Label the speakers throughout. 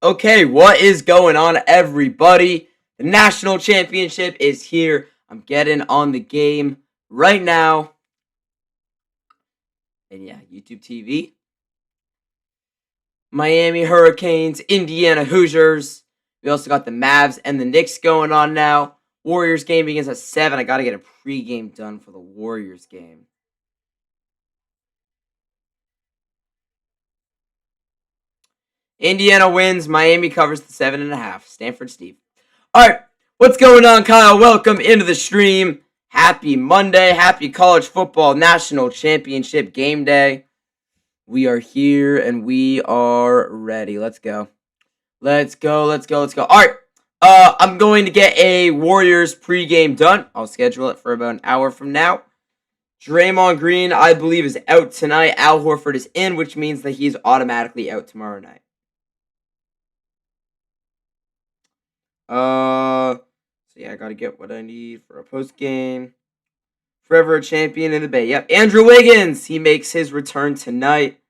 Speaker 1: Okay, what is going on, everybody? The national championship is here. I'm getting on the game right now. And yeah, YouTube TV. Miami Hurricanes, Indiana Hoosiers. We also got the Mavs and the Knicks going on now. Warriors game begins at 7. I got to get a pregame done for the Warriors game. Indiana wins. Miami covers the 7.5. Stanford Steve. All right, what's going on, Kyle? Welcome into the stream. Happy Monday. Happy College Football National Championship game day. We are here and we are ready. Let's go. Let's go. All right. I'm going to get a Warriors pregame done. I'll schedule it for about an hour from now. Draymond Green, I believe, is out tonight. Al Horford is in, which means that he's automatically out tomorrow night. So yeah, I gotta get what I need for a post game. Forever a champion in the Bay. Yep, Andrew Wiggins. He makes his return tonight.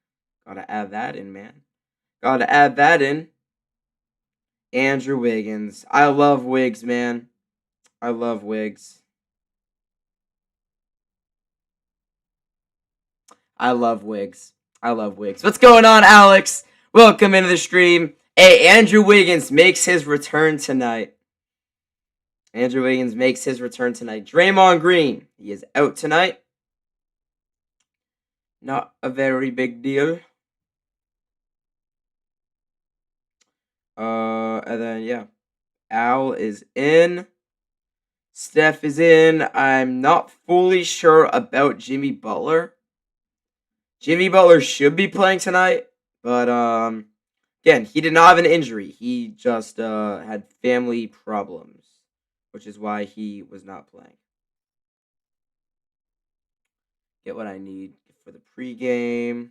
Speaker 1: Gotta add that in, man. Gotta add that in. Andrew Wiggins. I love Wiggs, man. I love Wiggs. I love Wiggs. What's going on, Alex? Welcome into the stream. Hey, Andrew Wiggins makes his return tonight. Draymond Green, he is out tonight. Not a very big deal. And then, yeah. Al is in. Steph is in. I'm not fully sure about Jimmy Butler. Jimmy Butler should be playing tonight. But, again, he did not have an injury. He just had family problems, which is why he was not playing. Get what I need for the pregame.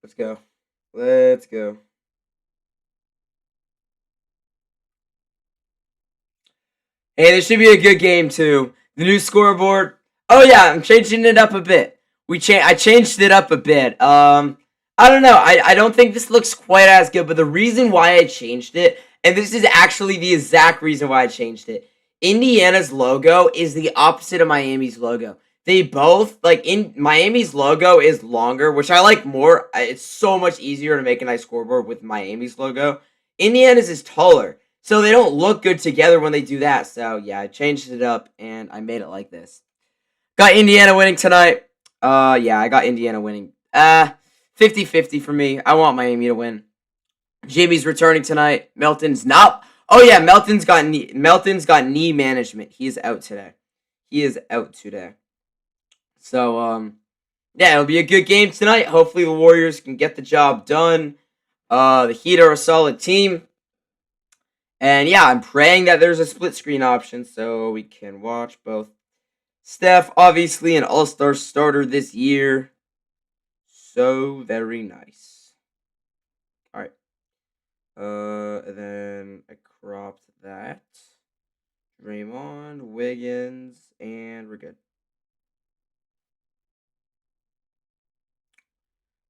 Speaker 1: Let's go. Hey, this should be a good game, too. The new scoreboard. Oh, yeah, I'm changing it up a bit. I changed it up a bit. I don't know. I don't think this looks quite as good, but the reason why I changed it, and this is actually the exact reason why I changed it, Indiana's logo is the opposite of Miami's logo. They both, in Miami's logo is longer, which I like more. It's so much easier to make a nice scoreboard with Miami's logo. Indiana's is taller, so they don't look good together when they do that. So, yeah, I changed it up, and I made it like this. Got Indiana winning tonight. Yeah, I got Indiana winning. 50-50 for me. I want Miami to win. Jimmy's returning tonight. Melton's not. Oh yeah, Melton's got knee management. He is out today. So yeah, it'll be a good game tonight. Hopefully the Warriors can get the job done. The Heat are a solid team. And yeah, I'm praying that there's a split screen option so we can watch both. Steph, obviously an all-star starter this year. So very nice. Alright. And then I cropped that. Draymond, Wiggins, and we're good.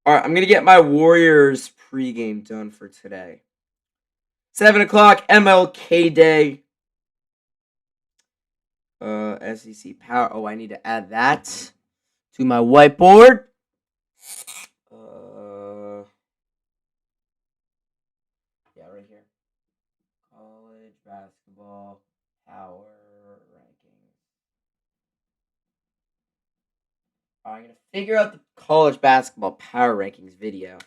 Speaker 1: Alright, I'm going to get my Warriors pregame done for today. 7 o'clock, MLK Day. SEC Power. Oh, I need to add that to my whiteboard. Yeah, right here. College Basketball Power Rankings. I'm going to figure out the College Basketball Power Rankings video.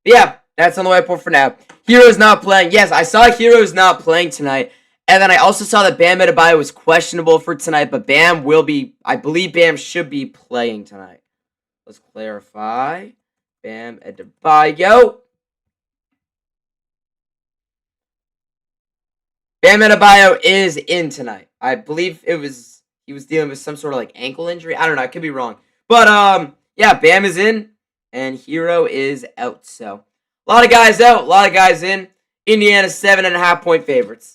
Speaker 1: But yeah, that's on the whiteboard for now. Hero's not playing. Yes, I saw Hero's not playing tonight. And then I also saw that Bam Adebayo was questionable for tonight, but Bam will be, I believe Bam should be playing tonight. Let's clarify. Bam Adebayo. Bam Adebayo is in tonight. I believe he was dealing with some sort of ankle injury. I don't know, I could be wrong. But yeah, Bam is in and Hero is out. So a lot of guys out, a lot of guys in. Indiana's 7.5 point favorites.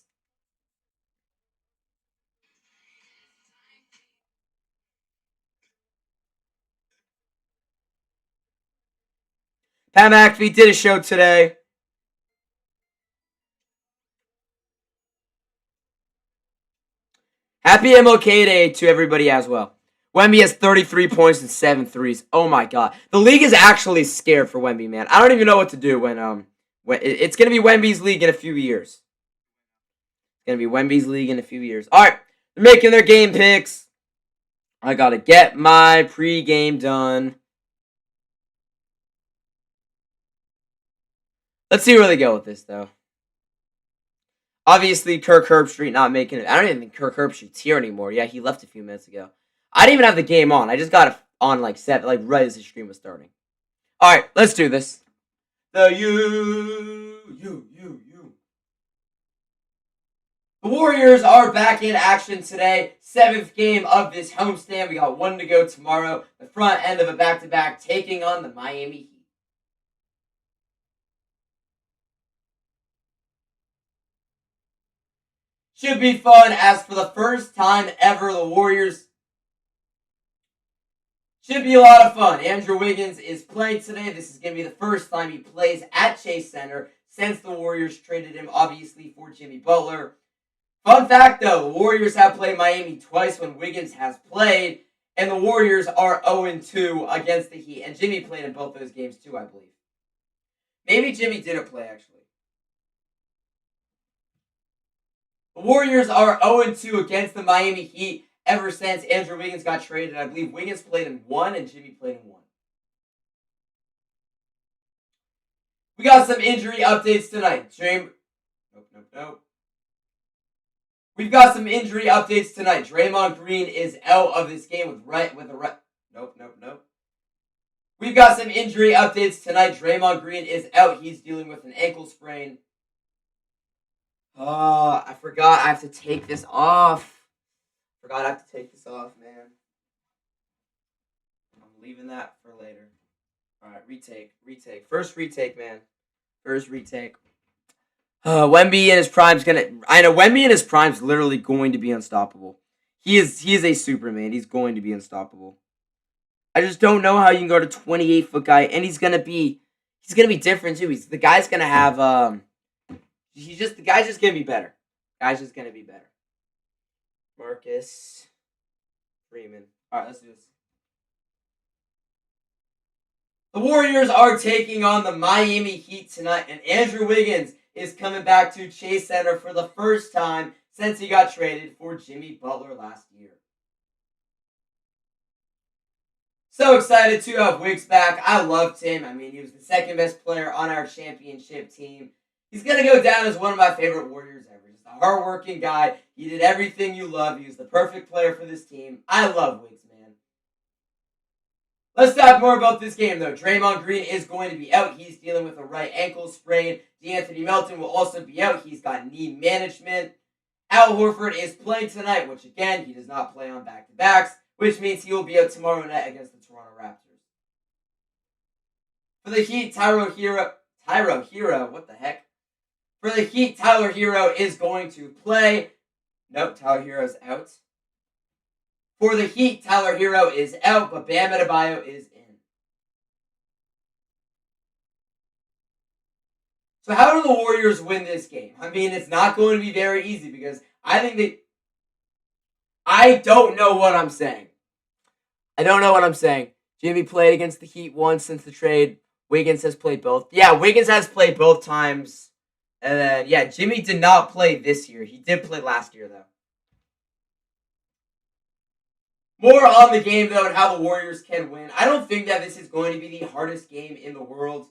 Speaker 1: Pat McAfee did a show today. Happy MLK Day to everybody as well. Wemby has 33 points and 7 threes. Oh my god. The league is actually scared for Wemby, man. I don't even know what to do when it's going to be Wemby's league in a few years. It's going to be Wemby's league in a few years. All right. They're making their game picks. I got to get my pregame done. Let's see where they go with this, though. Obviously, Kirk Herbstreit not making it. I don't even think Kirk Herbstreit's here anymore. Yeah, he left a few minutes ago. I didn't even have the game on. I just got it on like right as the stream was starting. All right, let's do this. The Warriors are back in action today. 7th game of this homestand. We got 1 to go tomorrow. The front end of a back-to-back taking on the Miami Heat. Should be fun, as for the first time ever, the Warriors should be a lot of fun. Andrew Wiggins is playing today. This is going to be the first time he plays at Chase Center since the Warriors traded him, obviously, for Jimmy Butler. Fun fact, though, the Warriors have played Miami twice when Wiggins has played, and the Warriors are 0-2 against the Heat. And Jimmy played in both those games, too, I believe. Maybe Jimmy didn't play, actually. The Warriors are 0-2 against the Miami Heat ever since Andrew Wiggins got traded. I believe Wiggins played in 1 and Jimmy played in 1. We got some injury updates tonight. Nope. We've got some injury updates tonight. Draymond Green is out of this game Nope. We've got some injury updates tonight. Draymond Green is out. He's dealing with an ankle sprain. Oh, I forgot I have to take this off. Man. I'm leaving that for later. Alright, retake. First retake, man. Wemby in his prime's Wemby in his prime's literally going to be unstoppable. He is a Superman. He's going to be unstoppable. I just don't know how you can guard a 28-foot guy, and he's gonna be different too. The guy's gonna have the guy's just gonna be better. Marcus Freeman. Alright, let's do this. The Warriors are taking on the Miami Heat tonight, and Andrew Wiggins is coming back to Chase Center for the first time since he got traded for Jimmy Butler last year. So excited to have Wiggs back. I loved him. I mean, he was the second best player on our championship team. He's going to go down as one of my favorite Warriors ever. He's a hardworking guy. He did everything you love. He was the perfect player for this team. I love Wiggs, man. Let's talk more about this game, though. Draymond Green is going to be out. He's dealing with a right ankle sprain. DeAnthony Melton will also be out. He's got knee management. Al Horford is playing tonight, which, again, he does not play on back-to-backs, which means he will be out tomorrow night against the Toronto Raptors. For the Heat, Tyler Hero, what the heck? For the Heat, Tyler Hero is going to play. Nope, Tyler Hero's out. For the Heat, Tyler Hero is out, but Bam Adebayo is in. So how do the Warriors win this game? I mean, it's not going to be very easy because I don't know what I'm saying. Jimmy played against the Heat once since the trade. Wiggins has played both. Yeah, Wiggins has played both times. And then, yeah, Jimmy did not play this year. He did play last year, though. More on the game, though, and how the Warriors can win. I don't think that this is going to be the hardest game in the world.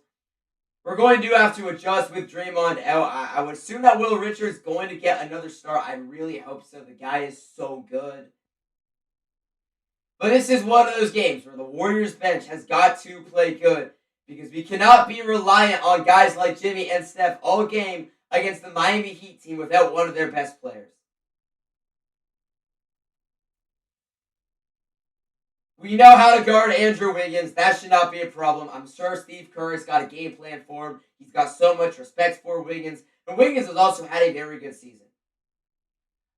Speaker 1: We're going to have to adjust with Draymond out. I would assume that Will Richards is going to get another start. I really hope so. The guy is so good. But this is one of those games where the Warriors bench has got to play good, because we cannot be reliant on guys like Jimmy and Steph all game against the Miami Heat team without one of their best players. We know how to guard Andrew Wiggins. That should not be a problem. I'm sure Steve Kerr has got a game plan for him. He's got so much respect for Wiggins. And Wiggins has also had a very good season.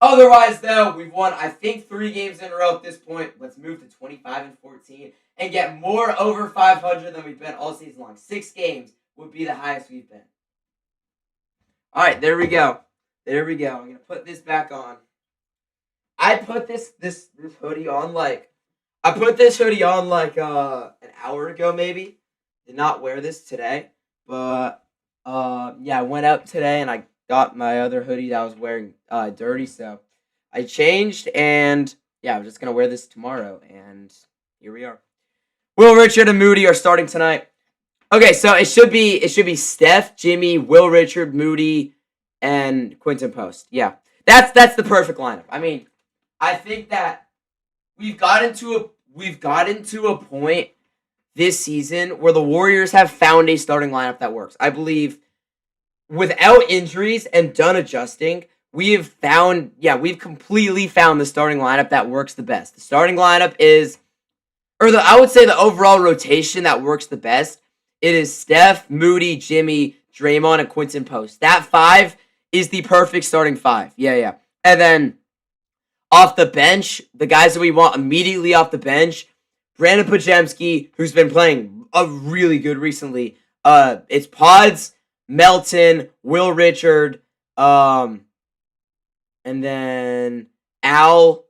Speaker 1: Otherwise, though, we've won, I think, 3 games in a row at this point. Let's move to 25-14 and get more over 500 than we've been all season long. 6 games would be the highest we've been. All right, there we go. There we go. I'm going to put this back on. I put this hoodie on like an hour ago maybe. Did not wear this today, but yeah, I went out today and I got my other hoodie that I was wearing dirty, so I changed and yeah, I'm just gonna wear this tomorrow, and here we are. Will, Richard, and Moody are starting tonight. Okay, so it should be Steph, Jimmy, Will, Richard, Moody, and Quinton Post. Yeah, that's the perfect lineup. I mean, I think that we've gotten to a point this season where the Warriors have found a starting lineup that works. I believe without injuries and done adjusting, we've completely found the starting lineup that works the best. The starting lineup I would say the overall rotation that works the best. It is Steph, Moody, Jimmy, Draymond, and Quinton Post. That 5 is the perfect starting 5. Yeah. And then off the bench, the guys that we want immediately off the bench, Brandon Pajemski, who's been playing really good recently. It's Pods, Melton, Will Richard, and then Al,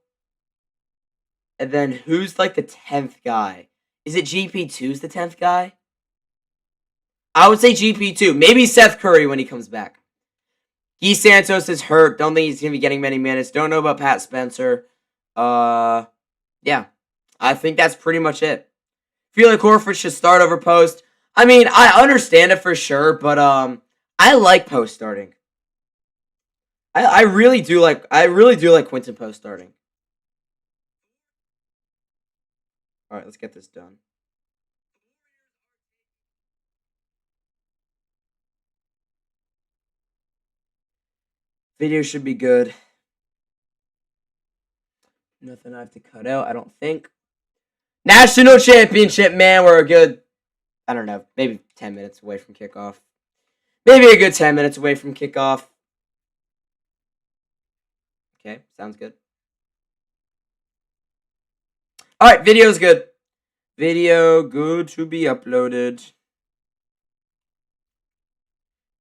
Speaker 1: and then who's like the 10th guy? Is it GP2's the 10th guy? I would say GP2. Maybe Seth Curry when he comes back. Guy Santos is hurt. Don't think he's going to be getting many minutes. Don't know about Pat Spencer. Yeah. I think that's pretty much it. Feel like Horford should start over Post. I mean, I understand it for sure, but I like Post starting. I really do like Quinton Post starting. All right, let's get this done. Video should be good. Nothing I have to cut out, I don't think. National championship, man. We're a good, I don't know, maybe 10 minutes away from kickoff. Maybe a good 10 minutes away from kickoff. Okay, sounds good. All right, video's good. Video good to be uploaded.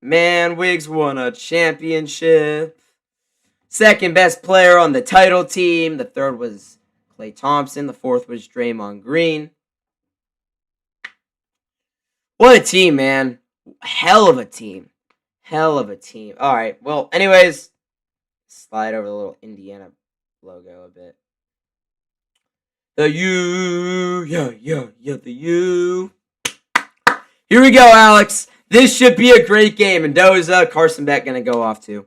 Speaker 1: Man, Wiggs won a championship. Second best player on the title team. The third was Klay Thompson. The fourth was Draymond Green. What a team, man. Hell of a team. Hell of a team. All right, well, anyways, slide over the little Indiana logo a bit. The U, yeah, the U. Here we go, Alex. This should be a great game. Mendoza, Carson Beck gonna go off too.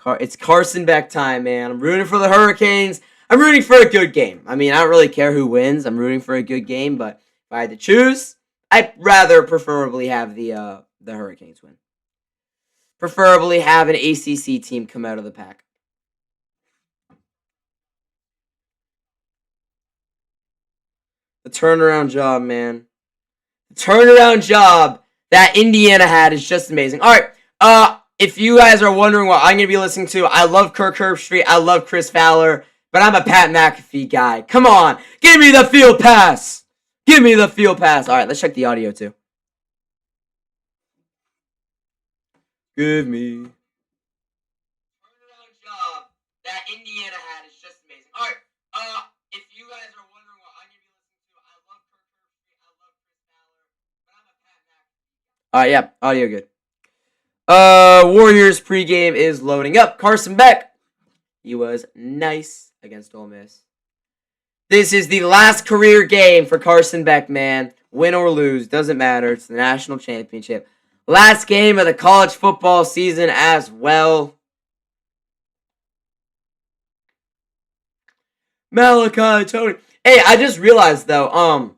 Speaker 1: It's Carson Beck time, man. I'm rooting for the Hurricanes. I'm rooting for a good game. I mean, I don't really care who wins. I'm rooting for a good game, but if I had to choose, I'd rather preferably have the Hurricanes win. Preferably have an ACC team come out of the pack. The turnaround job, man. The turnaround job that Indiana had is just amazing. All right, if you guys are wondering what I'm going to be listening to, I love Kirk Herbstreit. I love Chris Fowler, but I'm a Pat McAfee guy. Come on, give me the field pass. Give me the field pass. All right, let's check the audio too. Give me. Turnaround job that Indiana had is just amazing. All right, if you guys are wondering what I'm going to be listening to, I love Kirk Herbstreit. I love Chris Fowler, but I'm a Pat McAfee guy. All right, yeah, audio good. Warriors pregame is loading up. Carson Beck. He was nice against Ole Miss. This is the last career game for Carson Beck, man. Win or lose, doesn't matter. It's the national championship. Last game of the college football season as well. Malachi Tony. Hey, I just realized though,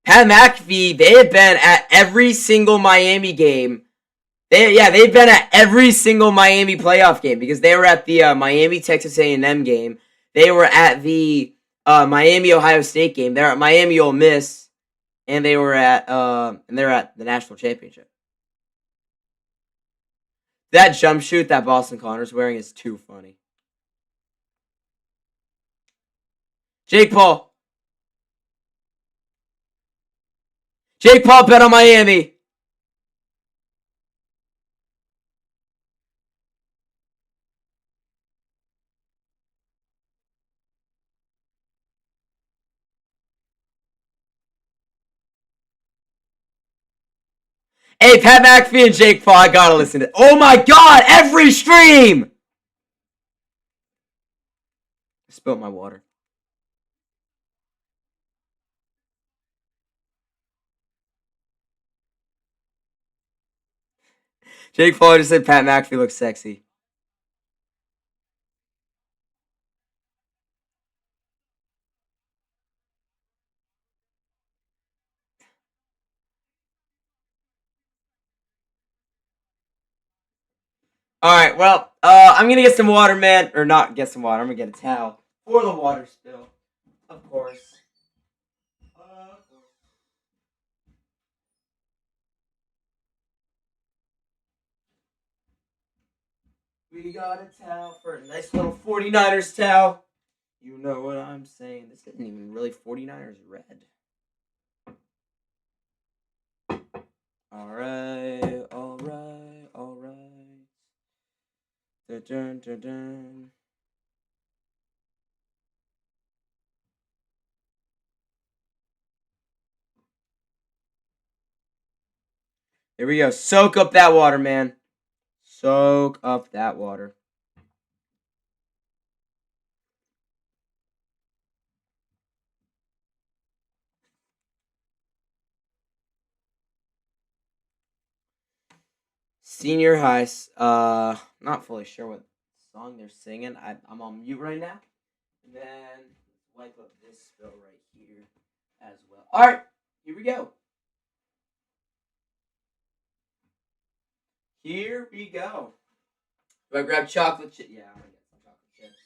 Speaker 1: Pat McAfee, they have been at every single Miami game. They've been at every single Miami playoff game because they were at the Miami Texas A&M game. They were at the Miami Ohio State game. They're at Miami Ole Miss, and they're at the national championship. That jump shoot that Boston Connor's wearing is too funny. Jake Paul. Jake Paul bet on Miami. Hey, Pat McAfee and Jake Paul, I gotta listen to. Oh my god, every stream! I spilled my water. Jake Paul just said Pat McAfee looks sexy. Alright, well, I'm gonna get some water, man. Or not get some water, I'm gonna get a towel. For the water spill. Of course. We got a towel for a nice little 49ers towel. You know what I'm saying. This isn't even really 49ers red. Alright, alright, alright. Dun, dun, dun, dun. Here we go. Soak up that water, man. Soak up that water. Senior high. Not fully sure what song they're singing. I'm on mute right now. And then wipe up this spill right here as well. All right, here we go. Here we go. Do I grab chocolate chip? Yeah, I'm gonna get some chocolate chips.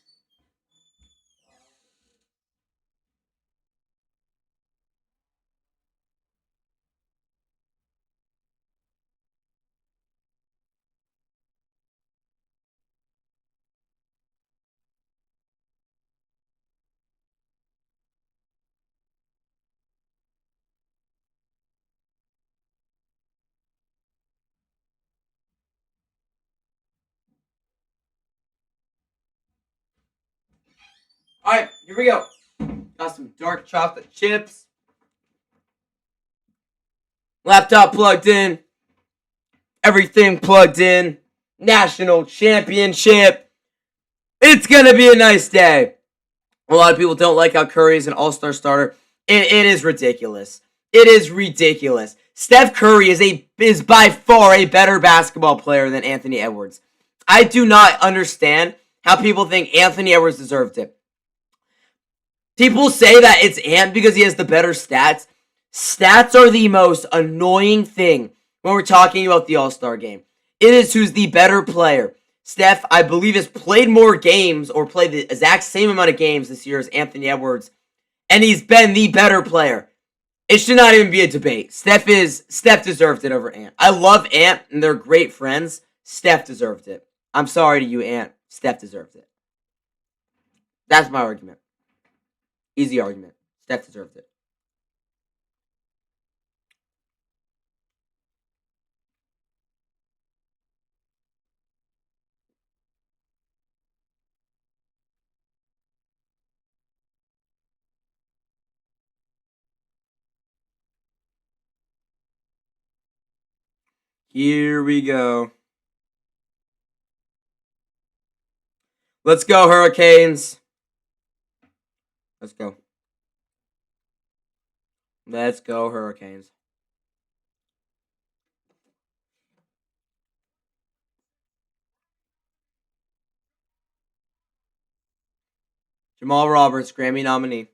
Speaker 1: All right, here we go. Got some dark chocolate chips. Laptop plugged in. Everything plugged in. National championship. It's gonna be a nice day. A lot of people don't like how Curry is an all-star starter. It is ridiculous. It is ridiculous. Steph Curry is by far a better basketball player than Anthony Edwards. I do not understand how people think Anthony Edwards deserved it. People say that it's Ant because he has the better stats. Stats are the most annoying thing when we're talking about the All-Star game. It is who's the better player. Steph, I believe, has played more games or played the exact same amount of games this year as Anthony Edwards, and he's been the better player. It should not even be a debate. Steph deserved it over Ant. I love Ant, and they're great friends. Steph deserved it. I'm sorry to you, Ant. Steph deserved it. That's my argument. Easy argument. Steph deserved it. Here we go. Let's go, Hurricanes. Let's go. Let's go, Hurricanes. Jamal Roberts, Grammy nominee.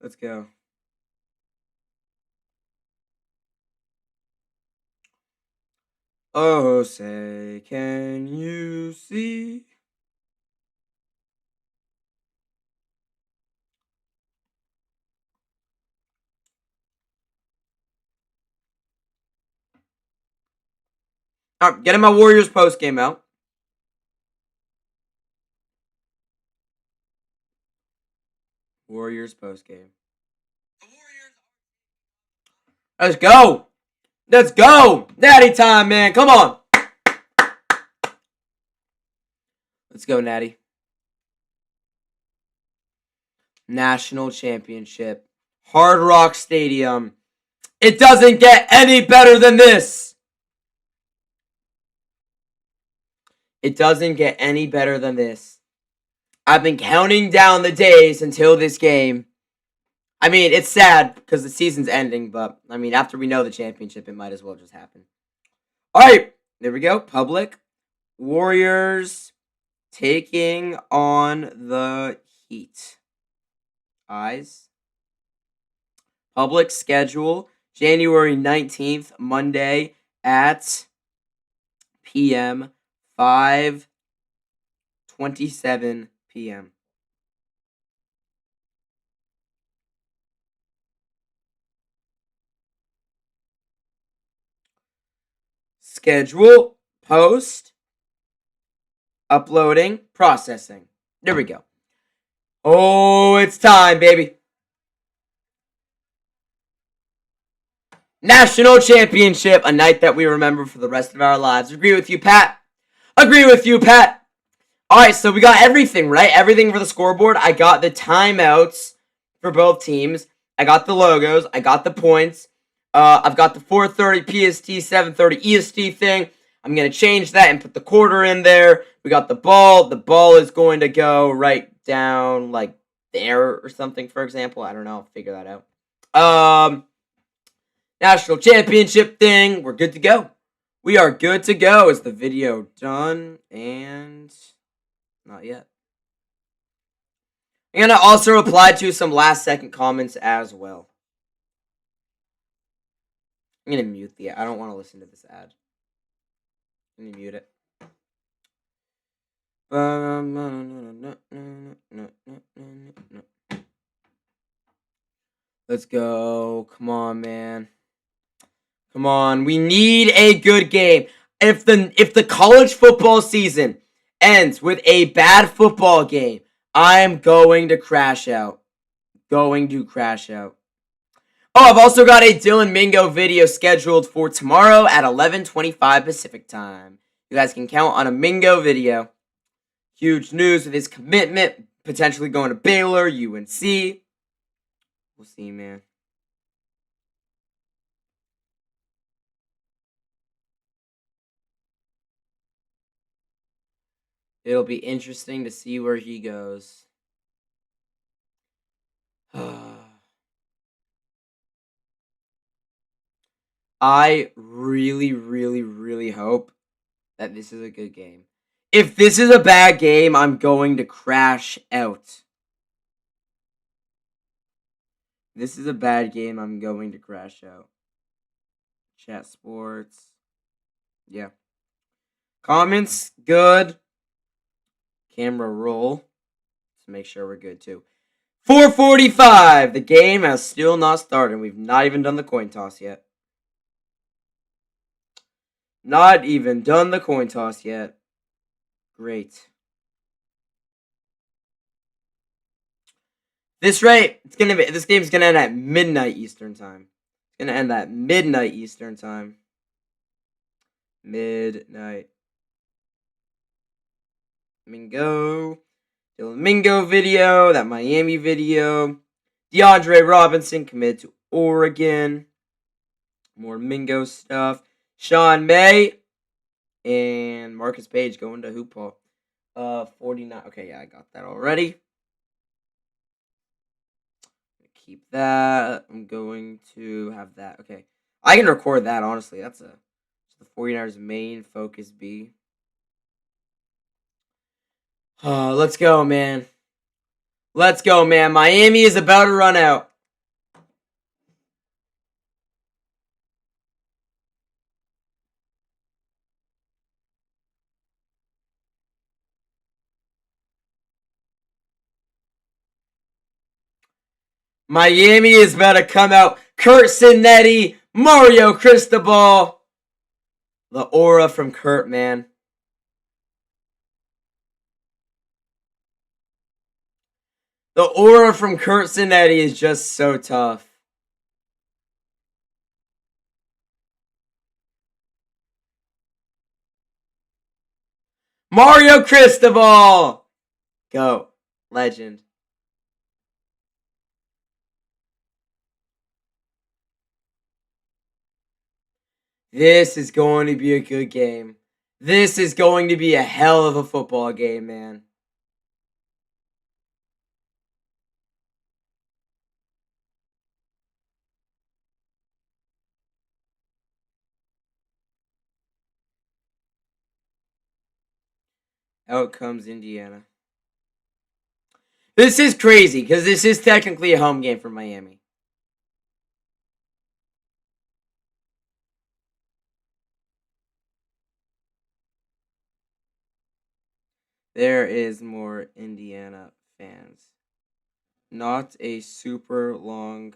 Speaker 1: Let's go. Oh, say, can you see? Alright, getting my Warriors post game out. Warriors post game. Let's go. Let's go. Natty time, man. Come on. Let's go, Natty. National championship. Hard Rock Stadium. It doesn't get any better than this. It doesn't get any better than this. I've been counting down the days until this game. I mean, it's sad because the season's ending, but I mean, after we know the championship, it might as well just happen. All right, there we go. Public Warriors taking on the Heat. Eyes. Public schedule January 19th, Monday at p.m. 5:27 p.m. Schedule, post, uploading, processing. There we go. Oh, it's time, baby. National championship, a night that we remember for the rest of our lives. Agree with you, Pat. Agree with you, Pat. All right, so we got everything, right? Everything for the scoreboard. I got the timeouts for both teams. I got the logos. I got the points. I've got the 4:30 PST, 7:30 EST thing. I'm going to change that and put the quarter in there. We got the ball. The ball is going to go right down like there or something, for example. I don't know. I'll figure that out. National championship thing. We're good to go. We are good to go. Is the video done? And not yet. I'm going to also reply to some last second comments as well. I'm going to mute the ad. I don't want to listen to this ad. I'm going to mute it. Let's go. Come on, man. Come on. We need a good game. If the college football season ends with a bad football game, I'm going to crash out. Going to crash out. Oh, I've also got a Dylan Mingo video scheduled for tomorrow at 11:25 Pacific time. You guys can count on a Mingo video. Huge news with his commitment, potentially going to Baylor, UNC. We'll see, man. It'll be interesting to see where he goes. I really, really, really hope that this is a good game. If this is a bad game, I'm going to crash out. This is a bad game, I'm going to crash out. Chat sports. Yeah. Comments, good. Camera roll. Let's make sure we're good too. 4:45. The game has still not started. We've not even done the coin toss yet. Not even done the coin toss yet. Great. This game's gonna end at midnight Eastern time. It's gonna end at midnight Eastern time. Midnight. Mingo. Dylan Mingo video. That Miami video. DeAndre Robinson committed to Oregon. More Mingo stuff. Sean May. And Marcus Page going to Hoop Ball. 49. Okay, yeah, I got that already. Keep that. I'm going to have that. Okay. I can record that, honestly. That's the 49ers main focus B. Let's go, man. Let's go, man. Miami is about to run out. Miami is about to come out. Kurt Cinetti, Mario Cristobal. The aura from Kurt, man. The aura from Kurt Cinetti is just so tough. Mario Cristobal. Go. Legend. This is going to be a good game. This is going to be a hell of a football game, man. Out comes Indiana. This is crazy because this is technically a home game for Miami. There is more Indiana fans. Not a super long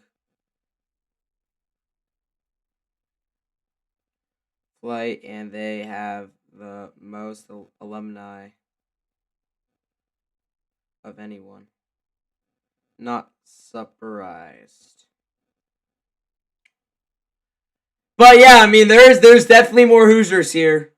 Speaker 1: flight, and they have the most alumni of anyone. Not surprised. But yeah, I mean, there's definitely more Hoosiers here.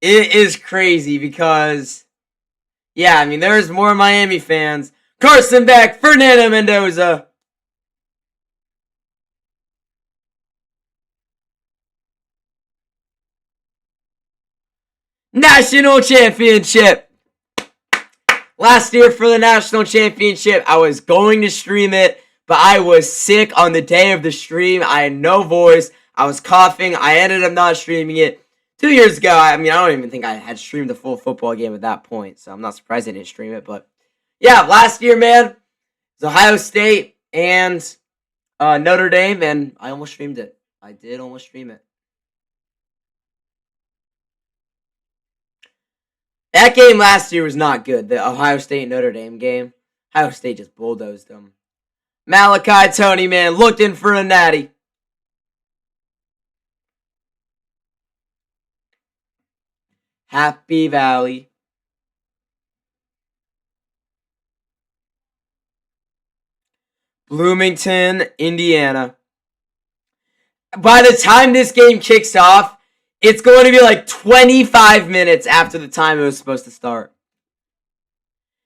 Speaker 1: It is crazy because, yeah, I mean, there's more Miami fans. Carson Beck, Fernando Mendoza. National Championship. Last year for the National Championship, I was going to stream it, but I was sick on the day of the stream. I had no voice. I was coughing. I ended up not streaming it. 2 years ago, I mean, I don't even think I had streamed a full football game at that point, so I'm not surprised I didn't stream it. But yeah, last year, man, it was Ohio State and Notre Dame, and I almost streamed it. I did almost stream it. That game last year was not good. The Ohio State Notre Dame game. Ohio State just bulldozed them. Malachi Tony, man, looking for a natty. Happy Valley. Bloomington, Indiana. By the time this game kicks off, it's going to be like 25 minutes after the time it was supposed to start.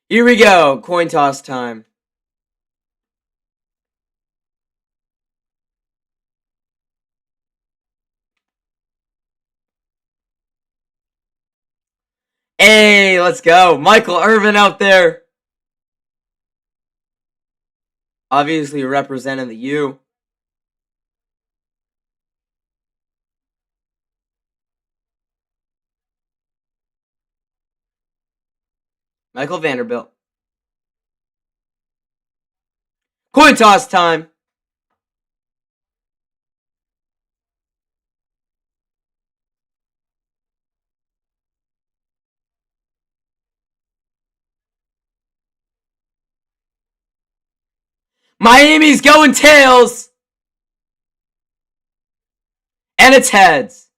Speaker 1: Here we go. Coin toss time. Hey, let's go. Michael Irvin out there. Obviously representing the U. Michael Vanderbilt. Coin toss time. Miami's going tails. And it's heads.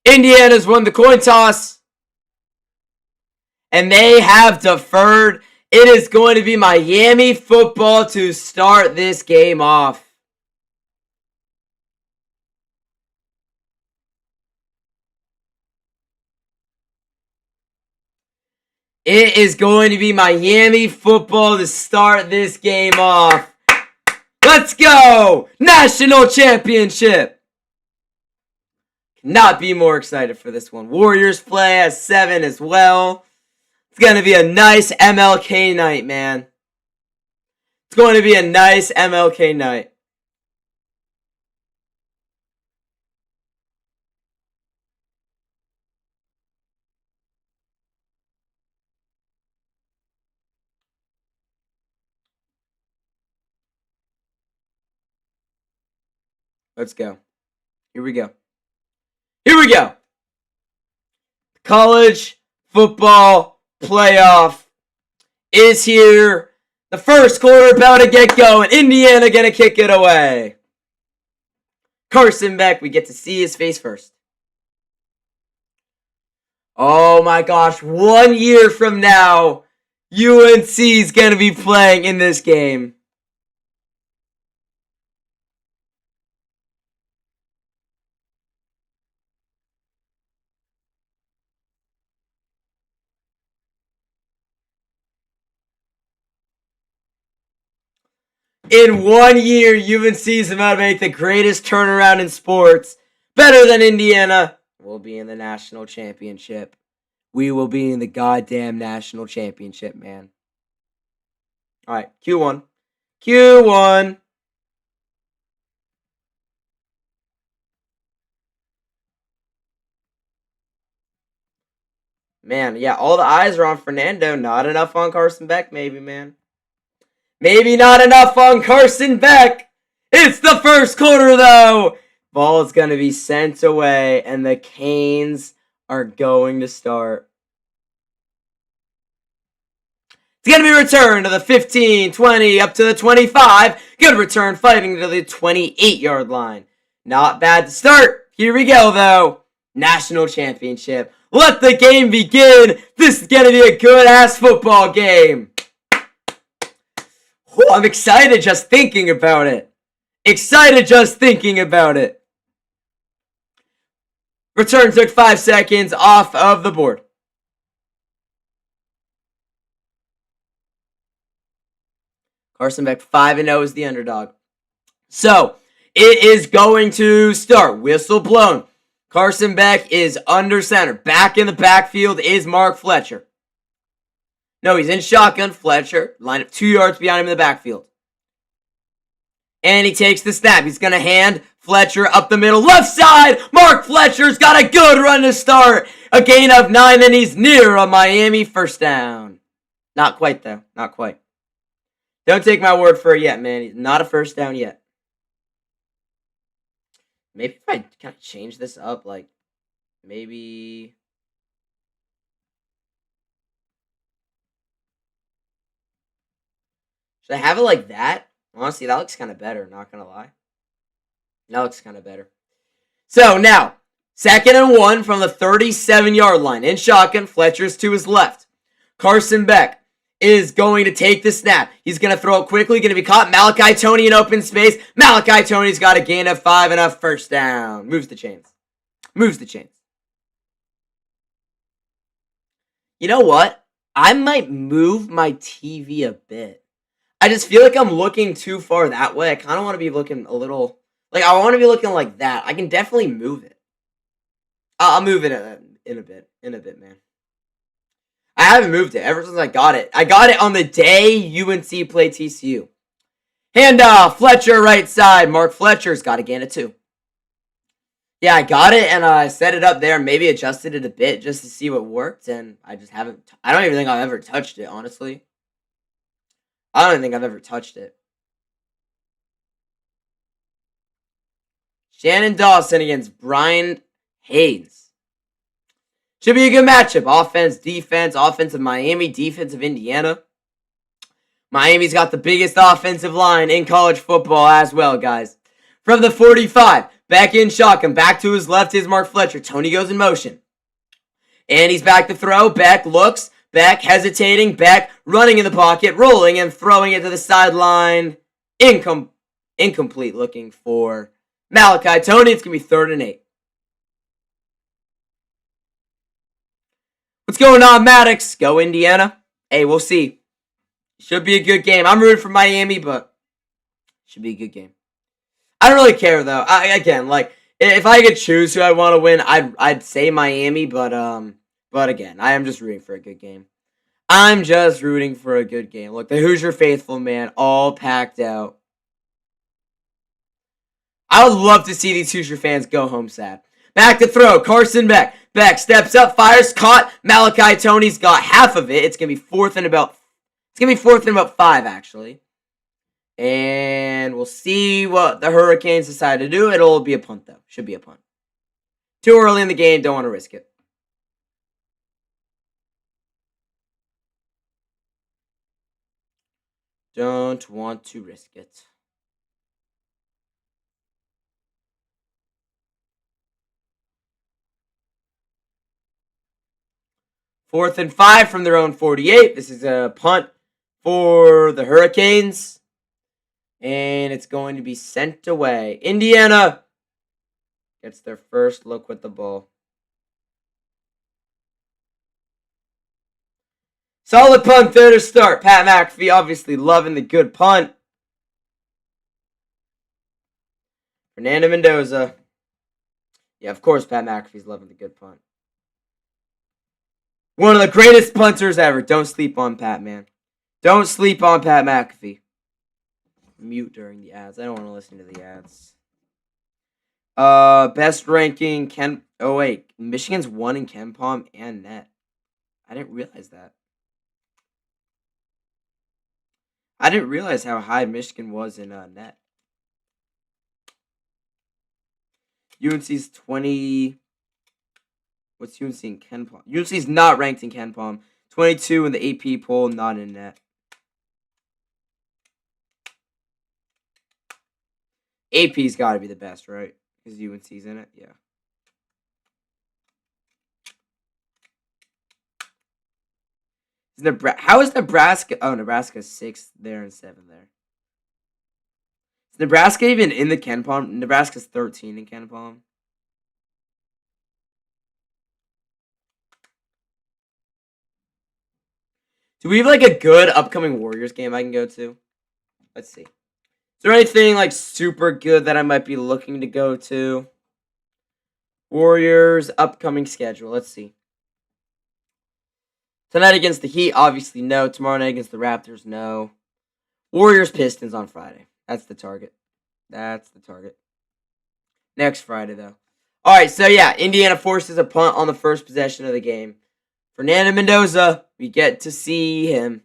Speaker 1: Indiana's won the coin toss. And they have deferred. It is going to be Miami football to start this game off. It is going to be Miami football to start this game off. Let's go! National Championship! Cannot be more excited for this one. Warriors play at 7 as well. It's going to be a nice MLK night, man. It's going to be a nice MLK night. Let's go. Here we go. Here we go. College football playoff is here. The first quarter about to get going. Indiana gonna kick it away. Carson Beck, we get to see his face first. Oh my gosh, 1 year from now, UNC is gonna be playing in this game. In 1 year, UNC is about to make the greatest turnaround in sports. Better than Indiana. We'll be in the national championship. We will be in the goddamn national championship, man. Alright, Q1. Q1. Man, yeah, all the eyes are on Fernando. Not enough on Carson Beck, maybe, man. Maybe not enough on Carson Beck. It's the first quarter, though. Ball is going to be sent away, and the Canes are going to start. It's going to be returned to the 15, 20, up to the 25. Good return, fighting to the 28-yard line. Not bad to start. Here we go, though. National championship. Let the game begin. This is going to be a good-ass football game. Oh, I'm excited just thinking about it. Excited just thinking about it. Return took 5 seconds off of the board. Carson Beck 5-0 is the underdog. So, it is going to start. Whistle blown. Carson Beck is under center. Back in the backfield is Mark Fletcher. No, he's in shotgun. Fletcher lined up 2 yards behind him in the backfield. And he takes the snap. He's going to hand Fletcher up the middle. Left side! Mark Fletcher's got a good run to start. A gain of 9, and he's near a Miami first down. Not quite, though. Not quite. Don't take my word for it yet, man. He's not a first down yet. Maybe if I kind of change this up, like, maybe... Should I have it like that? Honestly, that looks kind of better, not going to lie. That looks kind of better. So, now, 2nd and 1 from the 37-yard line. In shotgun, Fletcher's to his left. Carson Beck is going to take the snap. He's going to throw it quickly, going to be caught. Malachi Tony in open space. Malachi Tony's got a gain of 5 and a first down. Moves the chains. Moves the chains. You know what? I might move my TV a bit. I just feel like I'm looking too far that way. I kind of want to be looking a little... Like, I want to be looking like that. I can definitely move it. I'll move it in a bit. In a bit, man. I haven't moved it ever since I got it. I got it on the day UNC played TCU. Handoff. Fletcher right side. Mark Fletcher's got a gain of 2. Yeah, I got it and I set it up there. Maybe adjusted it a bit just to see what worked. And I just haven't... I don't even think I've ever touched it, honestly. I don't even think I've ever touched it. Shannon Dawson against Brian Haynes. Should be a good matchup. Offense, defense, offensive Miami, defensive Indiana. Miami's got the biggest offensive line in college football as well, guys. From the 45, back in shotgun, back to his left is Mark Fletcher. Tony goes in motion. And he's back to throw. Beck looks. Beck hesitating. Beck running in the pocket, rolling and throwing it to the sideline. Incomplete looking for Malachi Tony. It's going to be 3rd and 8. What's going on, Maddox? Go Indiana. Hey, we'll see. Should be a good game. I'm rooting for Miami, but should be a good game. I don't really care though. Again, like if I could choose who I want to win, I'd say Miami, but again, I am just rooting for a good game. I'm just rooting for a good game. Look, the Hoosier faithful, man, all packed out. I would love to see these Hoosier fans go home sad. Back to throw. Carson Beck. Beck steps up, fires, caught. Malachi Tony's got half of it. It's gonna be 4th and about 5, actually. And we'll see what the Hurricanes decide to do. It'll be a punt, though. Should be a punt. Too early in the game. Don't want to risk it. Don't want to risk it. Fourth and 5 from their own 48. This is a punt for the Hurricanes. And it's going to be sent away. Indiana gets their first look with the ball. Solid punt there to start. Pat McAfee obviously loving the good punt. Fernando Mendoza. Yeah, of course Pat McAfee's loving the good punt. One of the greatest punters ever. Don't sleep on Pat, man. Don't sleep on Pat McAfee. Mute during the ads. I don't want to listen to the ads. Best ranking Ken. Oh wait, Michigan's 1 in KenPom and net. I didn't realize that. I didn't realize how high Michigan was in net. UNC's 20. What's UNC in KenPom? UNC's not ranked in KenPom. 22 in the AP poll, not in net. AP's got to be the best, right? Because UNC's in it, yeah. How is Nebraska? Oh, Nebraska's 6th there and 7th there. Is Nebraska even in the KenPom? Nebraska's 13 in KenPom. Do we have like a good upcoming Warriors game I can go to? Let's see. Is there anything like super good that I might be looking to go to? Warriors upcoming schedule. Let's see. Tonight against the Heat, obviously no. Tomorrow night against the Raptors, no. Warriors Pistons on Friday. That's the target. That's the target. Next Friday, though. All right, so yeah, Indiana forces a punt on the first possession of the game. Fernando Mendoza, we get to see him.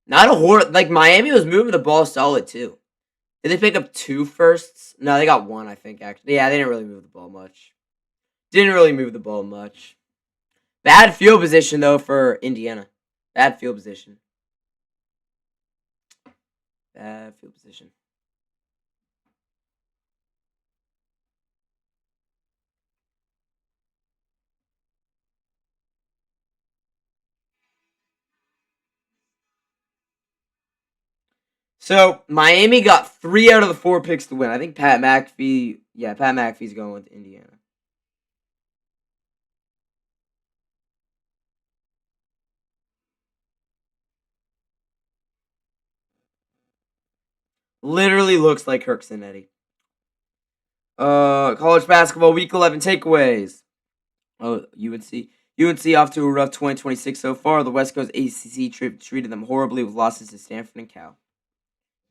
Speaker 1: Not a horror. Like, Miami was moving the ball solid, too. Did they pick up 2 firsts? No, they got 1, I think, actually. Yeah, they didn't really move the ball much. Bad field position, though, for Indiana. Bad field position. So, Miami got 3 out of the 4 picks to win. I think Pat McAfee's going with Indiana. Literally looks like Kirk Cincinnati. College basketball week 11 takeaways. Oh, UNC off to a rough 2026 so far. The West Coast ACC treated them horribly with losses to Stanford and Cal.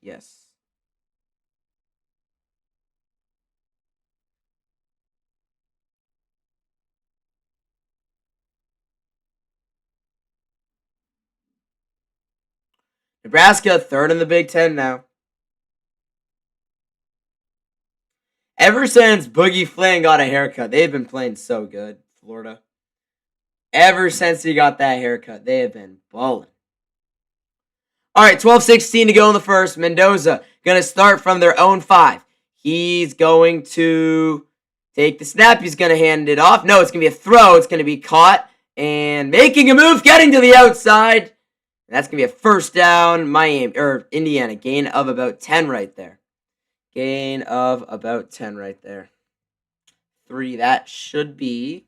Speaker 1: Yes. Nebraska, 3rd in the Big Ten now. Ever since Boogie Flynn got a haircut, they've been playing so good, Florida. Ever since he got that haircut, they have been balling. All right, 12-16 to go in the first. Mendoza going to start from their own 5. He's going to take the snap. He's going to hand it off. No, it's going to be a throw. It's going to be caught and making a move, getting to the outside. And that's going to be a first down, Indiana. Gain of about 10 right there. 3. That should be.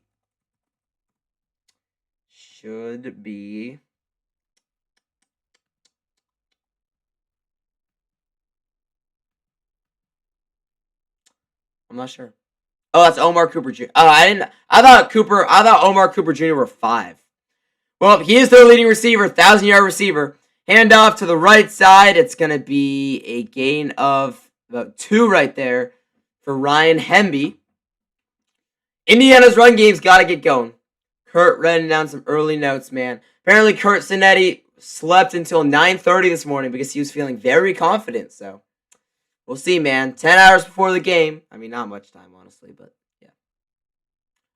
Speaker 1: I'm not sure. Oh, that's Omar Cooper Jr. Oh, I thought Omar Cooper Jr. were 5. Well, he is their leading receiver, 1,000-yard receiver. Handoff to the right side. It's going to be a gain of about 2 right there for Ryan Hemby. Indiana's run game's got to get going. Kurt writing down some early notes, man. Apparently, Kurt Cincinnati slept until 9:30 this morning because he was feeling very confident. So we'll see, man. 10 hours before the game. I mean, not much time, honestly, but yeah,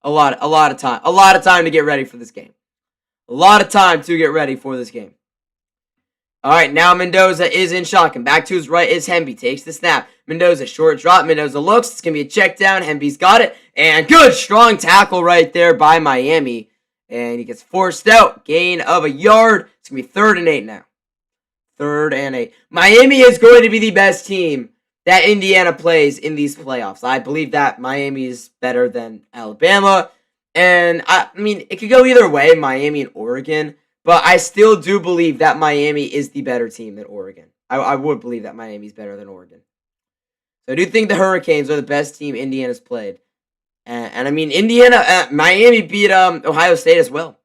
Speaker 1: a lot of time to get ready for this game. A lot of time to get ready for this game. All right, now Mendoza is in shotgun. Back to his right is Hemby. Takes the snap. Mendoza, short drop. Mendoza looks. It's going to be a check down. Hemby's got it. And good, strong tackle right there by Miami. And he gets forced out. Gain of a yard. It's going to be 3rd and 8 now. 3rd and 8. Miami is going to be the best team that Indiana plays in these playoffs. I believe that Miami is better than Alabama. And, I mean, it could go either way, Miami and Oregon. But I still do believe that Miami is the better team than Oregon. I would believe that Miami is better than Oregon. So I do think the Hurricanes are the best team Indiana's played. And I mean, Miami beat Ohio State as well.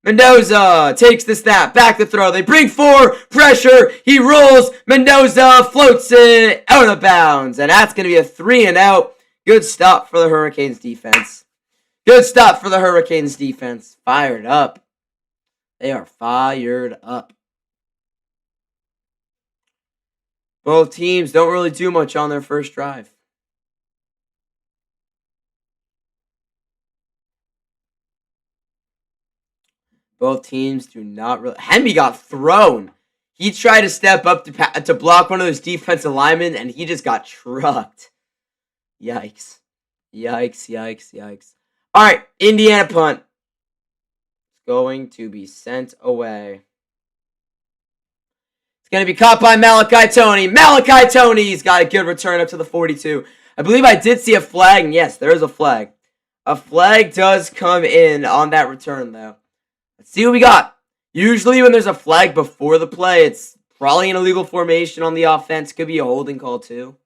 Speaker 1: Mendoza takes the snap, back to throw. They bring 4, pressure. He rolls. Mendoza floats it out of bounds. And that's going to be a 3 and out. Good stop for the Hurricanes defense. Good stop for the Hurricanes defense. Fired up. They are fired up. Both teams don't really do much on their first drive. Both teams do not really... Hemby got thrown. He tried to step up to block one of those defensive linemen, and he just got trucked. Yikes. Yikes, yikes, yikes. All right, Indiana punt. Going to be sent away. It's going to be caught by Malachi Tony. Malachi Tony's got a good return up to the 42. I believe I did see a flag, and yes, there is a flag. A flag does come in on that return, though. Let's see what we got. Usually when there's a flag before the play, it's probably an illegal formation on the offense. Could be a holding call, too.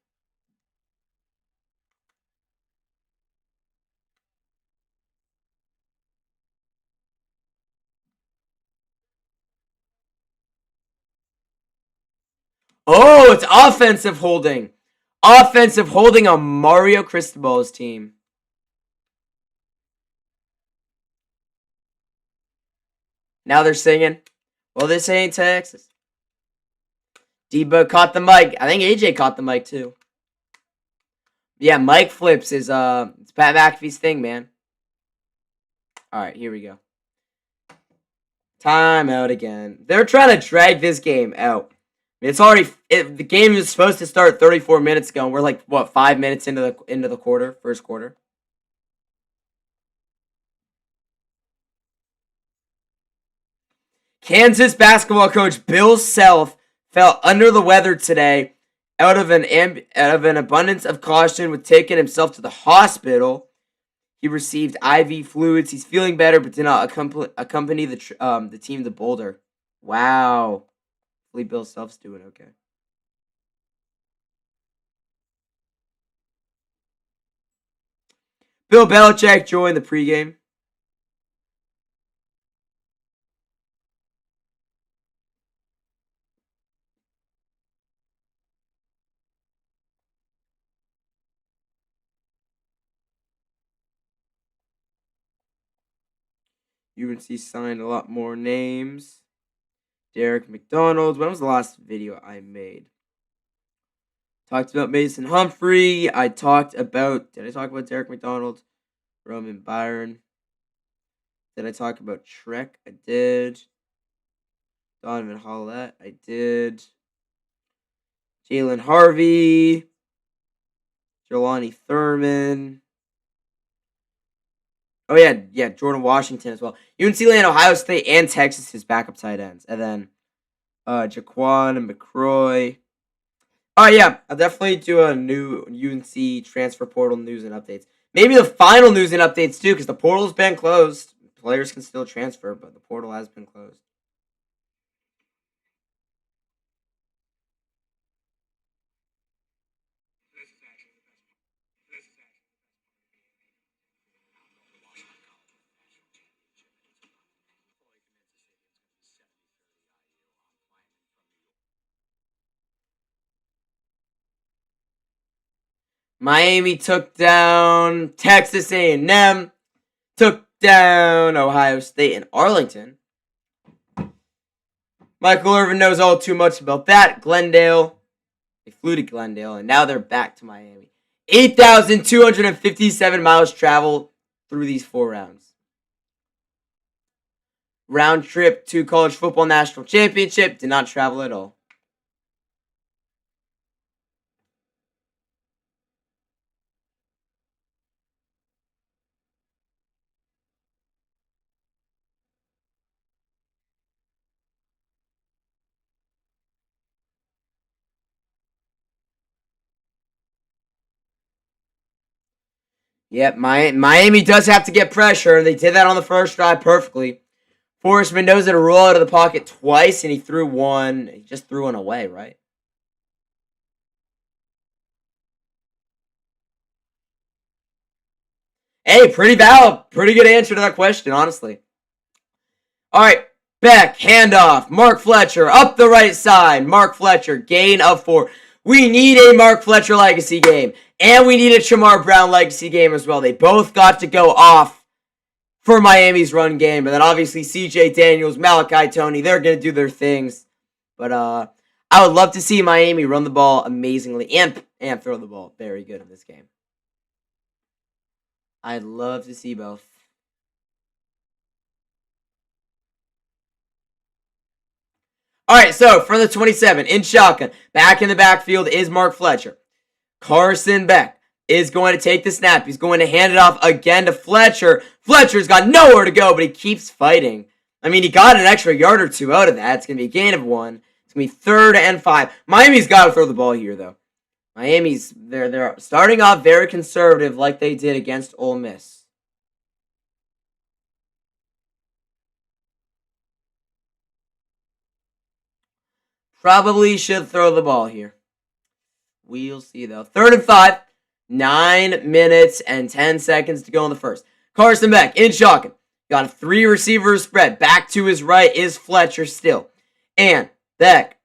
Speaker 1: Oh, it's offensive holding. Offensive holding on Mario Cristobal's team. Now they're singing, well, this ain't Texas. Debo caught the mic. I think AJ caught the mic, too. Yeah, mic flips is, it's Pat McAfee's thing, man. All right, here we go. Timeout again. They're trying to drag this game out. It's already the game was supposed to start 34 minutes ago, and we're like, what, 5 minutes into the quarter, first quarter. Kansas basketball coach Bill Self felt under the weather today. Out of an abundance of caution, with taking himself to the hospital. He received IV fluids. He's feeling better, but did not accompany the team to Boulder. Wow. Hopefully Bill Self's doing okay. Bill Belichick joined the pregame. UNC signed a lot more names. Derek McDonald. When was the last video I made? Talked about Mason Humphrey. Did I talk about Derek McDonald? Roman Byron. Did I talk about Shrek? I did. Donovan Hollett. I did. Jalen Harvey. Jelani Thurman. Oh, yeah, Jordan Washington as well. UNC land Ohio State and Texas as backup tight ends. And then Jaquan and McCroy. Oh, yeah, I'll definitely do a new UNC transfer portal news and updates. Maybe the final news and updates, too, because the portal's been closed. Players can still transfer, but the portal has been closed. Miami took down Texas A&M, took down Ohio State and Arlington. Michael Irvin knows all too much about that. Glendale. They flew to Glendale, and now they're back to Miami. 8,257 miles traveled through these 4 rounds. Round trip to College Football National Championship. Did not travel at all. Yep, Miami does have to get pressure, and they did that on the first drive perfectly. Forced Mendoza to roll out of the pocket twice, and he threw one. He just threw one away, right? Hey, pretty valid. Pretty good answer to that question, honestly. All right, Beck, handoff. Mark Fletcher, up the right side. Mark Fletcher, gain of 4. We need a Mark Fletcher legacy game, and we need a Shamar Brown legacy game as well. They both got to go off for Miami's run game, but then obviously CJ Daniels, Malachi Tony, they're going to do their things. But I would love to see Miami run the ball amazingly and throw the ball very good in this game. I'd love to see both. All right, so for the 27, in shotgun, back in the backfield is Mark Fletcher. Carson Beck is going to take the snap. He's going to hand it off again to Fletcher. Fletcher's got nowhere to go, but he keeps fighting. I mean, he got an extra yard or 2 out of that. It's going to be a gain of 1. It's going to be 3rd and 5. Miami's got to throw the ball here, though. Miami's, they're starting off very conservative like they did against Ole Miss. Probably should throw the ball here. We'll see, though. 3rd and 5. 9 minutes and 10 seconds to go in the first. Carson Beck in shotgun. Got a 3 receiver spread. Back to his right is Fletcher still. And Beck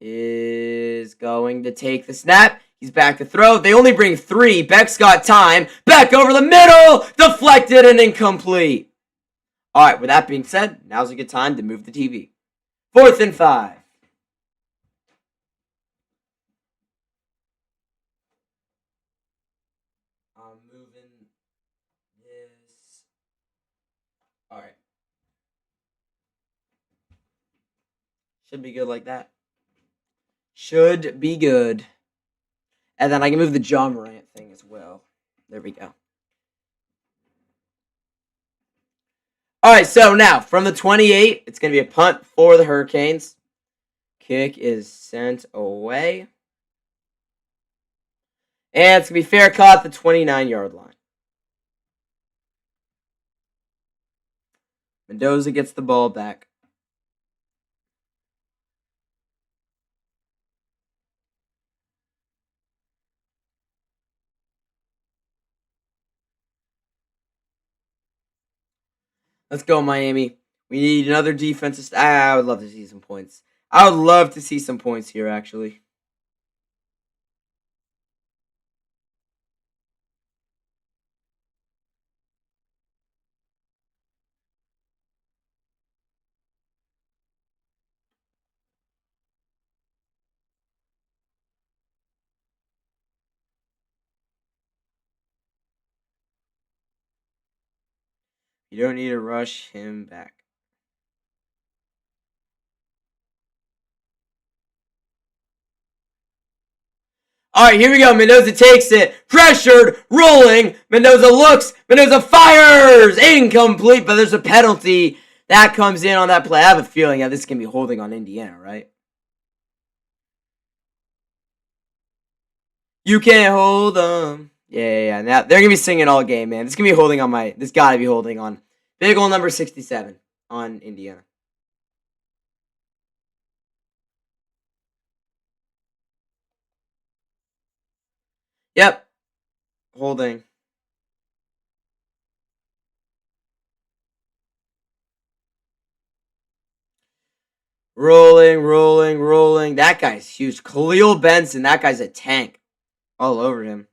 Speaker 1: is going to take the snap. He's back to throw. They only bring 3. Beck's got time. Beck over the middle. Deflected and incomplete. All right, with that being said, now's a good time to move the TV. 4th and 5. I'm moving this. All right. Should be good like that. Should be good. And then I can move the John Morant thing as well. There we go. All right, so now from the 28, it's going to be a punt for the Hurricanes. Kick is sent away. And it's going to be fair caught at the 29-yard line. Mendoza gets the ball back. Let's go, Miami. We need another defensive. I would love to see some points. I would love to see some points here, actually. You don't need to rush him back. All right, here we go. Mendoza takes it. Pressured, rolling. Mendoza looks. Mendoza fires. Incomplete, but there's a penalty. That comes in on that play. I have a feeling this can be holding on Indiana, right? You can't hold them. Yeah. Now they're gonna be singing all game, man. This gonna be holding on my. This gotta be holding on. Big ol' number 67 on Indiana. Yep. Holding. Rolling. That guy's huge. Khalil Benson, that guy's a tank. All over him.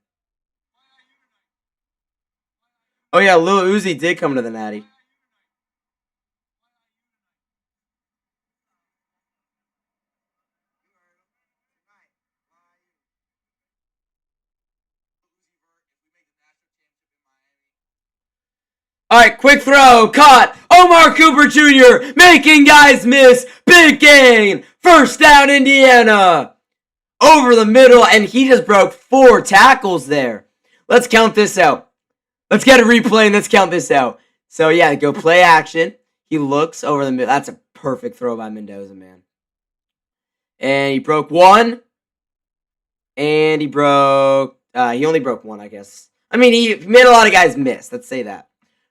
Speaker 1: Oh, yeah, Lil Uzi did come to the Natty. Alright, quick throw, caught. Omar Cooper Jr. making guys miss. Big gain. First down, Indiana. Over the middle, and he just broke 4 tackles there. Let's count this out. Let's get a replay and let's count this out. So, yeah, go play action. He looks over the middle. That's a perfect throw by Mendoza, man. And he broke 1. And he broke... he only broke 1, I guess. I mean, he made a lot of guys miss. Let's say that.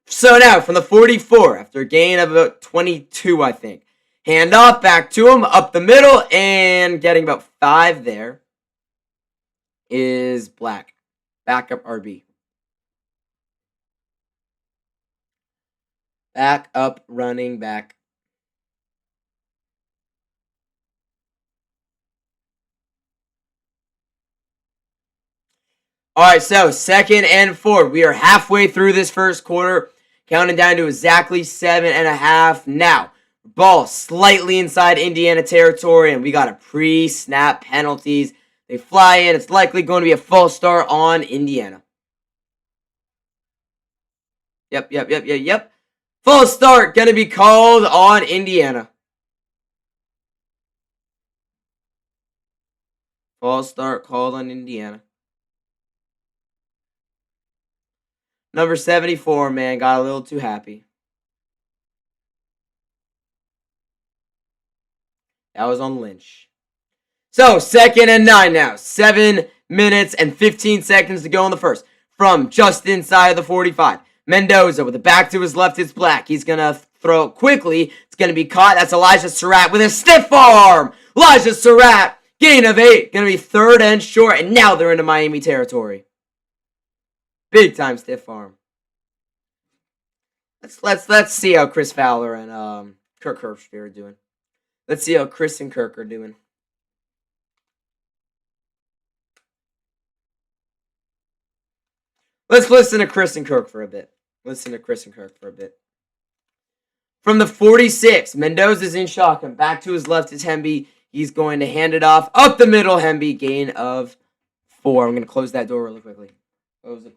Speaker 1: So now, from the 44, after a gain of about 22, I think. Hand off, back to him, up the middle, and getting about 5 there is Black. Backup RB. Back up, running back. Alright, so 2nd and 4. We are halfway through this first quarter. Counting down to exactly 7.5. Now, ball slightly inside Indiana territory, and we got a pre-snap penalties. They fly in. It's likely going to be a false start on Indiana. Yep. False start going to be called on Indiana. False start called on Indiana. Number 74, man, got a little too happy. That was on Lynch. So, 2nd and 9 now. 7 minutes and 15 seconds to go in the first. From just inside of the 45. Mendoza with a back to his left. It's Black. He's going to throw quickly. It's going to be caught. That's Elijah Surratt with a stiff arm. Elijah Surratt, gain of 8. Going to be 3rd and short. And now they're into Miami territory. Big time stiff arm. Let's see how Chris Fowler and Kirk Herbstreit are doing. Let's see how Chris and Kirk are doing. Let's listen to Chris and Kirk for a bit. From the 46, Mendoza's in shotgun. Back to his left is Hemby. He's going to hand it off. Up the middle, Hemby. Gain of 4. I'm going to close that door really quickly. Close it.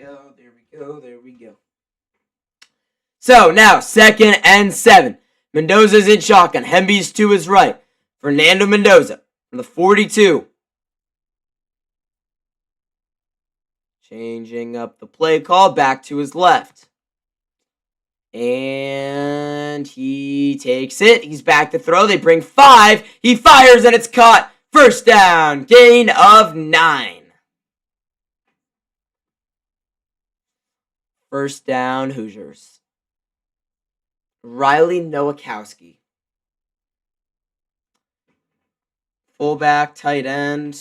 Speaker 1: There we go. So, now, 2nd and 7. Mendoza's in shotgun. Hemby's to his right. Fernando Mendoza from the 42. Changing up the play call. Back to his left. And he takes it. He's back to throw. They bring 5. He fires and it's caught. First down. Gain of 9. First down, Hoosiers. Riley Nowakowski. Fullback, tight end.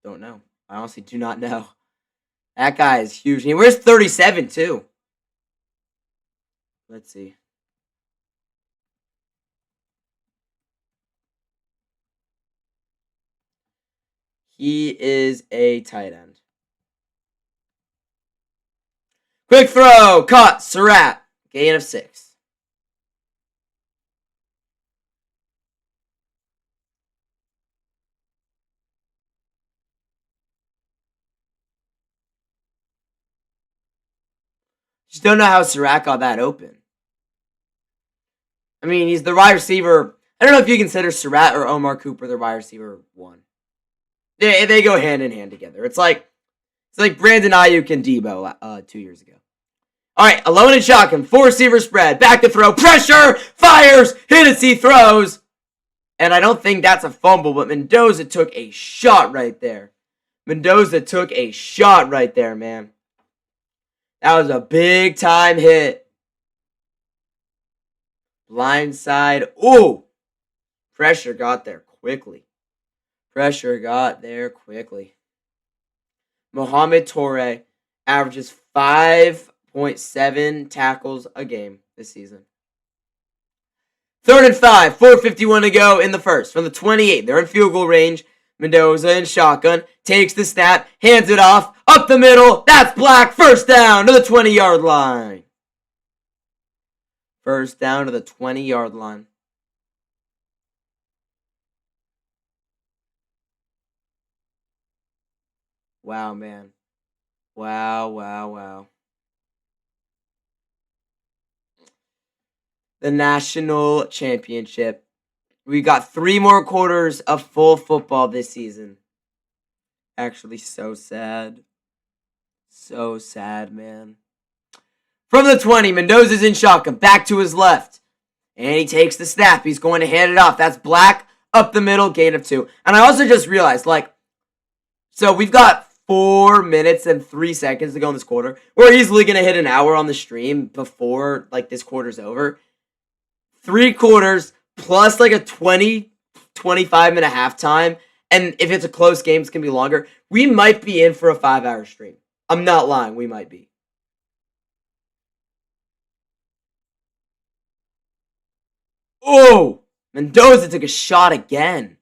Speaker 1: Don't know. I honestly do not know. That guy is huge. He wears 37, too. Let's see. He is a tight end. Quick throw, caught, Surratt, gain of 6. Just don't know how Surratt got that open. I mean, he's the wide receiver. I don't know if you consider Surratt or Omar Cooper the wide receiver 1. They go hand in hand together. It's like Brandon Ayuk and Debo 2 years ago. All right, alone in shotgun, 4 receiver spread, back to throw, pressure, fires, hit as he throws. And I don't think that's a fumble, but Mendoza took a shot right there. Man. That was a big time hit. Blindside. Ooh. Pressure got there quickly. Mohamed Toure averages 5.7 tackles a game this season. 3rd and 5, 4:51 to go in the first. From the 28, they're in field goal range. Mendoza in shotgun, takes the snap, hands it off, up the middle. That's Black. First down to the 20-yard line. Wow, man. Wow, wow, wow. The national championship. We got 3 more quarters of full football this season. Actually, so sad. So sad, man. From the 20, Mendoza's in shotgun. Back to his left. And he takes the snap. He's going to hand it off. That's Black up the middle, gain of 2. And I also just realized, so we've got 4 minutes and 3 seconds to go in this quarter. We're easily going to hit an hour on the stream before, this quarter's over. 3 quarters plus, a 20, 25-minute halftime. And if it's a close game, it's going to be longer. We might be in for a 5-hour stream. I'm not lying. We might be. Oh! Mendoza took a shot again.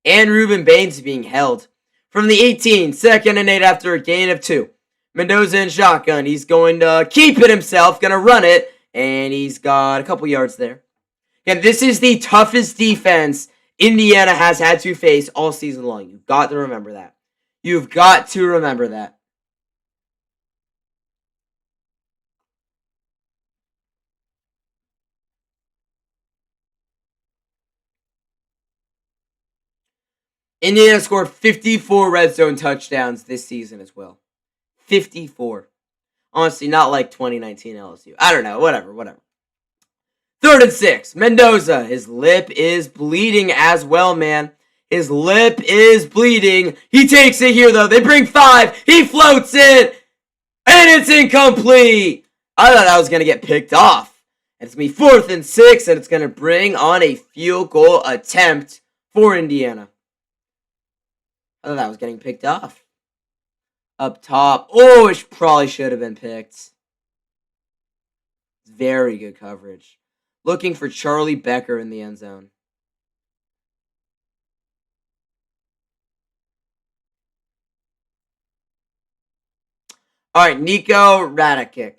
Speaker 1: And Ruben Baines being held. From the 18, 2nd and 8 after a gain of 2. Mendoza in shotgun. He's going to keep it himself. Going to run it. And he's got a couple yards there. And this is the toughest defense Indiana has had to face all season long. You've got to remember that. You've got to remember that. Indiana scored 54 red zone touchdowns this season as well. 54. Honestly, not like 2019 LSU. I don't know. Whatever. 3rd and 6. Mendoza. His lip is bleeding as well, man. His lip is bleeding. He takes it here, though. They bring 5. He floats it. And it's incomplete. I thought that was going to get picked off. It's going to be 4th and 6, and it's going to bring on a field goal attempt for Indiana. I thought that was getting picked off. Up top. Oh, it probably should have been picked. Very good coverage. Looking for Charlie Becker in the end zone. All right, Nico Radakic.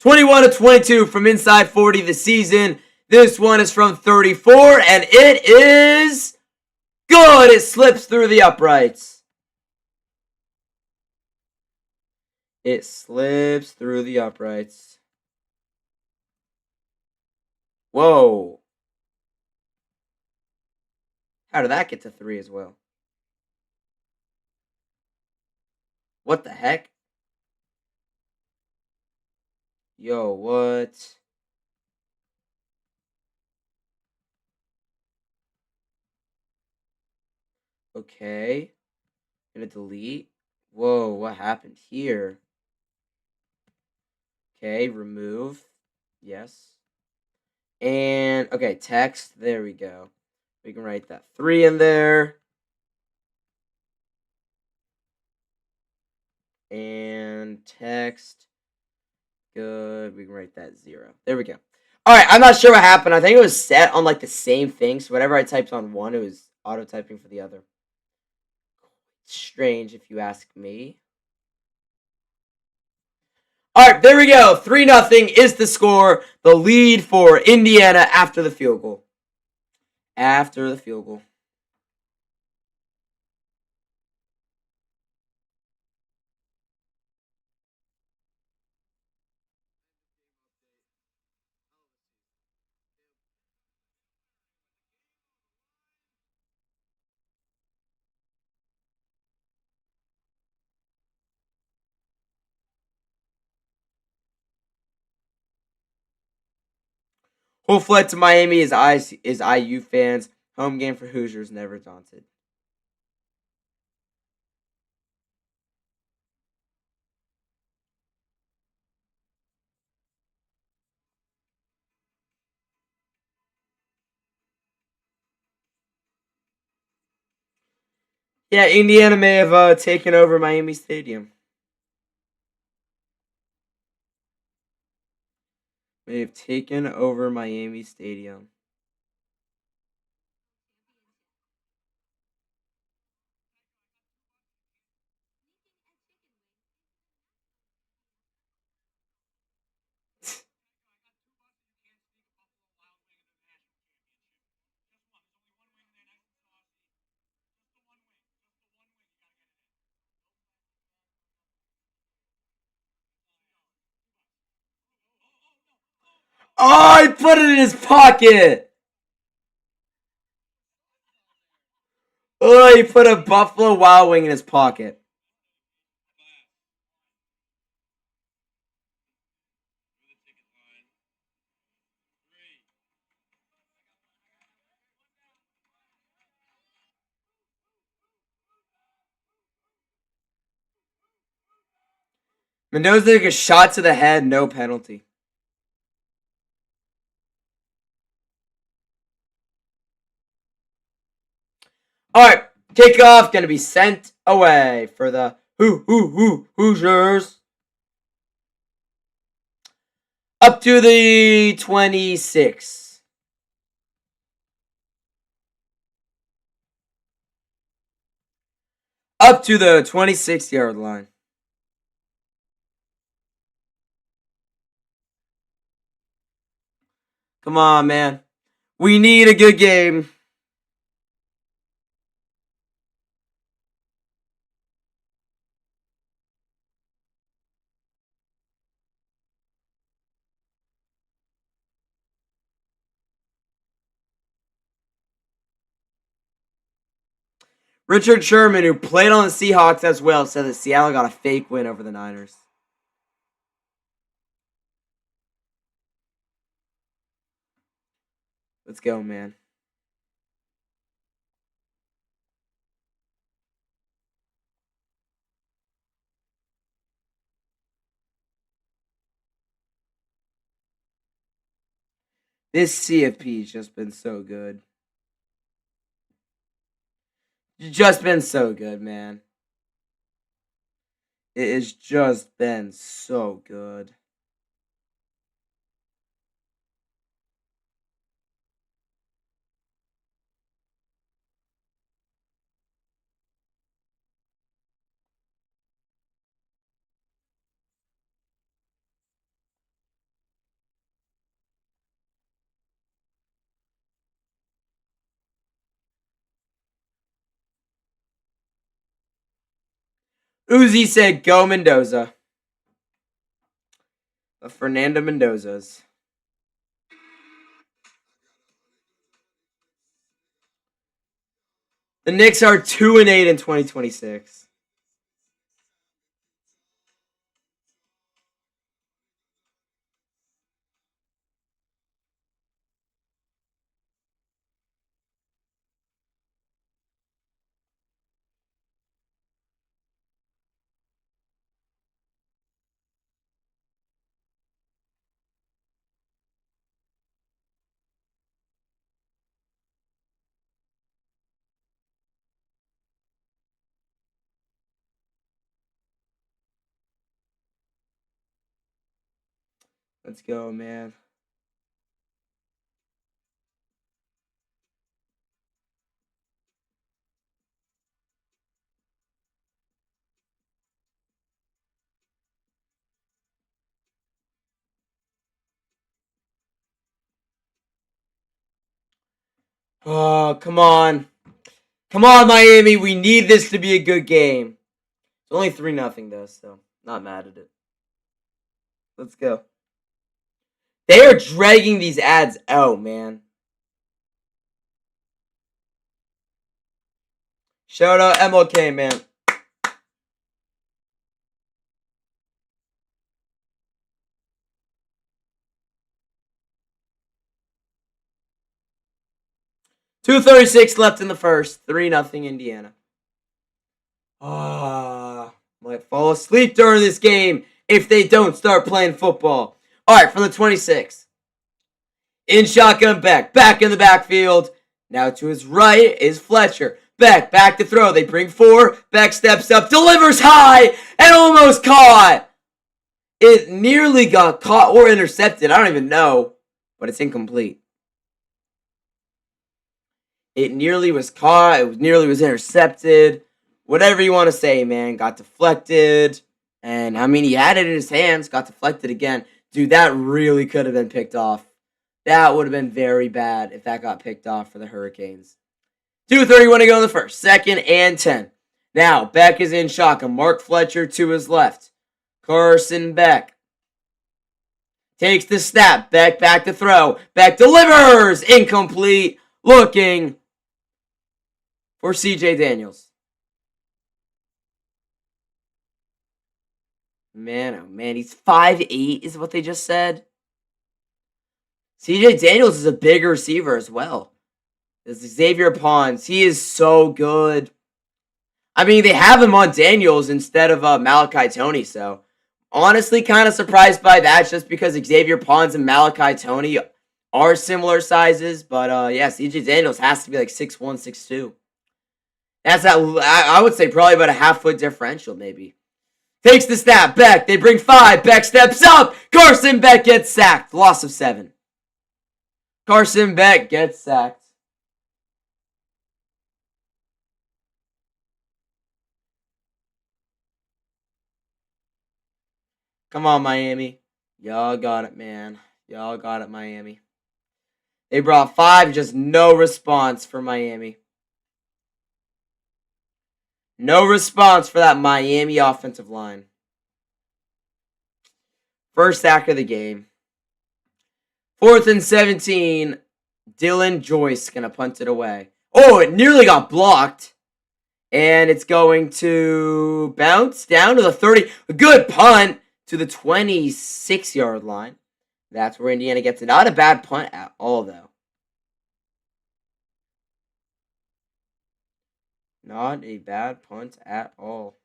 Speaker 1: 21-22 from inside 40 this season. This one is from 34, and it is good. It slips through the uprights. It slips through the uprights. Whoa. How did that get to 3 as well? What the heck? Yo, what? Okay. Gonna delete. Whoa, what happened here? Okay, remove. Yes. And, okay, text. There we go. We can write that 3 in there. And text. Good. We can write that 0. There we go. All right, I'm not sure what happened. I think it was set on, the same thing. So whatever I typed on one, it was auto-typing for the other. Strange, if you ask me. All right, there we go. 3-0 is the score. The lead for Indiana after the field goal. After the field goal. Whole flight to Miami is IU fans. Home game for Hoosiers, never daunted. Yeah, Indiana may have taken over Miami Stadium. May have taken over Miami Stadium. Oh, he put it in his pocket. Oh, he put a Buffalo Wild Wing in his pocket. Mendoza took a shot to the head, no penalty. All right, kickoff going to be sent away for the Hoosiers. Up to the 26. Up to the 26-yard line. Come on, man. We need a good game. Richard Sherman, who played on the Seahawks as well, said that Seattle got a fake win over the Niners. Let's go, man. This CFP's just been so good. Just been so good, man. It has just been so good. Uzi said, go Mendoza. Fernando Mendoza's. The Knicks are 2-8 in 2026. Let's go, man. Oh, come on. Come on, Miami. We need this to be a good game. It's only 3-0 though, so not mad at it. Let's go. They are dragging these ads out, man. Shout out MLK, man. .236 left in the first. 3-0 Indiana. Might fall asleep during this game if they don't start playing football. All right, from the 26. In shotgun, Beck. Back in the backfield. Now to his right is Fletcher. Beck, back to throw. They bring 4. Beck steps up, delivers high, and almost caught. It nearly got caught or intercepted. I don't even know, but it's incomplete. It nearly was caught. It nearly was intercepted. Whatever you want to say, man. Got deflected. And, I mean, he had it in his hands. Got deflected again. Dude, that really could have been picked off. That would have been very bad if that got picked off for the Hurricanes. 2:31 to go in the first. 2nd and 10. Now, Beck is in shotgun. Mark Fletcher to his left. Carson Beck Takes the snap. Beck back to throw. Beck delivers. Incomplete. Looking for CJ Daniels. Man, oh man, he's 5'8" is what they just said. CJ Daniels is a big receiver as well. This Xavier Pons, he is so good. I mean, they have him on Daniels instead of Malachi Tony, so honestly kind of surprised by that just because Xavier Pons and Malachi Tony are similar sizes, but yeah, CJ Daniels has to be like 6'1", 6'2". That's that. I would say probably about a half-foot differential, maybe. Takes the snap. Beck. They bring 5. Beck steps up. Carson Beck gets sacked. Loss of 7. Carson Beck gets sacked. Come on, Miami. Y'all got it, man. Y'all got it, Miami. They brought 5. Just no response for Miami. No response for that Miami offensive line. First sack of the game. 4th and 17. Dylan Joyce going to punt it away. Oh, it nearly got blocked. And it's going to bounce down to the 30. A good punt to the 26-yard line. That's where Indiana gets it. Not a bad punt at all, though. Not a bad punt at all.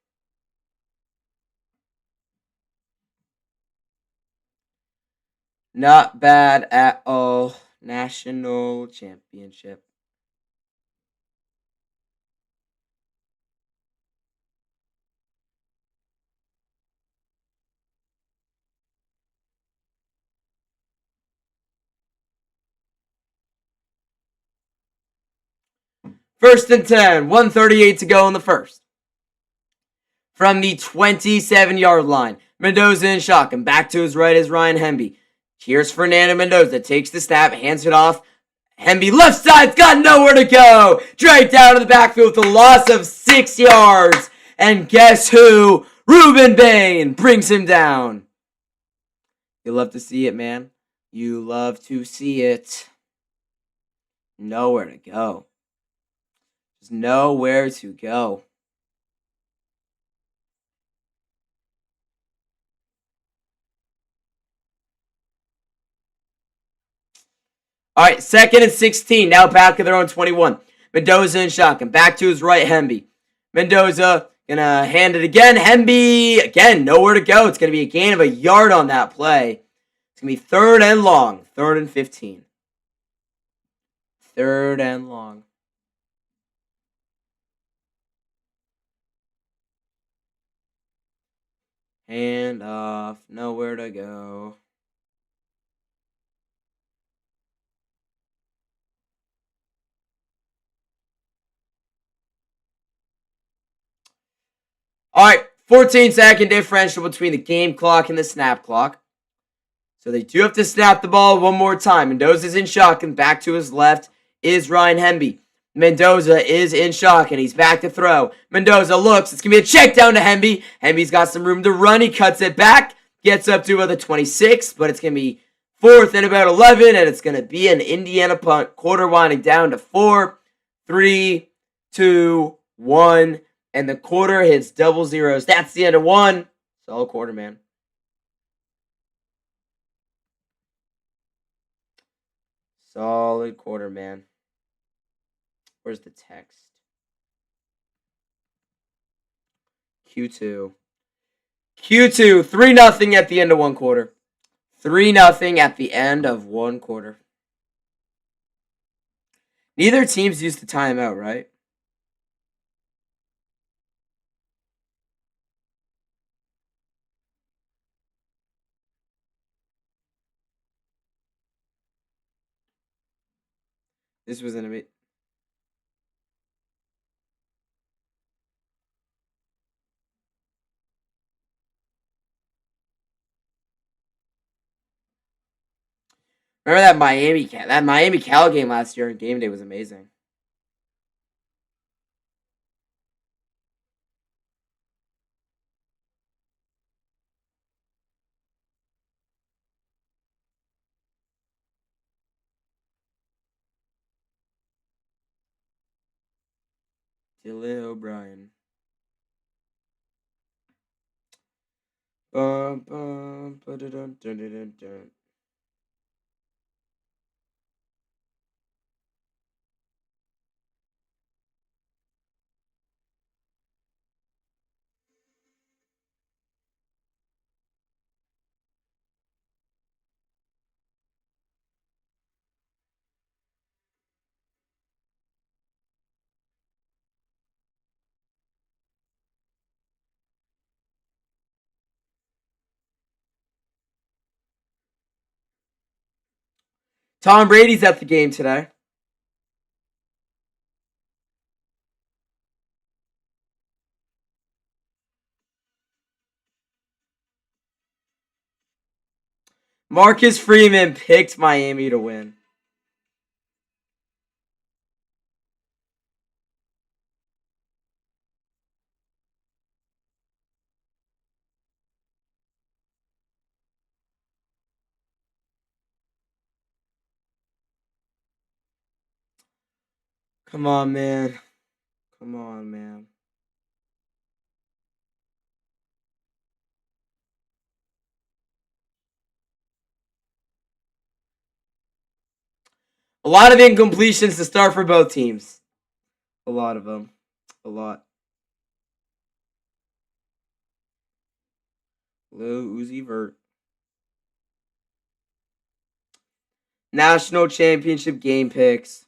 Speaker 1: Not bad at all. National championship. First and 10. 1:38 to go in the first. From the 27-yard line. Mendoza in shotgun. Back to his right is Ryan Hemby. Here's Fernando Mendoza. Takes the snap. Hands it off. Hemby left side's got nowhere to go. Straight down to the backfield with a loss of 6 yards. And guess who? Ruben Bain brings him down. You love to see it, man. You love to see it. Nowhere to go. There's nowhere to go. All right, 2nd and 16. Now back at their own 21. Mendoza in shotgun. Back to his right, Hemby. Mendoza gonna hand it again. Hemby, again, nowhere to go. It's gonna be a gain of a yard on that play. It's gonna be 3rd and long. 3rd and 15. 3rd and long. Hand off. Nowhere to go. All right, 14-second differential between the game clock and the snap clock. So they do have to snap the ball one more time. Mendoza's in shotgun. Back to his left is Ryan Hemby. Mendoza is in shotgun. He's back to throw. Mendoza looks. It's going to be a check down to Hemby. Hemby's got some room to run. He cuts it back. Gets up to about the 26, but it's going to be 4th and about 11, and it's going to be an Indiana punt. Quarter winding down to 4, 3, 2, 1. And the quarter hits double zeros. That's the end of one. Solid quarter, man. Solid quarter, man. Where's the text? Q2. Q2, 3-0 at the end of one quarter. 3-0 at the end of one quarter. Neither teams used the timeout, right? This was an amazing. Remember that Miami Cal game last year on game day was amazing. Dylan O'Brien. Ba-dun-dun-dun-dun. Tom Brady's at the game today. Marcus Freeman picked Miami to win. Come on, man. Come on, man. A lot of incompletions to start for both teams. A lot of them. A lot. Lil Uzi Vert. National Championship game picks.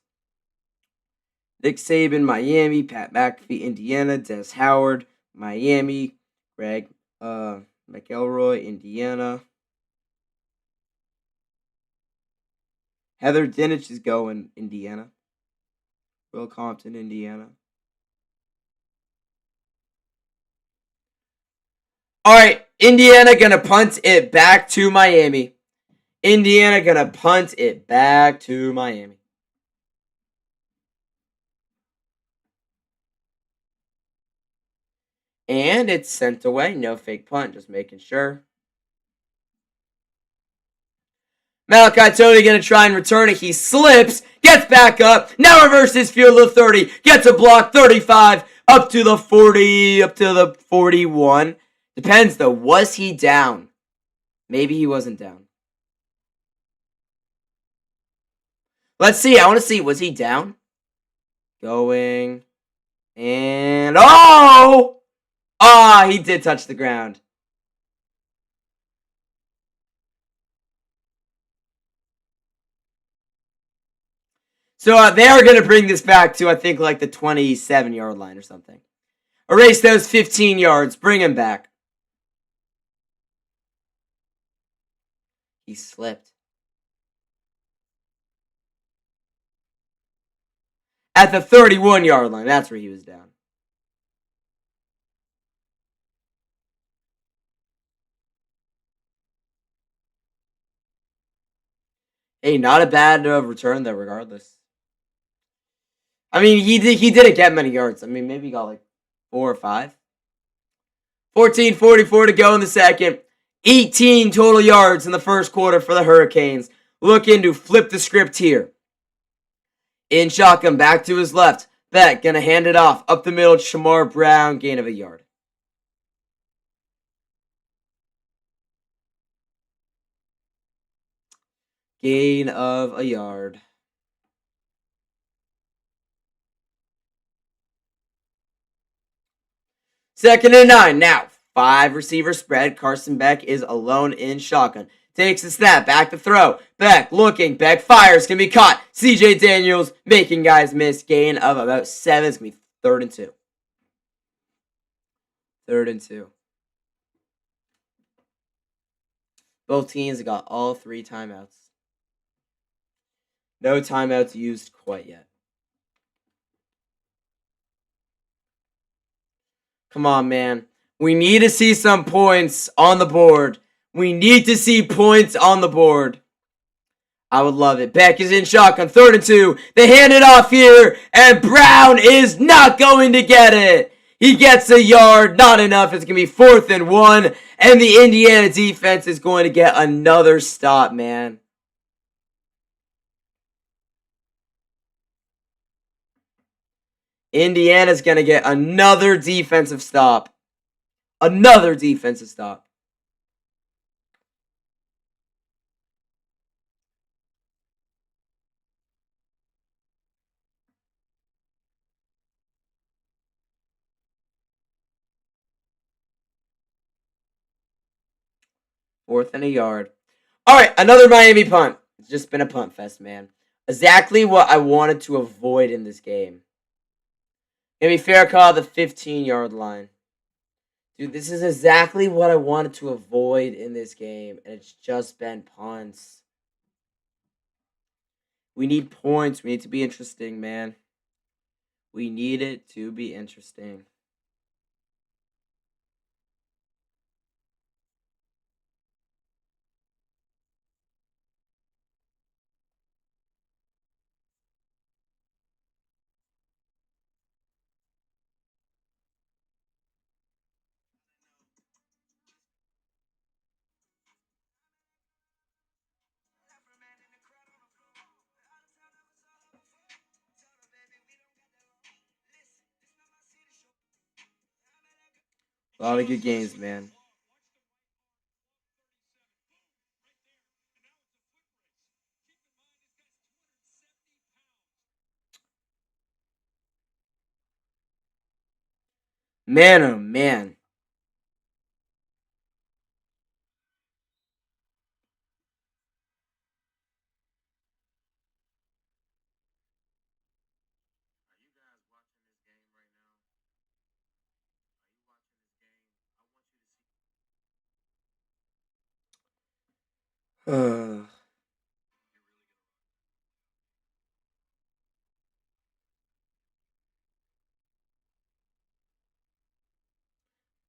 Speaker 1: Nick Saban, Miami. Pat McAfee, Indiana. Des Howard, Miami. Greg McElroy, Indiana. Heather Dinich is going Indiana. Will Compton, Indiana. All right, Indiana gonna punt it back to Miami. Indiana gonna punt it back to Miami. And it's sent away. No fake punt, just making sure. Malachi Tony going to try and return it. He slips, gets back up, now reverses field to 30, gets a block, 35, up to the 40, up to the 41. Depends though, was he down? Maybe he wasn't down. Let's see, I want to see, was he down? Going, and oh! Ah, he did touch the ground. So they are going to bring this back to, I think, like the 27-yard line or something. Erase those 15 yards. Bring him back. He slipped. At the 31-yard line. That's where he was down. Hey, not a bad return though, regardless. I mean, he didn't get many yards. I mean, maybe he got like 4 or 5. 14:44 to go in the second. 18 total yards in the first quarter for the Hurricanes. Looking to flip the script here. In shotgun, back to his left. Beck gonna hand it off up the middle to Shamar Brown. Gain of a yard. Gain of a yard. Second and 9. Now, 5 receiver spread. Carson Beck is alone in shotgun. Takes the snap. Back to throw. Beck looking. Beck fires. Can be caught. CJ Daniels making guys miss. Gain of about 7. It's going to be 3rd and 2. 3rd and 2. Both teams got all 3 timeouts. No timeouts used quite yet. Come on, man. We need to see some points on the board. We need to see points on the board. I would love it. Beck is in shotgun. 3rd and 2. They hand it off here. And Brown is not going to get it. He gets a yard. Not enough. It's going to be 4th and 1. And the Indiana defense is going to get another stop, man. Indiana's going to get another defensive stop. Another defensive stop. Fourth and a yard. All right, another Miami punt. It's just been a punt fest, man. Exactly what I wanted to avoid in this game. Maybe fair call, the 15-yard line. Dude, this is exactly what I wanted to avoid in this game, and it's just been punts. We need points. We need to be interesting, man. We need it to be interesting. A lot of good games, man. Man, oh man.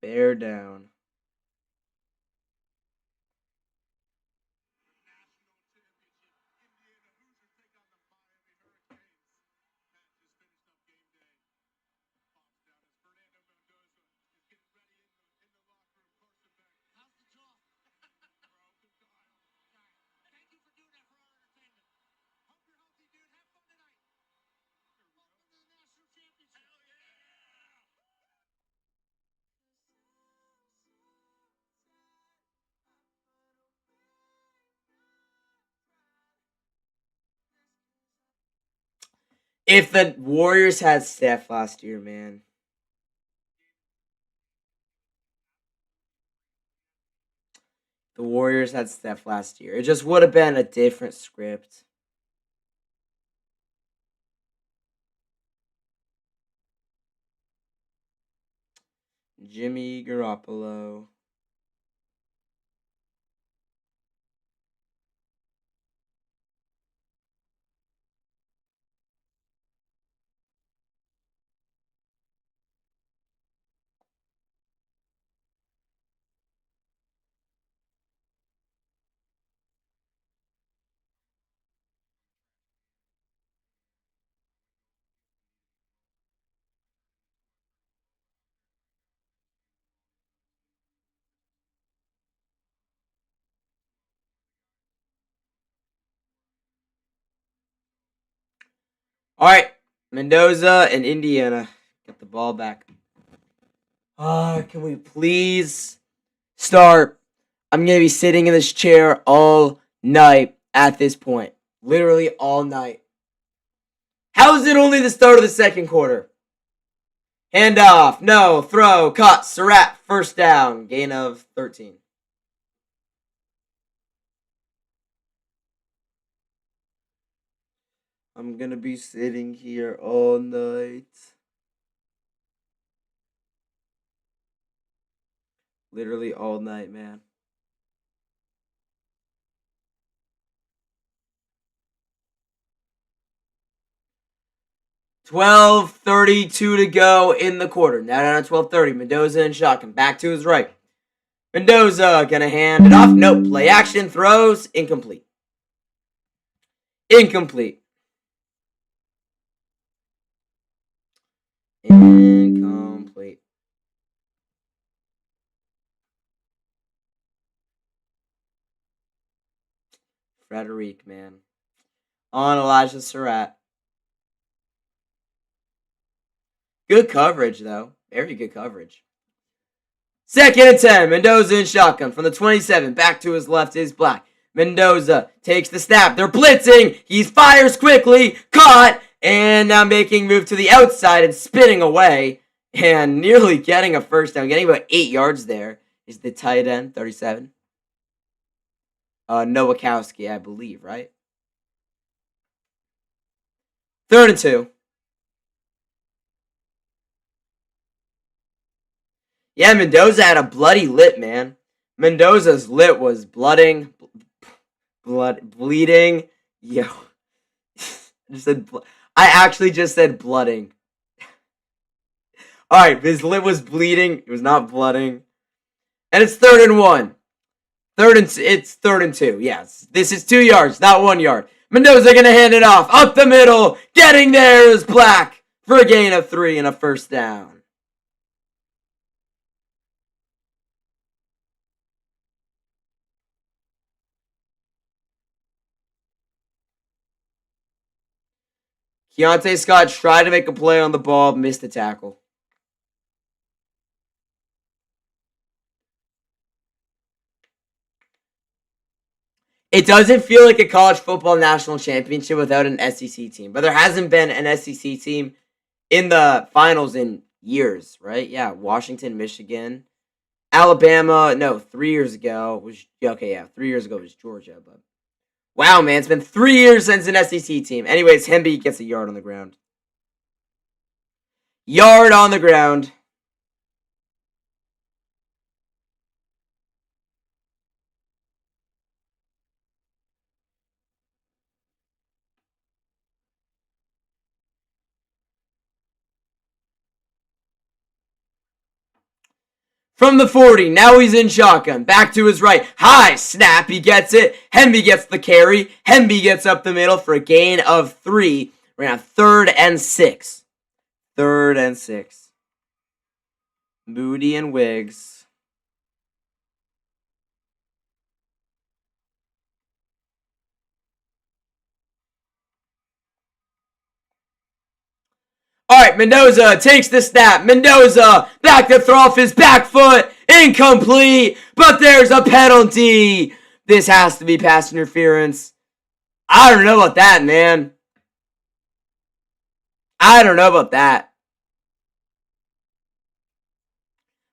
Speaker 1: Bear down. If the Warriors had Steph last year, man. The Warriors had Steph last year. It just would have been a different script. Jimmy Garoppolo. All right, Mendoza and Indiana get the ball back. Can we please start? I'm gonna be sitting in this chair all night at this point. Literally all night. How is it only the start of the second quarter? Hand off, no, throw, cut, Surratt, first down, gain of 13. I'm gonna be sitting here all night. Literally all night, man. 12:32 to go in the quarter. Now down at 12:30. Mendoza and shotgun. Back to his right. Mendoza gonna hand it off. Nope. Play action. Throws. Incomplete. Incomplete. Incomplete. Frederic, man. On Elijah Surratt. Good coverage, though. Very good coverage. 2nd and 10. Mendoza in shotgun from the 27. Back to his left is Black. Mendoza takes the snap. They're blitzing. He fires quickly. Caught. And now making move to the outside and spinning away. And nearly getting a first down. Getting about 8 yards there is the tight end, 37. Nowakowski, I believe, right? 3rd and 2. Yeah, Mendoza had a bloody lip, man. Mendoza's lip was bleeding. Yo. I actually just said blooding. Alright, his lip was bleeding. It was not blooding. And it's 3rd and 1. It's 3rd and 2. Yes. This is 2 yards, not 1 yard. Mendoza gonna hand it off. Up the middle. Getting there is Black for a gain of 3 and a first down. Keontae Scott tried to make a play on the ball, missed the tackle. It doesn't feel like a college football national championship without an SEC team. But there hasn't been an SEC team in the finals in years, right? Yeah, Washington, Michigan. Alabama, no, 3 years ago was 3 years ago was Georgia, but wow, man, it's been 3 years since an SEC team. Anyways, Hemby gets a yard on the ground. Yard on the ground. From the 40, now he's in shotgun. Back to his right. High snap, he gets it. Hemby gets the carry. Hemby gets up the middle for a gain of 3. We're going to have 3rd and 6. 3rd and 6. Moody and Wiggs. Alright, Mendoza takes the snap. Mendoza back to throw off his back foot. Incomplete, but there's a penalty. This has to be pass interference. I don't know about that, man. I don't know about that.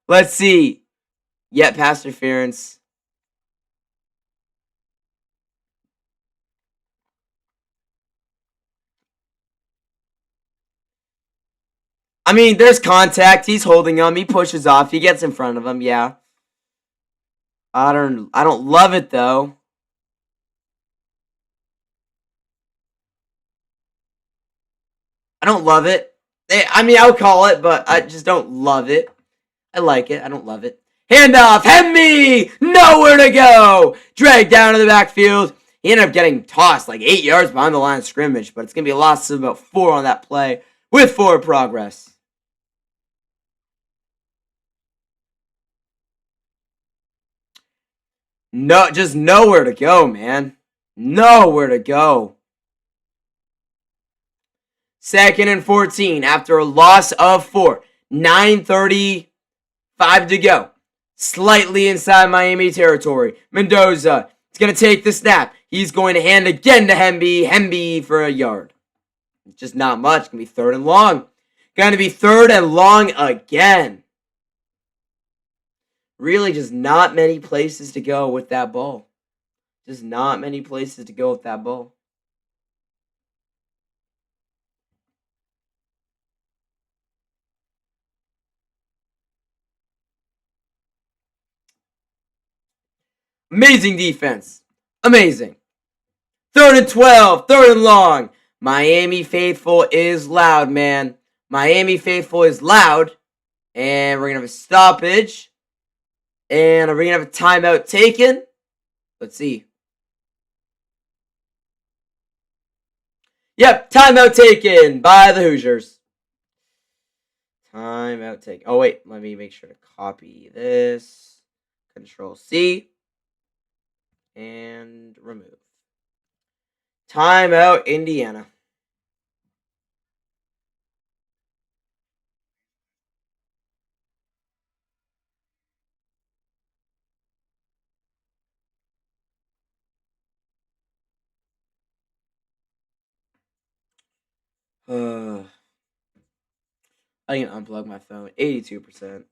Speaker 1: Let's see. Yet pass interference. I mean, there's contact. He's holding him. He pushes off. He gets in front of him. Yeah. I don't love it though. I don't love it. I mean, I would call it, but I just don't love it. I like it. I don't love it. Handoff. Hemby! Nowhere to go! Dragged down to the backfield. He ended up getting tossed like 8 yards behind the line of scrimmage, but it's going to be a loss of about 4 on that play with forward progress. No, just nowhere to go, man. Nowhere to go. 2nd and 14 after a loss of 4. 9:35 to go. Slightly inside Miami territory. Mendoza is going to take the snap. He's going to hand again to Hemby. Hemby for a yard. Just not much. It's going to be 3rd and long. Going to be 3rd and long again. Really just not many places to go with that ball. Just not many places to go with that ball. Amazing defense. Amazing. 3rd and 12. 3rd and long. Miami faithful is loud, man. Miami faithful is loud. And we're going to have a stoppage. And are we going to have a timeout taken? Let's see. Yep, timeout taken by the Hoosiers. Timeout taken. Oh, wait. Let me make sure to copy this. Control C. And remove. Timeout, Indiana. I can unplug my phone. 82%.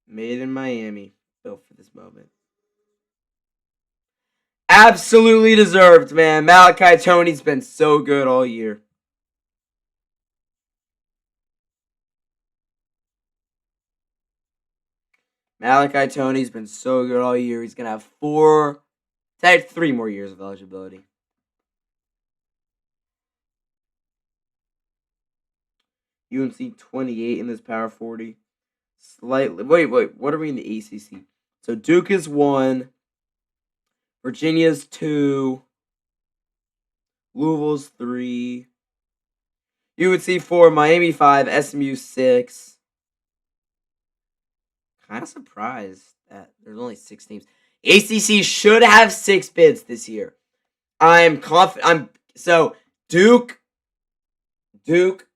Speaker 1: Made in Miami. Built for this moment. Absolutely deserved, man. Malachi Tony's been so good all year. Malachi Tony's been so good all year. He's going to have 3 more years of eligibility. UNC 28 in this Power 40. Slightly. Wait. What are we in the ACC? So Duke is 1. Virginia's 2. Louisville's 3. UNC 4. Miami 5. SMU 6. Kind of surprised that there's only 6 teams. ACC should have 6 bids this year. I'm confident. So Duke, UNC,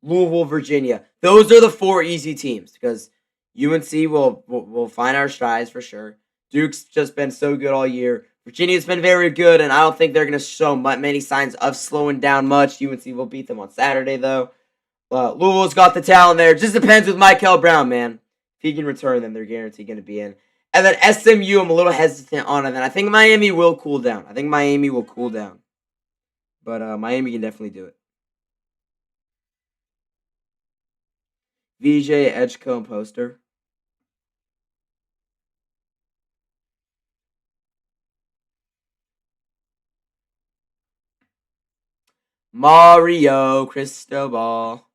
Speaker 1: Louisville, Virginia. Those are the 4 easy teams because UNC will find our strides for sure. Duke's just been so good all year. Virginia's been very good, and I don't think they're going to show many signs of slowing down much. UNC will beat them on Saturday, though. Louisville's got the talent there. It just depends with Michael Brown, man. If he can return, then they're guaranteed going to be in. And then SMU, I'm a little hesitant on. And then I think Miami will cool down. But Miami can definitely do it. VJ, Edgecombe, Poster. Mario Cristobal.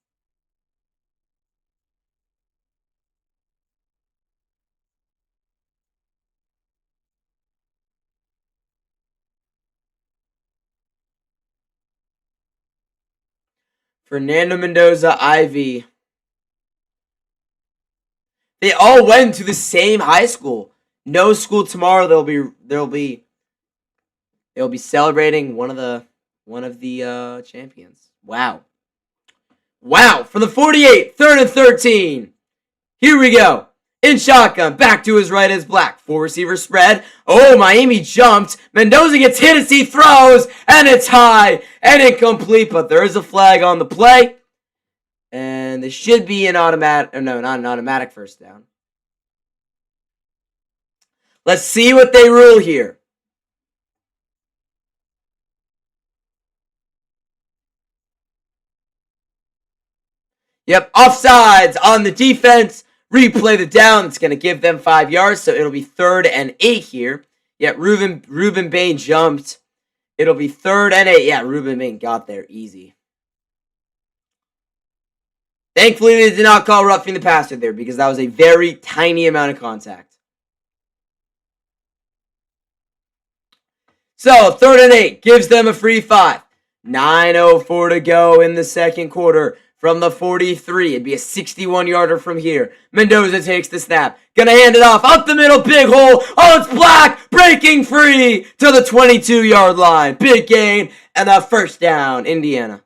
Speaker 1: Fernando Mendoza, Ivy. They all went to the same high school. No school tomorrow. They'll be celebrating one of the champions. Wow. From the 48, 3rd and 13. Here we go. In shotgun, back to his right is Black. 4 receiver spread. Oh, Miami jumped. Mendoza gets hit as he throws, and it's high and incomplete, but there is a flag on the play. And this should be an automatic, no, not an automatic first down. Let's see what they rule here. Yep, offsides on the defense. Replay the down. It's going to give them 5 yards, so it'll be 3rd and 8 here. Yeah, Ruben Bain jumped. It'll be 3rd and 8. Yeah, Ruben Bain got there easy. Thankfully, they did not call roughing the passer there because that was a very tiny amount of contact. So, 3rd and 8 gives them a free 5. 9:04 to go in the second quarter. From the 43, it'd be a 61-yarder from here. Mendoza takes the snap. Gonna hand it off. Up the middle, big hole. Oh, it's Black. Breaking free to the 22-yard line. Big gain. And a first down, Indiana.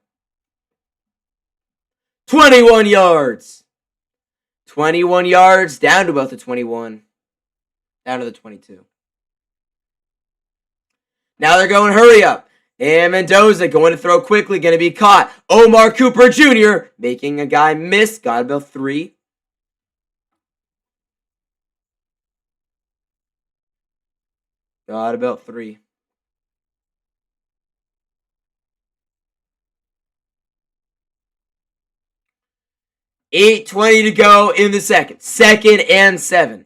Speaker 1: 21 yards. 21 yards down to about the 21. Down to the 22. Now they're going hurry up. And Mendoza going to throw quickly, going to be caught. Omar Cooper Jr. making a guy miss. Got about 3. Got about 3. $8:20 to go in the second. 2nd and 7.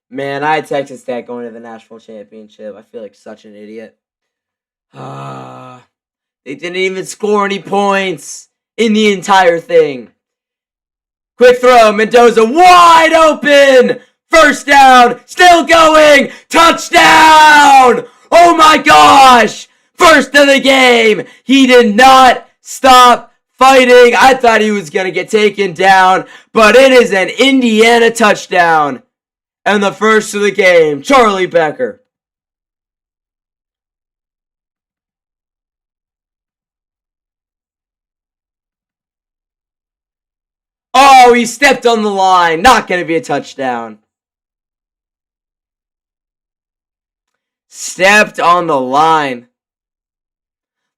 Speaker 1: Man, I had Texas Tech going to the national championship. I feel like such an idiot. They didn't even score any points in the entire thing. Quick throw. Mendoza wide open. First down. Still going. Touchdown. Oh my gosh. First of the game. He did not stop fighting. I thought he was going to get taken down, but it is an Indiana touchdown. And the first of the game, Charlie Becker. Oh, Oh, he stepped on the line. Not going to be a touchdown. Stepped on the line.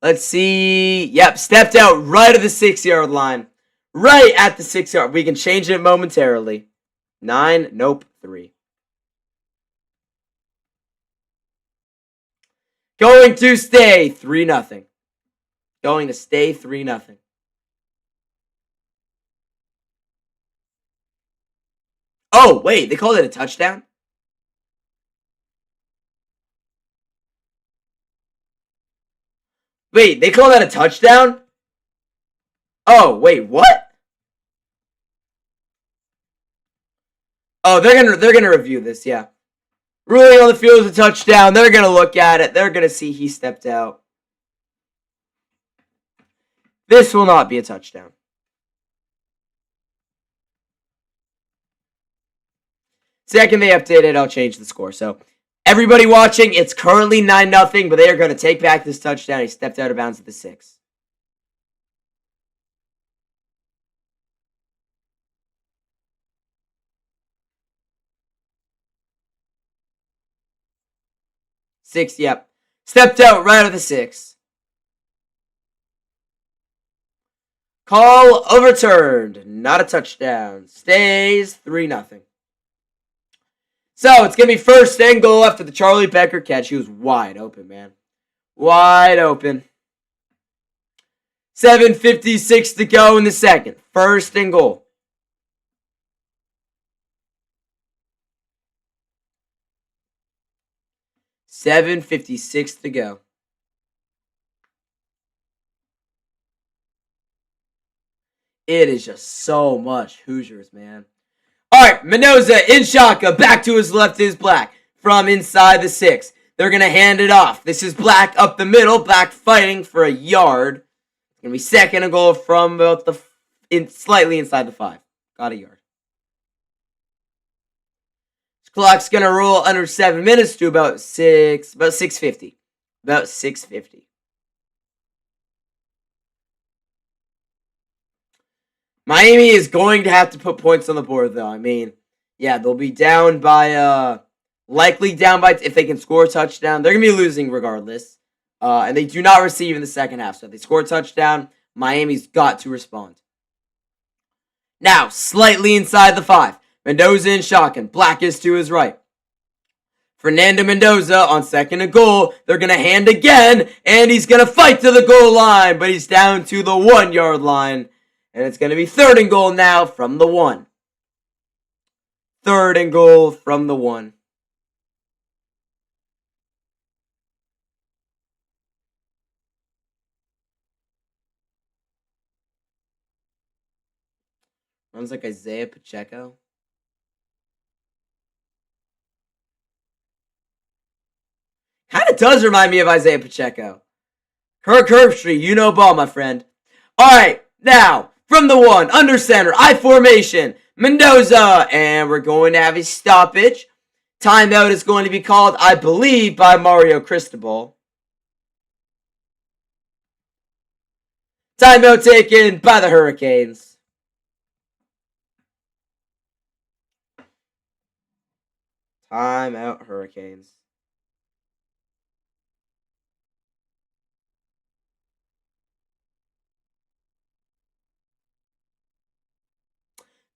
Speaker 1: Let's see. Yep, stepped out right at the 6-yard line. Right at the 6-yard. We can change it momentarily. 9. Nope. 3. Going to stay 3-0. Going to stay 3-0. Oh, wait. They called it a touchdown? Wait, they call that a touchdown? Oh, wait, what? Oh, they're gonna review this, yeah. Ruling on the field is a touchdown. They're gonna look at it. They're gonna see he stepped out. This will not be a touchdown. Second they update it, I'll change the score. So, everybody watching, it's currently 9-0, but they are going to take back this touchdown. He stepped out of bounds at the 6. Six, yep. Stepped out right at the 6. Call overturned. Not a touchdown. Stays 3-0. So, it's going to be first and goal after the Charlie Becker catch. He was wide open, man. Wide open. 7:56 to go in the second. First and goal. $7:56 to go. It is just so much Hoosiers, man. All right, Mendoza in shotgun. Back to his left is Black from inside the 6. They're going to hand it off. This is Black up the middle. Black fighting for a yard. It's going to be second and goal from about slightly inside the 5. Got a yard. This clock's going to roll under 7 minutes to about 6:50. About 6:50. Miami is going to have to put points on the board, though. I mean, yeah, they'll be down by, likely down by, if they can score a touchdown. They're going to be losing regardless. And they do not receive in the second half. So if they score a touchdown, Miami's got to respond. Now, slightly inside the 5. Mendoza in shotgun. Black is to his right. Fernando Mendoza on second and goal. They're going to hand again. And he's going to fight to the goal line. But he's down to the 1-yard line. And it's going to be third and goal now from the 1. Third and goal from the 1. Runs like Isaiah Pacheco. Kind of does remind me of Isaiah Pacheco. Kirk Herbstreit, you know ball, my friend. All right, now, from the 1, under center, I formation, Mendoza, and we're going to have a stoppage. Timeout is going to be called, I believe, by Mario Cristobal. Timeout taken by the Hurricanes. Timeout Hurricanes.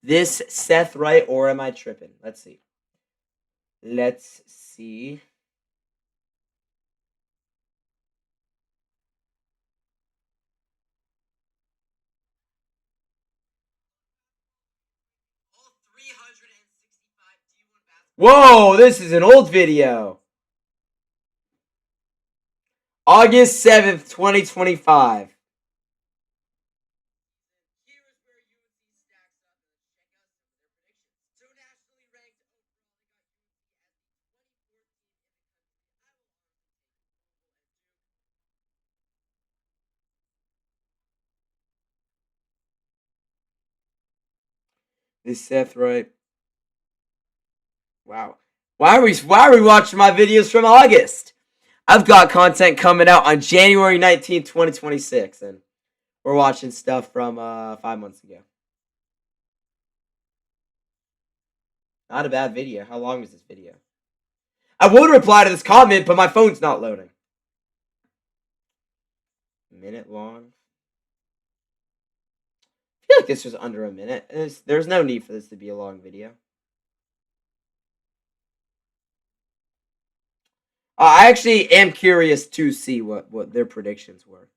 Speaker 1: This Seth right, or am I tripping? Let's see. Let's see. Whoa, this is an old video. August 7th, 2025. This Seth right. Wow. Why are we watching my videos from August? I've got content coming out on January 19th, 2026, and we're watching stuff from 5 months ago. Not a bad video. How long is this video? I would reply to this comment, but my phone's not loading. A minute long. I feel like this was under a minute. There's no need for this to be a long video. I actually am curious to see what their predictions were.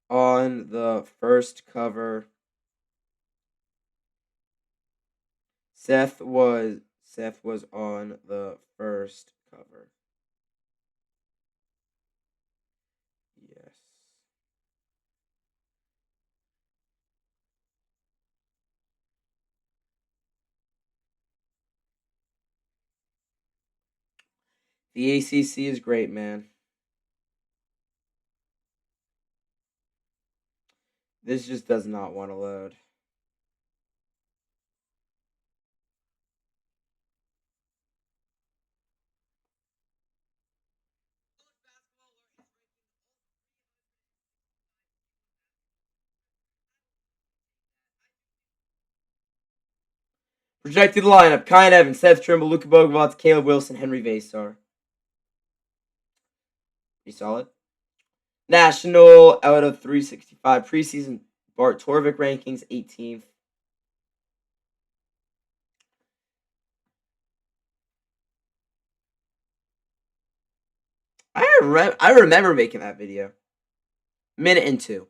Speaker 1: On the first cover, Seth was on the first cover. Yes. The ACC is great, man. This just does not want to load. Projected lineup: Kyan Evans, Seth Trimble, Luka Bogovac, Caleb Wilson, Henry Vasar. Pretty solid. National out of 365 preseason. Bart Torvik rankings 18th. I remember making that video. Minute and 2.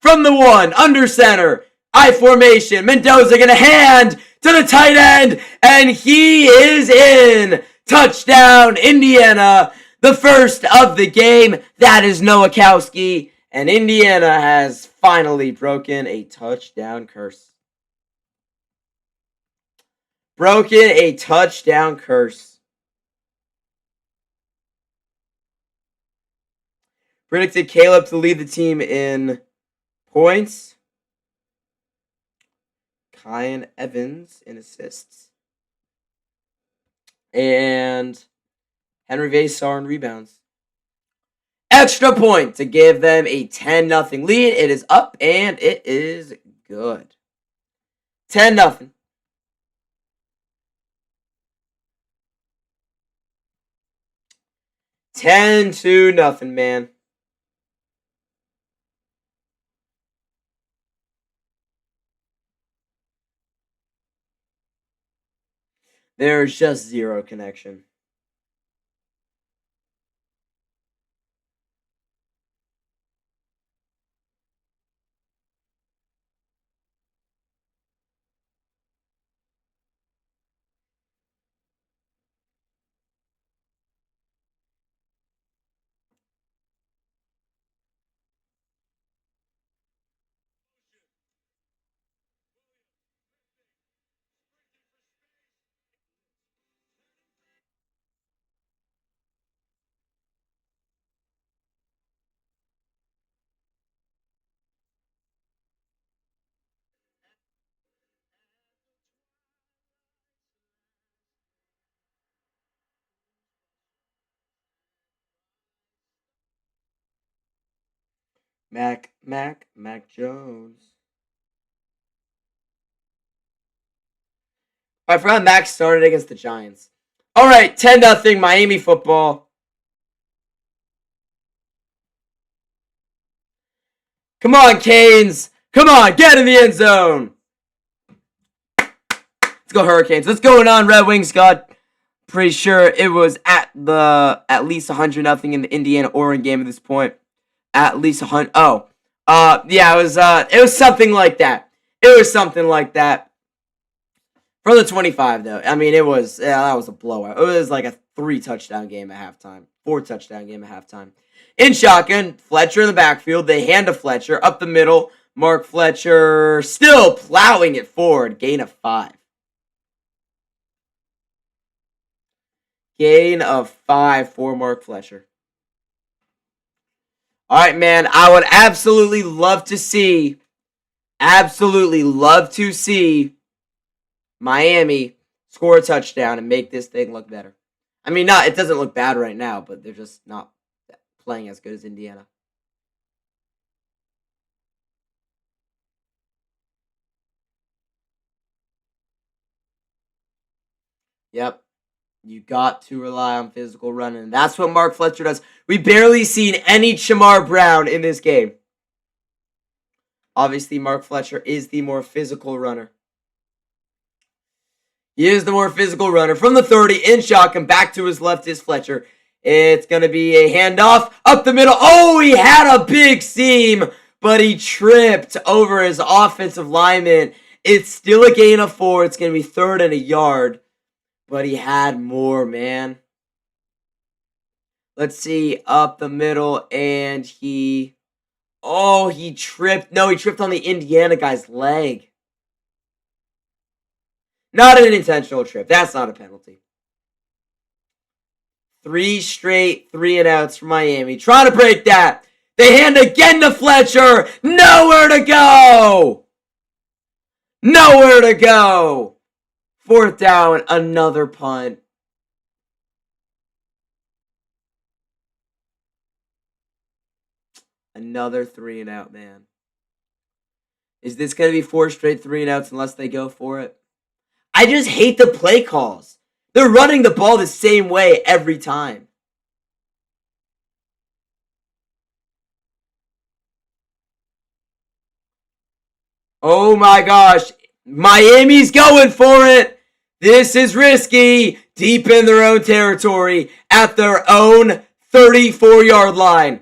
Speaker 1: From the 1, under center, I formation. Mendoza gonna hand to the tight end, and he is in. Touchdown, Indiana. The first of the game. That is Nowakowski, and Indiana has finally broken a touchdown curse. Broken a touchdown curse. Predicted Caleb to lead the team in points. Kyan Evans in assists. And Henry Vasar in rebounds. Extra point to give them a 10-0 lead. It is up and it is good. 10-0. $10-0, man. There's just zero connection. Mac Jones. I forgot Mac started against the Giants. All right, 10-0 Miami football. Come on, Canes. Come on, get in the end zone. Let's go Hurricanes. What's going on, Red Wings, Scott? Pretty sure it was at least 100-0 in the Indiana-Oregon game at this point. At least 100. Yeah, it was something like that. It was something like that. For the 25, though, I mean, that was a blowout. It was like a 3-touchdown game at halftime. 4-touchdown game at halftime. In shotgun, Fletcher in the backfield. They hand to Fletcher up the middle. Mark Fletcher still plowing it forward. Gain of 5. Gain of 5 for Mark Fletcher. All right, man. I would absolutely love to see Miami score a touchdown and make this thing look better. I mean, not it doesn't look bad right now, but they're just not playing as good as Indiana. Yep. You got to rely on physical running. That's what Mark Fletcher does. We barely seen any Shamar Brown in this game. Obviously, Mark Fletcher is the more physical runner. He is the more physical runner. From the 30, in shotgun, back to his left is Fletcher. It's going to be a handoff up the middle. Oh, he had a big seam, but he tripped over his offensive lineman. It's still a gain of 4. It's going to be 3rd and a yard, but he had more, man. Let's see, up the middle, and he tripped. No, he tripped on the Indiana guy's leg. Not an intentional trip. That's not a penalty. 3 straight 3-and-outs for Miami. Trying to break that. They hand again to Fletcher. Nowhere to go. Nowhere to go. 4th down, another punt. Another 3-and-out, man. Is this going to be 4 straight 3-and-outs unless they go for it? I just hate the play calls. They're running the ball the same way every time. Oh my gosh. Miami's going for it. This is risky. Deep in their own territory at their own 34-yard line.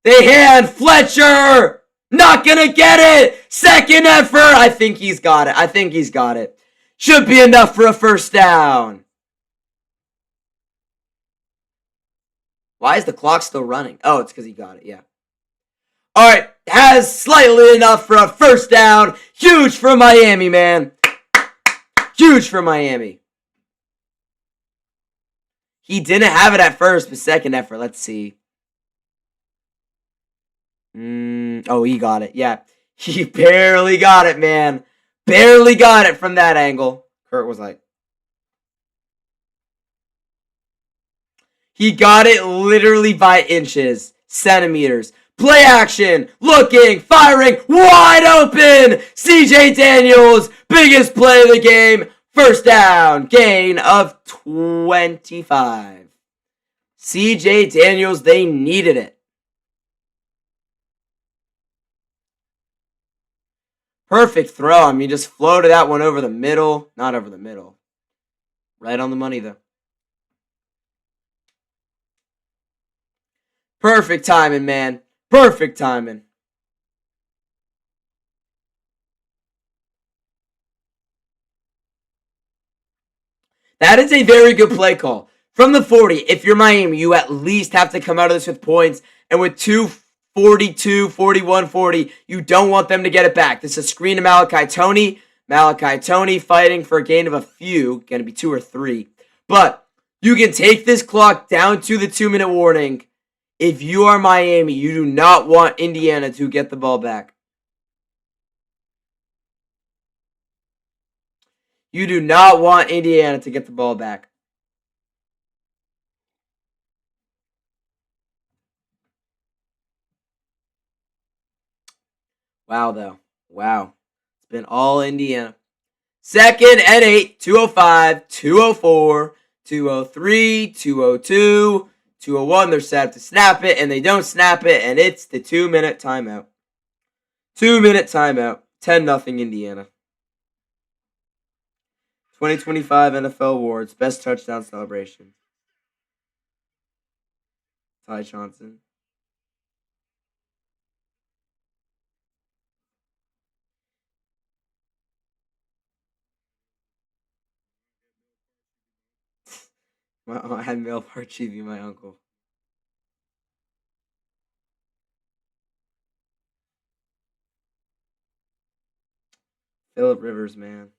Speaker 1: They hand Fletcher. Not going to get it. Second effort. I think he's got it. Should be enough for a 1st down. Why is the clock still running? Oh, it's because he got it, yeah. All right, has slightly enough for a 1st down. Huge for Miami, man. Huge for Miami. He didn't have it at first, but second effort. Let's see. Oh, he got it. Yeah, he barely got it, man. Barely got it from that angle. Kurt was like, he got it literally by inches, centimeters. Play action, looking, firing, wide open. CJ Daniels, biggest play of the game. 1st down, gain of 25. CJ Daniels, they needed it. Perfect throw. I mean, just floated that one over the middle. Not over the middle. Right on the money, though. Perfect timing, man. Perfect timing. That is a very good play call. From the 40, if you're Miami, you at least have to come out of this with points. And with 2:42, 41, 40, you don't want them to get it back. This is a screen to Malachi Tony. Malachi Tony fighting for a gain of a few. Going to be 2 or 3. But you can take this clock down to the 2-minute warning. If you are Miami, you do not want Indiana to get the ball back. You do not want Indiana to get the ball back. Wow, though. Wow. It's been all Indiana. 2nd and 8, 205, 204, 203, 202, 201. They're set up to snap it, and they don't snap it, and it's the 2-minute timeout. 2-minute timeout. 10-0 Indiana. 2025 NFL Awards. Best touchdown celebration. Ty Johnson. I had Mel Parchi be my uncle. Phillip Rivers, man.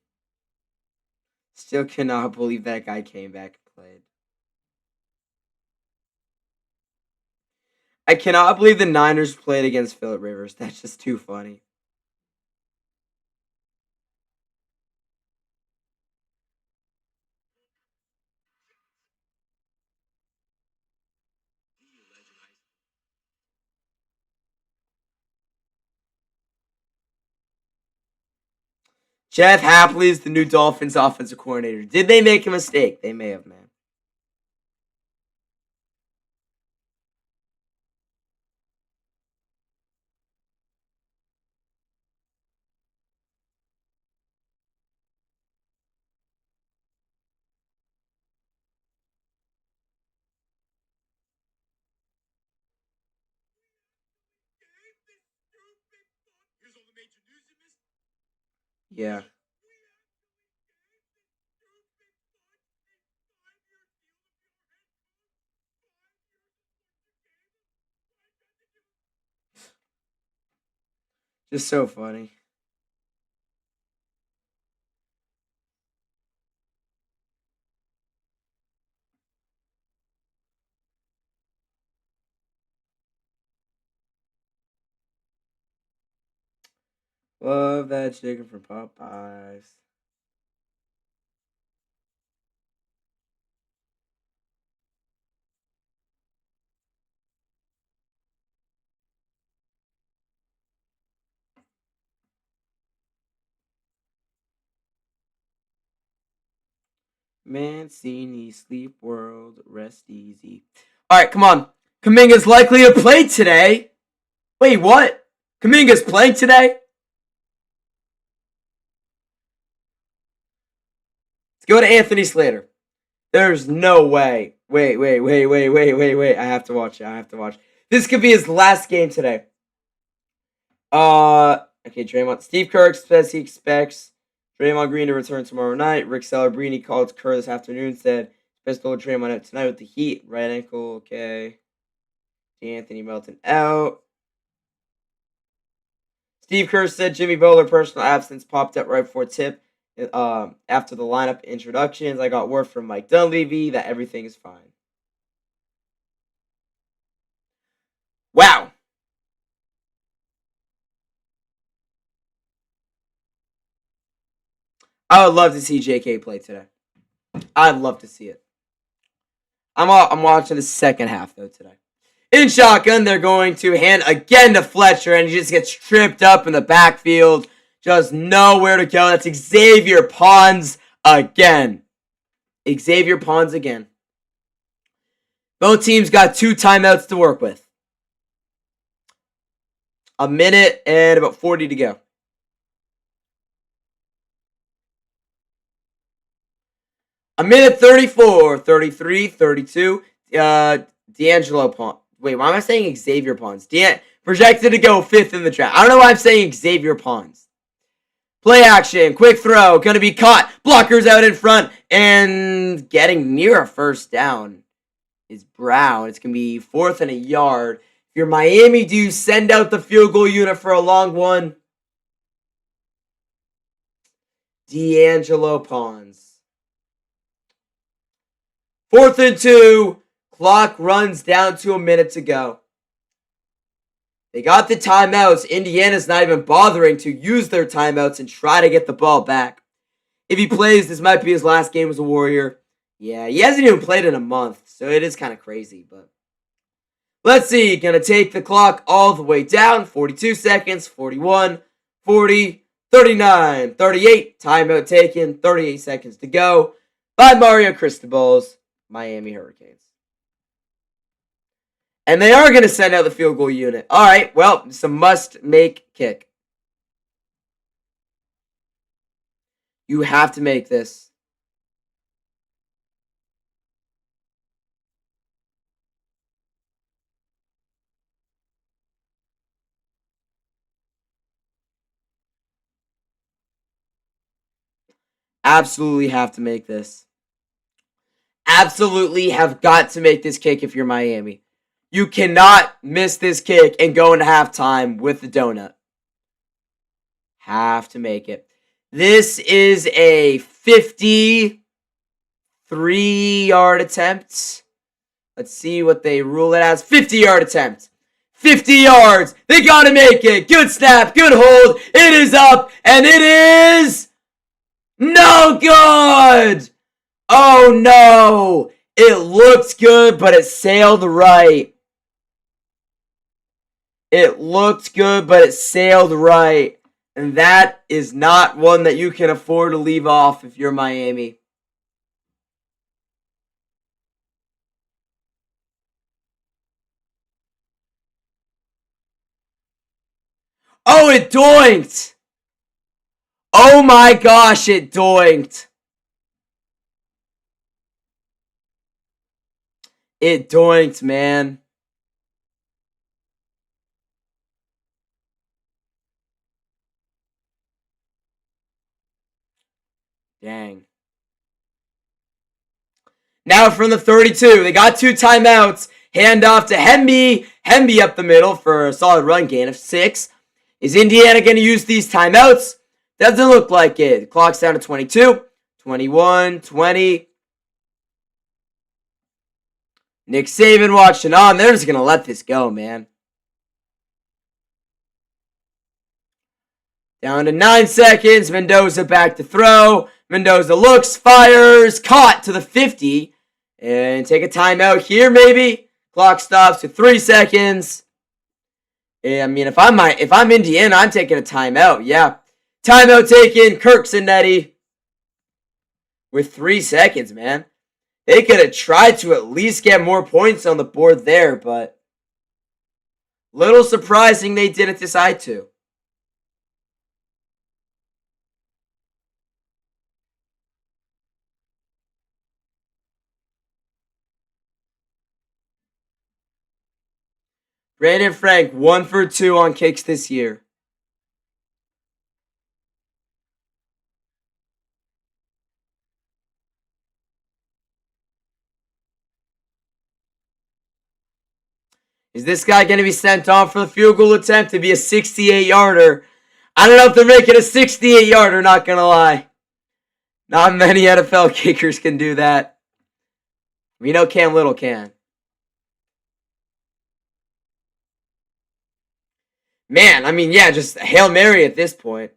Speaker 1: Still cannot believe that guy came back and played. I cannot believe the Niners played against Phillip Rivers. That's just too funny. Jeff Hapley is the new Dolphins offensive coordinator. Did they make a mistake? They may have, man. Yeah. Just so funny. Love that chicken from Popeyes. Mancini, Sleep World, rest easy. Alright, come on. Kaminga's likely to play today. Wait, what? Kaminga's playing today? Let's go to Anthony Slater. There's no way. Wait. I have to watch it. This could be his last game today. Okay, Draymond. Steve Kerr says he expects Draymond Green to return tomorrow night. Rick Celebrini called Kerr this afternoon, said best hold Draymond out tonight with the Heat. Right ankle, okay. Anthony Melton out. Steve Kerr said Jimmy Butler personal absence popped up right before tip. After the lineup introductions, I got word from Mike Dunleavy that everything is fine. Wow. I would love to see JK play today. I'd love to see it. I'm watching the second half though today. In shotgun, they're going to hand again to Fletcher, and he just gets tripped up in the backfield. Just nowhere to go. That's Xavier Pons again. Xavier Pons again. Both teams got 2 timeouts to work with. A minute and about 40 to go. A minute 34, 33, 32. D'Angelo Pons. Wait, why am I saying Xavier Pons? Projected to go 5th in the draft. I don't know why I'm saying Xavier Pons. Play action, quick throw, gonna be caught. Blockers out in front, and getting near a first down is Brown. It's gonna be 4th and a yard. If you're Miami, do you send out the field goal unit for a long one? D'Angelo Pons. 4th and 2. Clock runs down to a minute to go. They got the timeouts. Indiana's not even bothering to use their timeouts and try to get the ball back. If he plays, this might be his last game as a Warrior. Yeah, he hasn't even played in a month, so it is kind of crazy. But let's see. Gonna take the clock all the way down. 42 seconds, 41, 40, 39, 38. Timeout taken. 38 seconds to go. By Mario Cristobal's Miami Hurricanes. And they are going to send out the field goal unit. All right, well, it's a must-make kick. You have to make this. Absolutely have to make this. Absolutely have got to make this kick if you're Miami. You cannot miss this kick and go into halftime with the donut. Have to make it. This is a 53-yard attempt. Let's see what they rule it as. 50-yard attempt. 50 yards. They got to make it. Good snap. Good hold. It is up. And it is no good. Oh, no. It looked good, but it sailed right. It looked good, but it sailed right. And that is not one that you can afford to leave off if you're Miami. Oh, it doinked! Oh my gosh, it doinked! It doinked, man. Dang. Now from the 32, they got 2 timeouts. Hand off to Hemby. Hemby up the middle for a solid run gain of 6. Is Indiana going to use these timeouts? Doesn't look like it. The clock's down to 22, 21, 20. Nick Saban watching on. They're just going to let this go, man. Down to 9 seconds. Mendoza back to throw. Mendoza looks, fires, caught to the 50. And take a timeout here, maybe. Clock stops to 3 seconds. I mean, if I'm Indiana, I'm taking a timeout. Yeah, timeout taken. Kirk's and Nettie with 3 seconds, man. They could have tried to at least get more points on the board there, but little surprising they didn't decide to. Brandon Frank, 1 for 2 on kicks this year. Is this guy going to be sent off for the field goal attempt to be a 68-yarder? I don't know if they're making a 68-yarder, not going to lie. Not many NFL kickers can do that. We know Cam Little can. Man, I mean, yeah, just a Hail Mary at this point.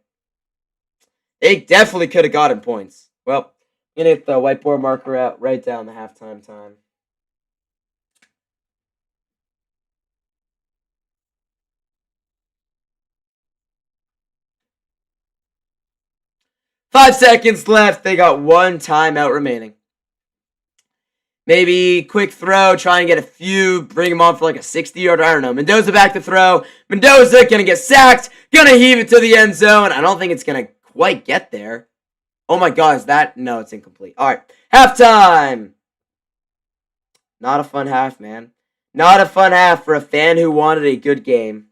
Speaker 1: They definitely could have gotten points. Well, I'm going to get the whiteboard marker out, write down the halftime time. Five seconds left. They got 1 timeout remaining. Maybe quick throw, try and get a few, bring him on for like a 60-yarder. I don't know. Mendoza back to throw. Mendoza gonna get sacked, gonna heave it to the end zone. I don't think it's gonna quite get there. Oh my god, is that? No, it's incomplete. All right, halftime. Not a fun half, man. Not a fun half for a fan who wanted a good game.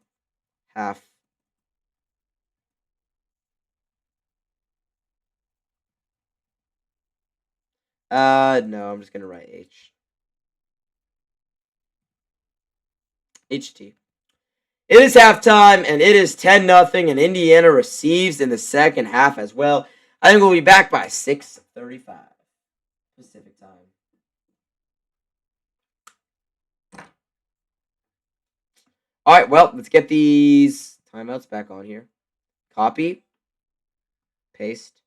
Speaker 1: Half. No, I'm just gonna write H. HT. It is halftime, and it is 10-0, and Indiana receives in the second half as well. I think we'll be back by 6:35 Pacific time. All right, well, let's get these timeouts back on here. Copy, paste.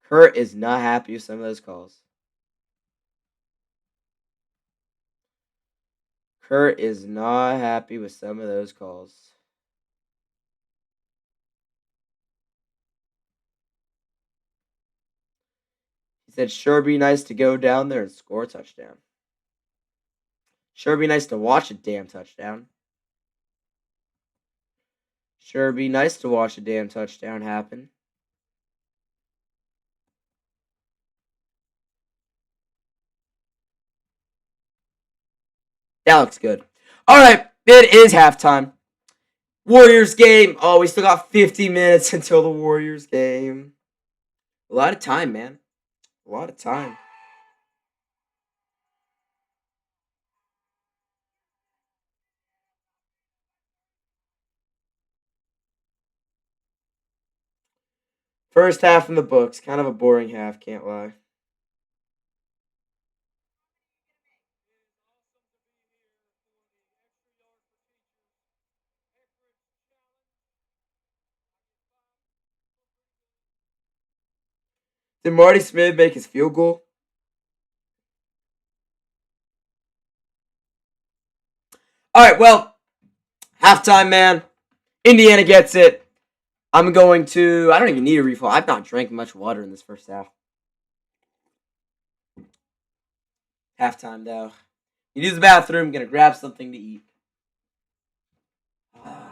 Speaker 1: Kurt is not happy with some of those calls. Kurt is not happy with some of those calls. He said, sure be nice to go down there and score a touchdown. Sure be nice to watch a damn touchdown. Sure be nice to watch a damn touchdown happen. That looks good. All right, it is halftime. Warriors game. Oh, we still got 50 minutes until the Warriors game. A lot of time, man. A lot of time. First half in the books. Kind of a boring half, can't lie. Did Marty Smith make his field goal? All right, well, halftime, man. Indiana gets it. I'm going to. I don't even need a refill. I've not drank much water in this first half. Halftime, though. You use the bathroom. Gonna grab something to eat. Ah.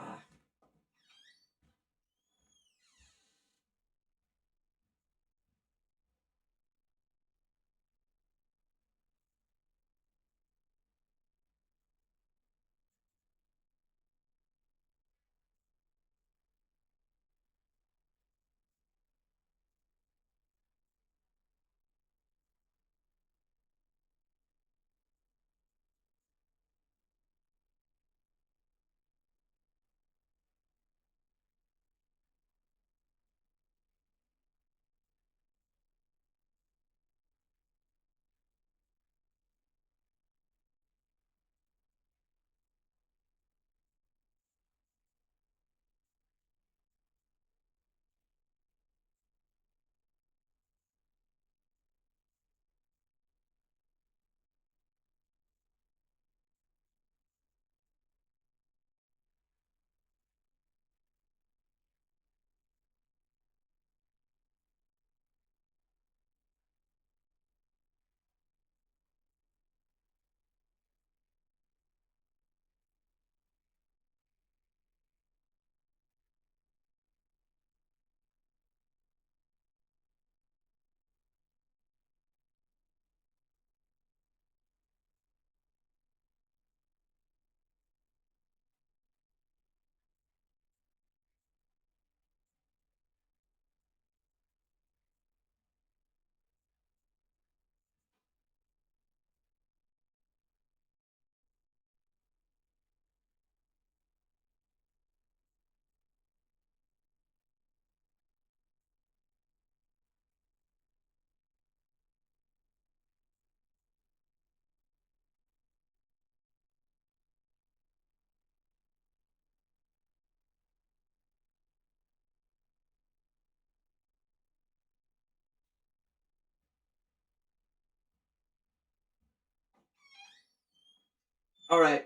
Speaker 1: All right,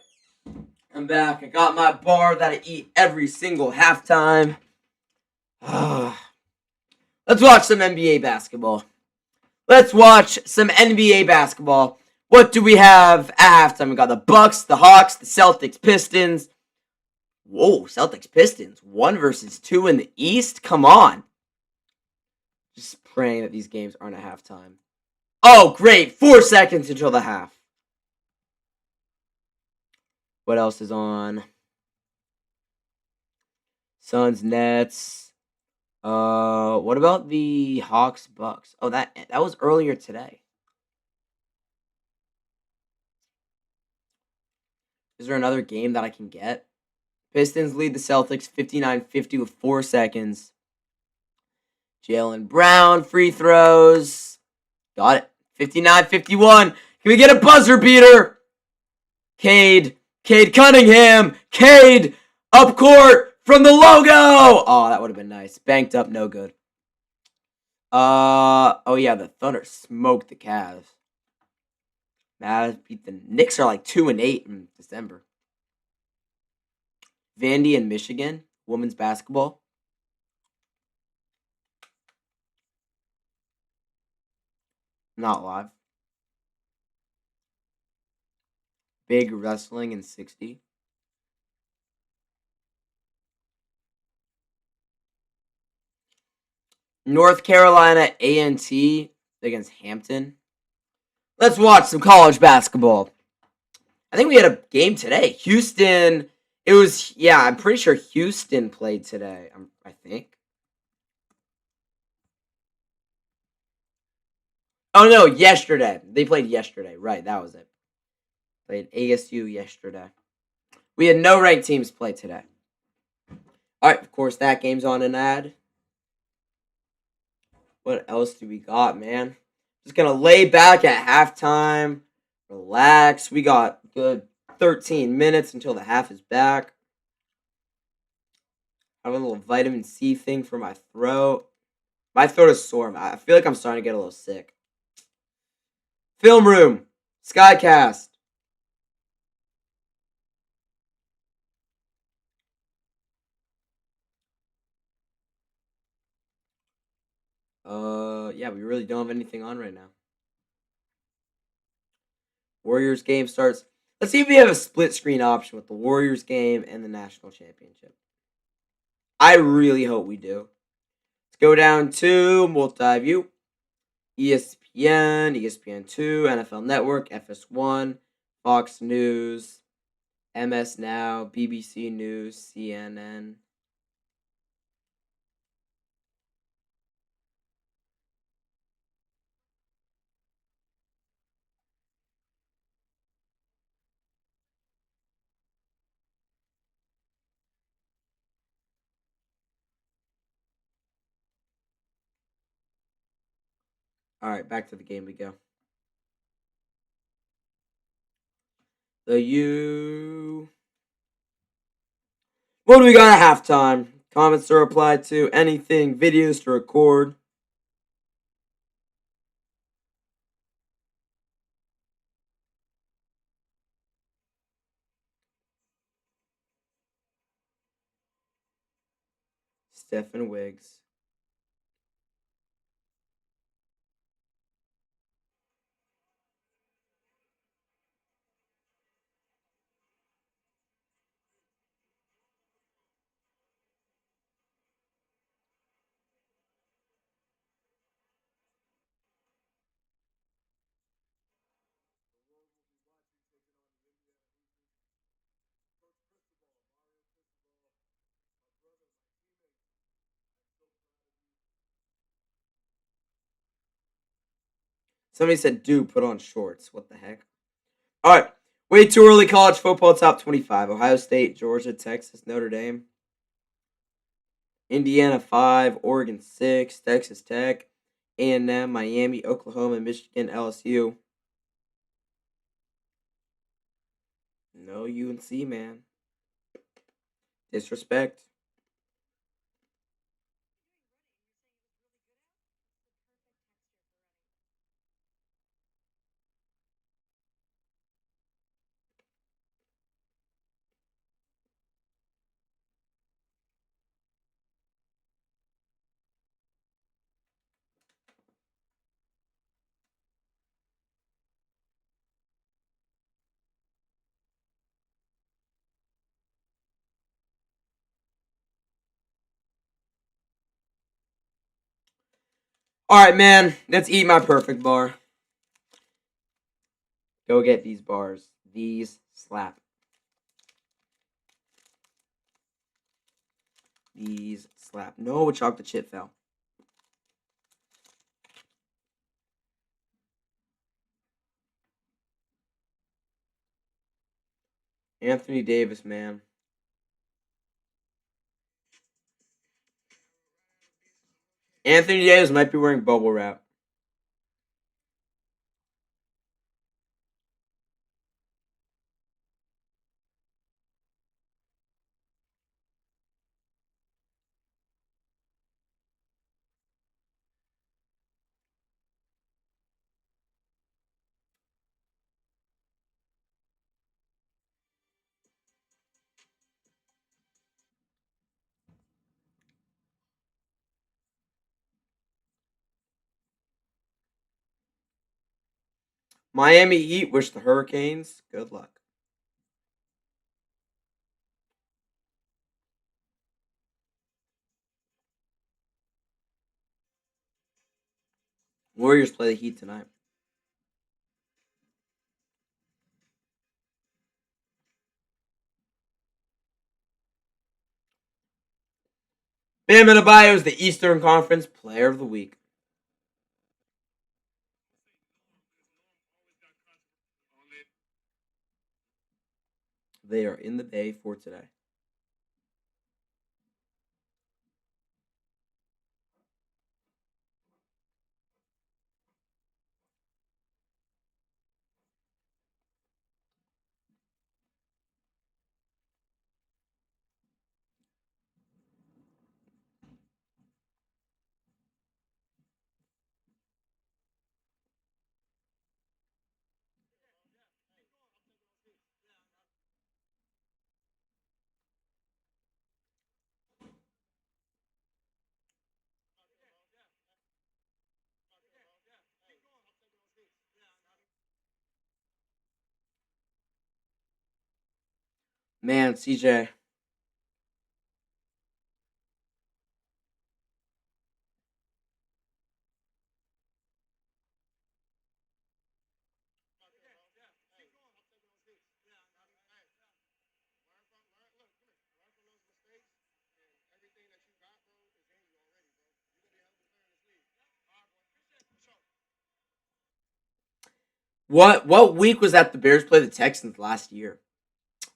Speaker 1: I'm back. I got my bar that I eat every single halftime. Let's watch some NBA basketball. Let's watch some NBA basketball. What do we have at halftime? We got the Bucks, the Hawks, the Celtics, Pistons. Whoa, Celtics, Pistons. 1-2 in the East? Come on. Just praying that these games aren't at halftime. Oh, great. 4 seconds until the half. What else is on? Suns, Nets. What about the Hawks, Bucks? Oh, that was earlier today. Is there another game that I can get? Pistons lead the Celtics 59-50 with 4 seconds. Jaylen Brown, free throws. Got it. 59-51. Can we get a buzzer beater? Cade Cunningham. Cade up court from the logo. Oh, that would have been nice. Banked up, no good. Oh yeah, the Thunder smoked the Cavs. Mavs beat the Knicks are like 2-8 in December. Vandy and Michigan, women's basketball. Not live. Big wrestling in 60. North Carolina A&T against Hampton. Let's watch some college basketball. I think we had a game today. Houston. I'm pretty sure Houston played today. I think. Oh no, yesterday. They played yesterday. Right, that was it. Played ASU yesterday. We had no ranked teams play today. All right, of course, that game's on an ad. What else do we got, man? Just gonna lay back at halftime, relax. We got good 13 minutes until the half is back. Have a little vitamin C thing for my throat. My throat is sore. I feel like I'm starting to get a little sick. Film room, Skycast. Yeah, we really don't have anything on right now. Warriors game starts. Let's see if we have a split screen option with the Warriors game and the national championship. I really hope we do. Let's go down to multi-view. ESPN, ESPN2, NFL Network, FS1, Fox News, MS Now, BBC News, CNN. All right, back to the game we go. The U. What do we got at halftime? Comments to reply to, anything, videos to record. Stephen Wiggs. Somebody said, "Do put on shorts." What the heck? All right. Way too early college football top 25. Ohio State, Georgia, Texas, Notre Dame. Indiana 5, Oregon 6, Texas Tech, A&M, Miami, Oklahoma, Michigan, LSU. No UNC, man. Disrespect. All right, man. Let's eat my perfect bar. Go get these bars. These slap. These slap. No, chocolate chip fell. Anthony Davis, man. Anthony Davis might be wearing bubble wrap. Miami Heat wish the Hurricanes good luck. Warriors play the Heat tonight. Bam Adebayo is the Eastern Conference Player of the Week. They are in the Bay for today. Man, CJ. What week was that the Bears played the Texans last year?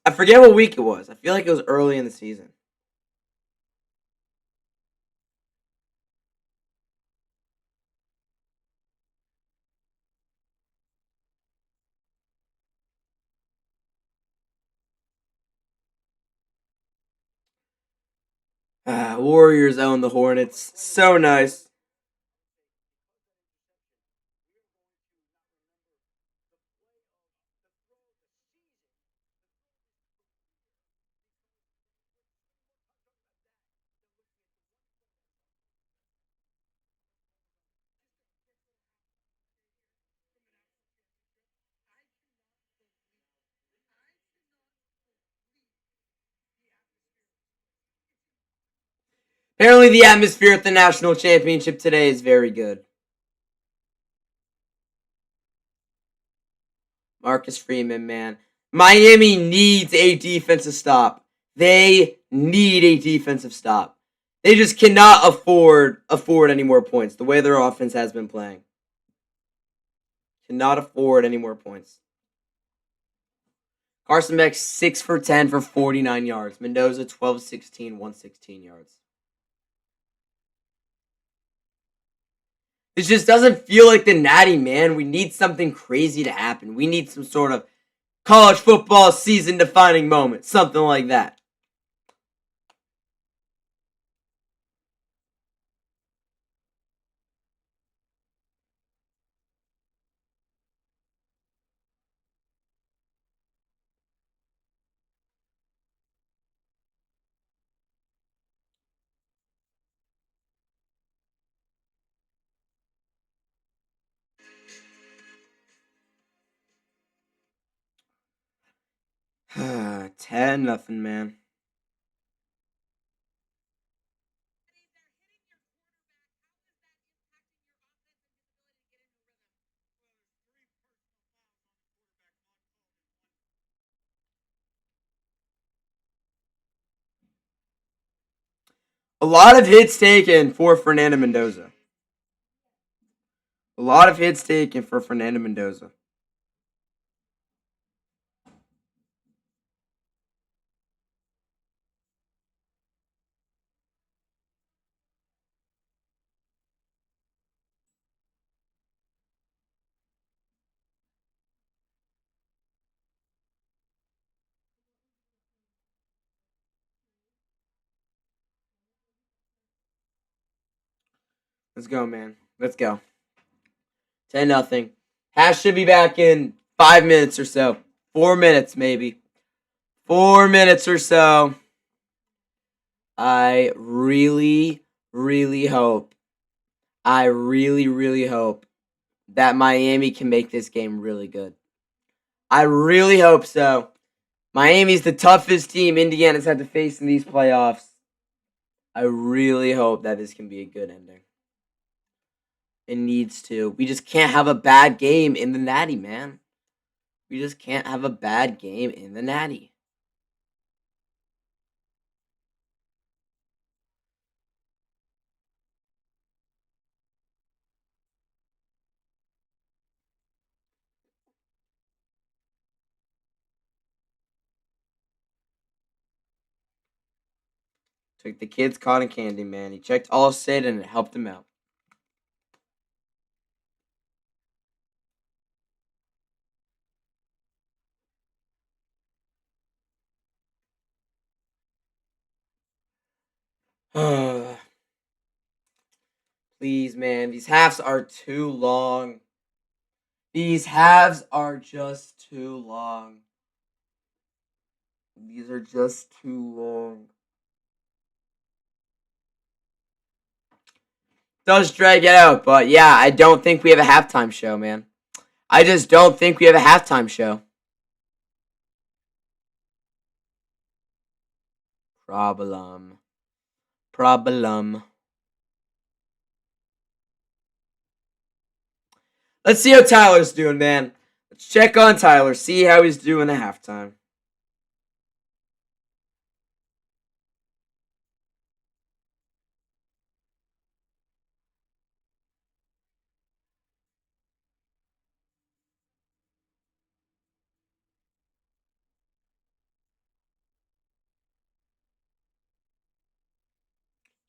Speaker 1: I forget what week it was. I feel like it was early in the season. Warriors own the Hornets. So nice. Apparently, the atmosphere at the national championship today is very good. Marcus Freeman, man. Miami needs a defensive stop. They need a defensive stop. They just cannot afford any more points the way their offense has been playing. Cannot afford any more points. Carson Beck 6 for 10 for 49 yards. Mendoza 12-16, 116 yards. It just doesn't feel like the Natty, man. We need something crazy to happen. We need some sort of college football season defining moment. Something like that. Ten nothing, man. A lot of hits taken for Fernando Mendoza. A lot of hits taken for Fernando Mendoza. Let's go, man. Let's go. 10 nothing. Hash should be back in 5 minutes or so. 4 minutes, maybe. 4 minutes or so. I really, really hope. I really, really hope that Miami can make this game really good. I really hope so. Miami's the toughest team Indiana's had to face in these playoffs. I really hope that this can be a good ending. It needs to. We just can't have a bad game in the Natty, man. We just can't have a bad game in the Natty. Took the kid's cotton candy, man. He checked all Sid and it helped him out. Please, man. These halves are too long. These halves are just too long. These are just too long. Does drag it out, but yeah, I don't think we have a halftime show, man. I just don't think we have a halftime show. Problem. Problem. Let's see how Tyler's doing, man. Let's check on Tyler. See how he's doing at halftime.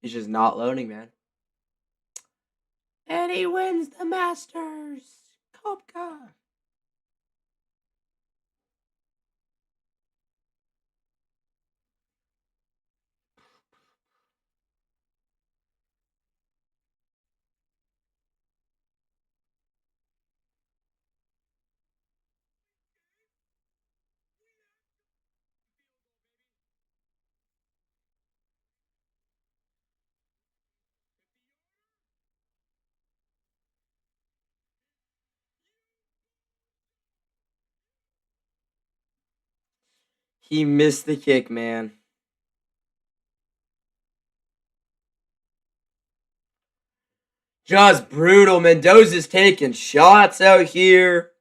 Speaker 1: He's just not loading, man. And he wins the Masters. Kopka. He missed the kick, man. Just brutal. Mendoza's taking shots out here.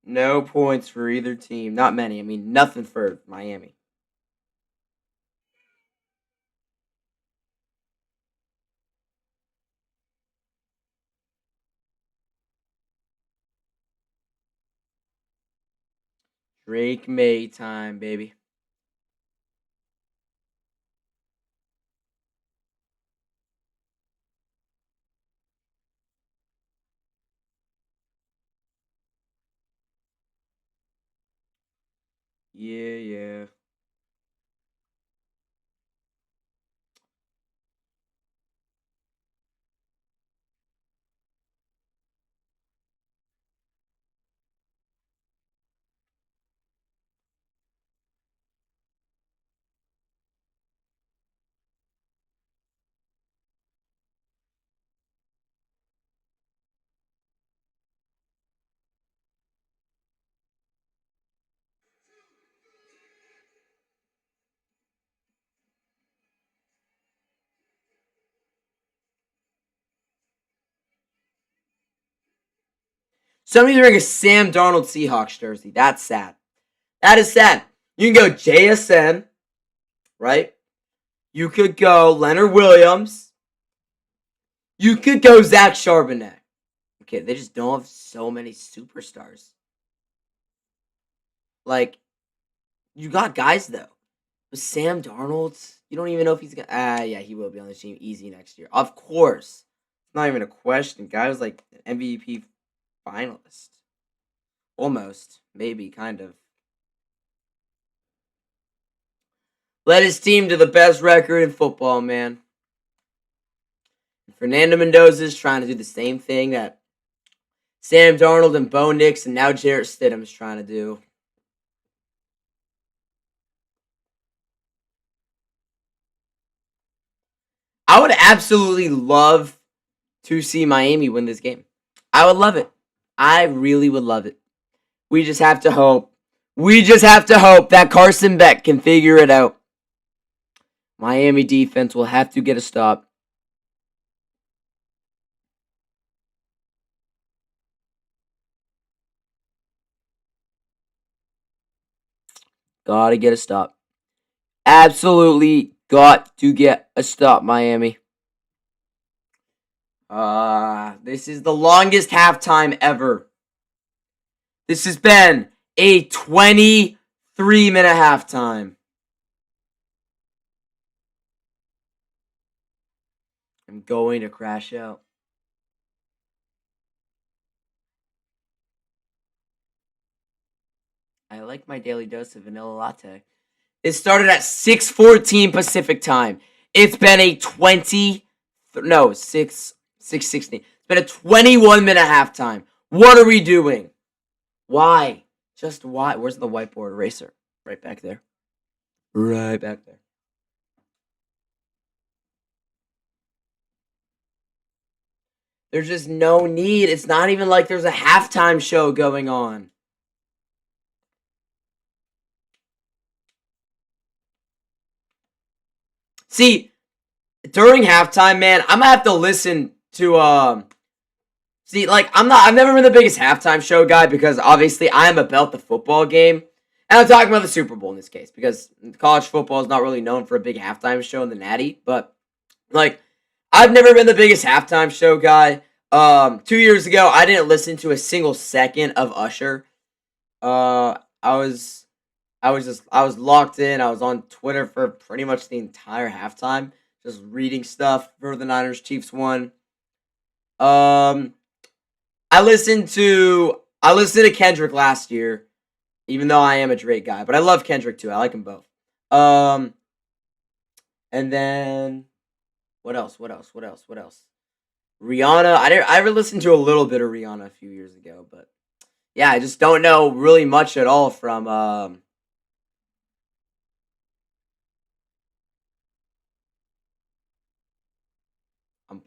Speaker 1: No points for either team. Not many. I mean, nothing for Miami. Drake May time, baby. Yeah. Somebody's wearing a Sam Darnold Seahawks jersey. That's sad. That is sad. You can go JSN, right? You could go Leonard Williams. You could go Zach Charbonnet. Okay, they just don't have so many superstars. Like, you got guys, though. With Sam Darnold, you don't even know if he's going to... yeah, he will be on the team easy next year. Of course. It's not even a question. Guy was like an MVP finalist. Almost. Maybe, kind of. Led his team to the best record in football, man. Fernando Mendoza is trying to do the same thing that Sam Darnold and Bo Nix and now Jarrett Stidham is trying to do. I would absolutely love to see Miami win this game. I would love it. I really would love it. We just have to hope. We just have to hope that Carson Beck can figure it out. Miami defense will have to get a stop. Gotta get a stop. Absolutely got to get a stop, Miami. This is the longest halftime ever. This has been a 23-minute halftime. I'm going to crash out. I like my daily dose of vanilla latte. It started at 6:14 Pacific time. It's been a 6:16. It's been a 21-minute halftime. What are we doing? Why? Just why? Where's the whiteboard eraser? Right back there. Right back there. There's just no need. It's not even like there's a halftime show going on. See, during halftime, man, I'm gonna have to listen to see, like, I've never been the biggest halftime show guy because obviously I'm about the football game. And I'm talking about the Super Bowl in this case because college football is not really known for a big halftime show in the Natty. But, like, I've never been the biggest halftime show guy. 2 years ago, I didn't listen to a single second of Usher. I was locked in. I was on Twitter for pretty much the entire halftime, just reading stuff for the Niners Chiefs won. Um, I listened to Kendrick last year, even though I am a Drake guy, but I love Kendrick too. I like them both. Um, and then what else? Rihanna. I listened to a little bit of Rihanna a few years ago, but yeah, I just don't know really much at all from I'm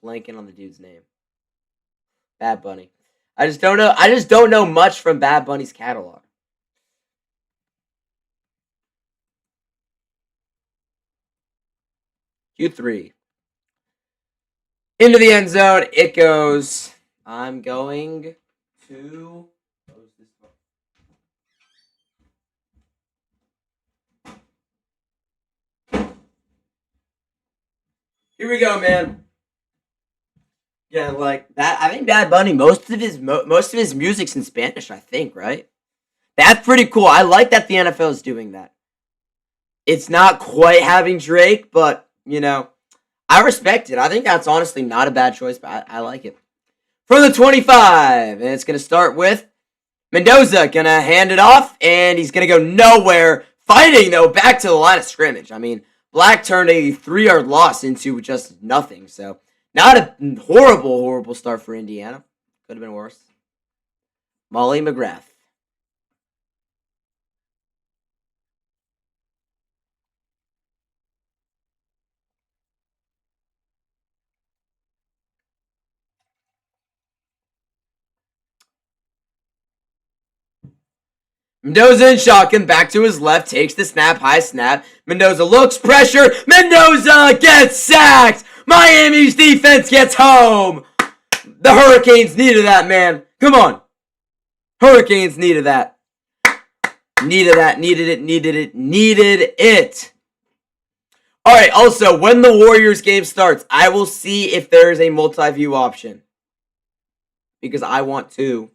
Speaker 1: blanking on the dude's name. Bad Bunny. I just don't know. I just don't know much from Bad Bunny's catalog. Q3. Into the end zone. It goes. I'm going to. Here we go, man. Yeah, like that. I think Bad Bunny. Most of his music's in Spanish. I think, right? That's pretty cool. I like that the NFL is doing that. It's not quite having Drake, but I respect it. I think that's honestly not a bad choice, but I like it. For the 25, and it's gonna start with Mendoza gonna hand it off, and he's gonna go nowhere. Fighting though, back to the line of scrimmage. I mean, Black turned a 3-yard loss into just nothing. So not a horrible start for Indiana. Could have been worse. Molly McGrath. Mendoza in shotgun, back to his left, takes the snap, high snap. Mendoza looks, pressure. Mendoza gets sacked. Miami's defense gets home. The Hurricanes needed that, man. Come on. Hurricanes needed that. Needed it. All right, also, when the Warriors game starts, I will see if there is a multi-view option. Because I want to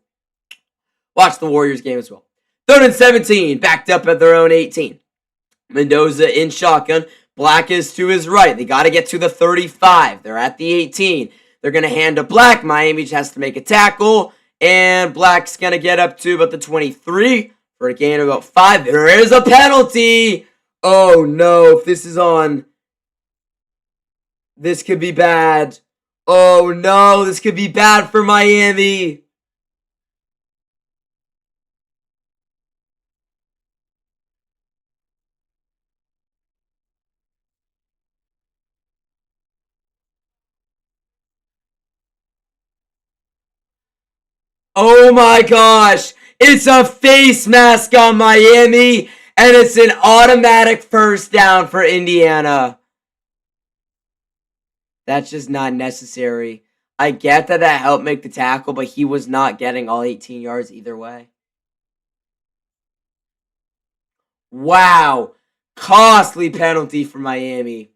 Speaker 1: watch the Warriors game as well. 3rd and 17, backed up at their own 18. Mendoza in shotgun. Black is to his right. They got to get to the 35. They're at the 18. They're going to hand to Black. Miami just has to make a tackle. And Black's going to get up to about the 23 for a gain of about 5. There is a penalty. Oh, no. If this is on, this could be bad. Oh, no. This could be bad for Miami. Oh my gosh, it's a face mask on Miami, and it's an automatic first down for Indiana. That's just not necessary. I get that helped make the tackle, but he was not getting all 18 yards either way. Wow, costly penalty for Miami.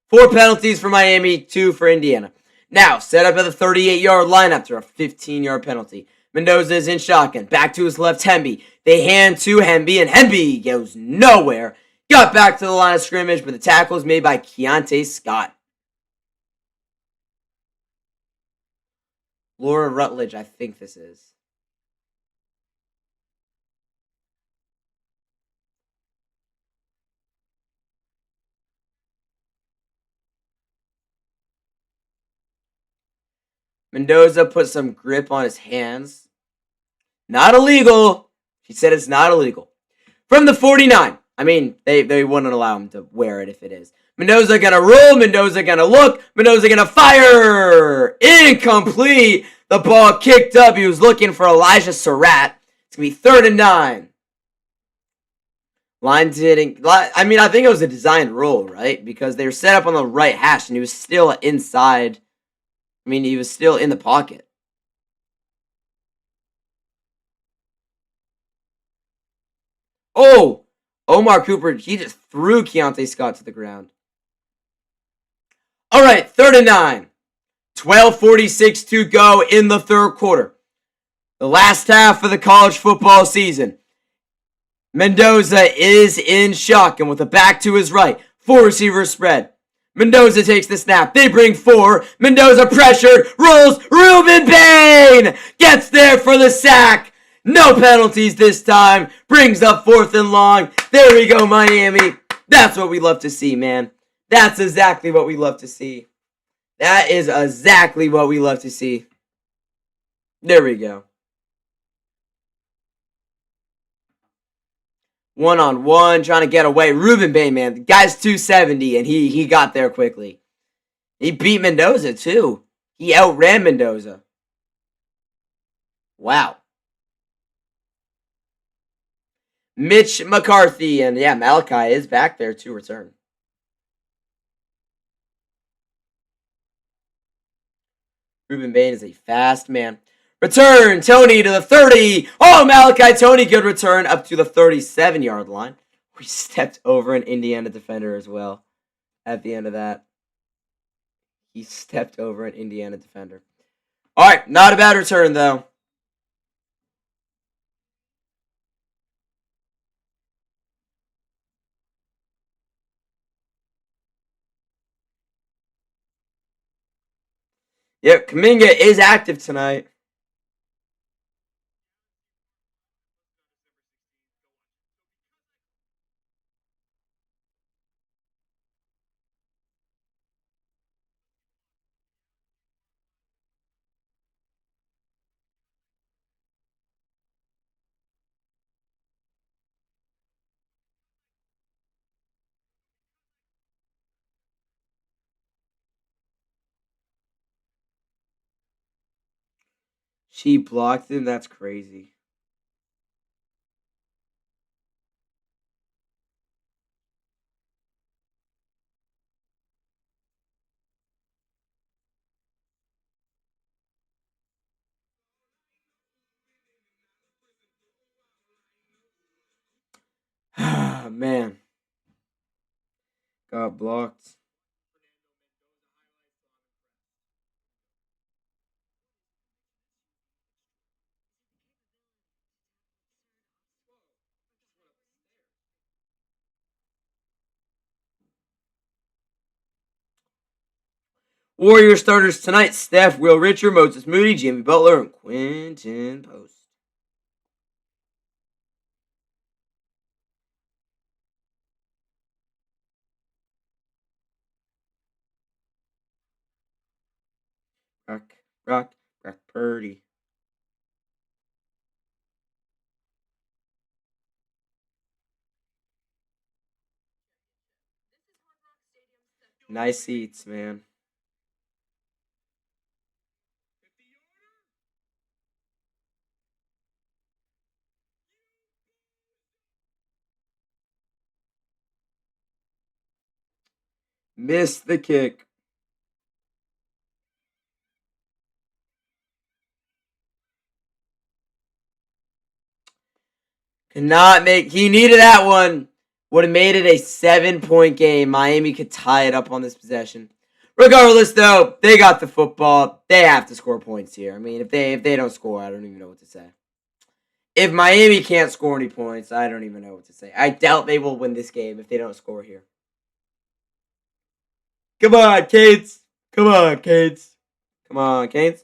Speaker 1: 4 penalties for Miami, 2 for Indiana. Now, set up at the 38-yard line after a 15-yard penalty. Mendoza is in shotgun. Back to his left, Hemby. They hand to Hemby, and Hemby goes nowhere. Got back to the line of scrimmage, but the tackle is made by Keontae Scott. Laura Rutledge, I think this is. Mendoza put some grip on his hands. Not illegal. She said it's not illegal. From the 49. I mean, they wouldn't allow him to wear it if it is. Mendoza gonna roll. Mendoza gonna look. Mendoza gonna fire. Incomplete. The ball kicked up. He was looking for Elijah Surratt. It's gonna be 3rd and 9. Line didn't. I mean, I think it was a designed roll, right? Because they were set up on the right hash, and he was still inside. I mean, he was still in the pocket. Oh, Omar Cooper, he just threw Keontae Scott to the ground. All right, 3rd and 9. 12:46 to go in the third quarter. The last half of the college football season. Mendoza is in shotgun with a back to his right. 4 receivers spread. Mendoza takes the snap. They bring 4. Mendoza pressured. Rolls. Ruben Bain gets there for the sack. No penalties this time. Brings up 4th and long. There we go, Miami. That's what we love to see, man. That's exactly what we love to see. That is exactly what we love to see. There we go. 1-on-1, trying to get away. Ruben Bain, man. The guy's 270, and he got there quickly. He beat Mendoza, too. He outran Mendoza. Wow. Mitch McCarthy, and yeah, Malachi is back there to return. Ruben Bain is a fast man. Return, Tony to the 30. Oh, Malachi Tony, good return up to the 37-yard line. We stepped over an Indiana defender as well at the end of that. He stepped over an Indiana defender. All right, not a bad return, though. Yep, Kuminga is active tonight. She blocked him. That's crazy. Man. Got blocked. Warrior starters tonight: Steph, Will Richard, Moses Moody, Jimmy Butler, and Quentin Post. Brock Purdy. Nice seats, man. Missed the kick. Cannot make. He needed that one. Would have made it a 7-point game. Miami could tie it up on this possession. Regardless, though, they got the football. They have to score points here. I mean, if they don't score, I don't even know what to say. If Miami can't score any points, I don't even know what to say. I doubt they will win this game if they don't score here. Come on, Cates. Come on, Cates. Come on, Cates.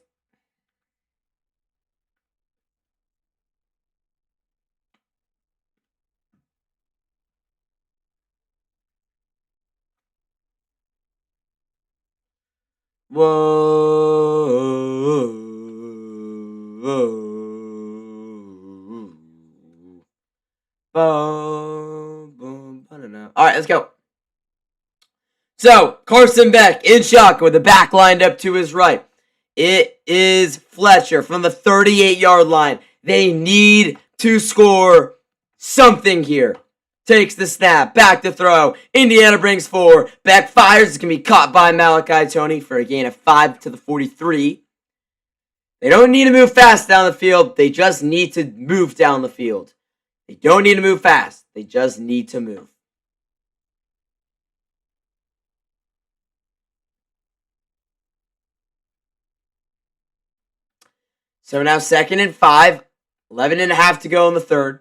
Speaker 1: Whoa. Boom, boom, banana. All right, let's go. So, Carson Beck in shotgun with the back lined up to his right. It is Fletcher from the 38-yard line. They need to score something here. takes the snap, back to throw. Indiana brings 4, backfires. It's going to be caught by Malachi Tony for a gain of 5 to the 43. They don't need to move fast down the field. They just need to move down the field. They don't need to move fast. They just need to move. So now 2nd and 5, 11 and a half to go in the third.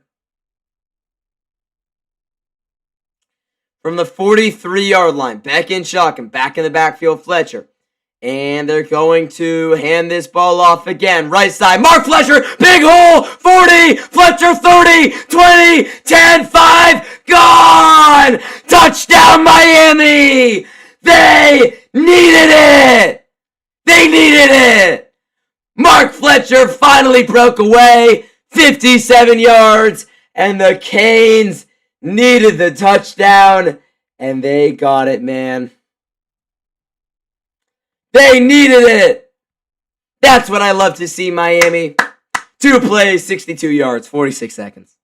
Speaker 1: From the 43-yard line, Beck in shock and back in the backfield, Fletcher. And they're going to hand this ball off again. Right side, Mark Fletcher, big hole, 40, Fletcher 30, 20, 10, 5, gone! Touchdown Miami! They needed it! They needed it! Mark Fletcher finally broke away, 57 yards, and the Canes needed the touchdown, and they got it, man. They needed it. That's what I love to see, Miami. 2 plays, 62 yards, 46 seconds.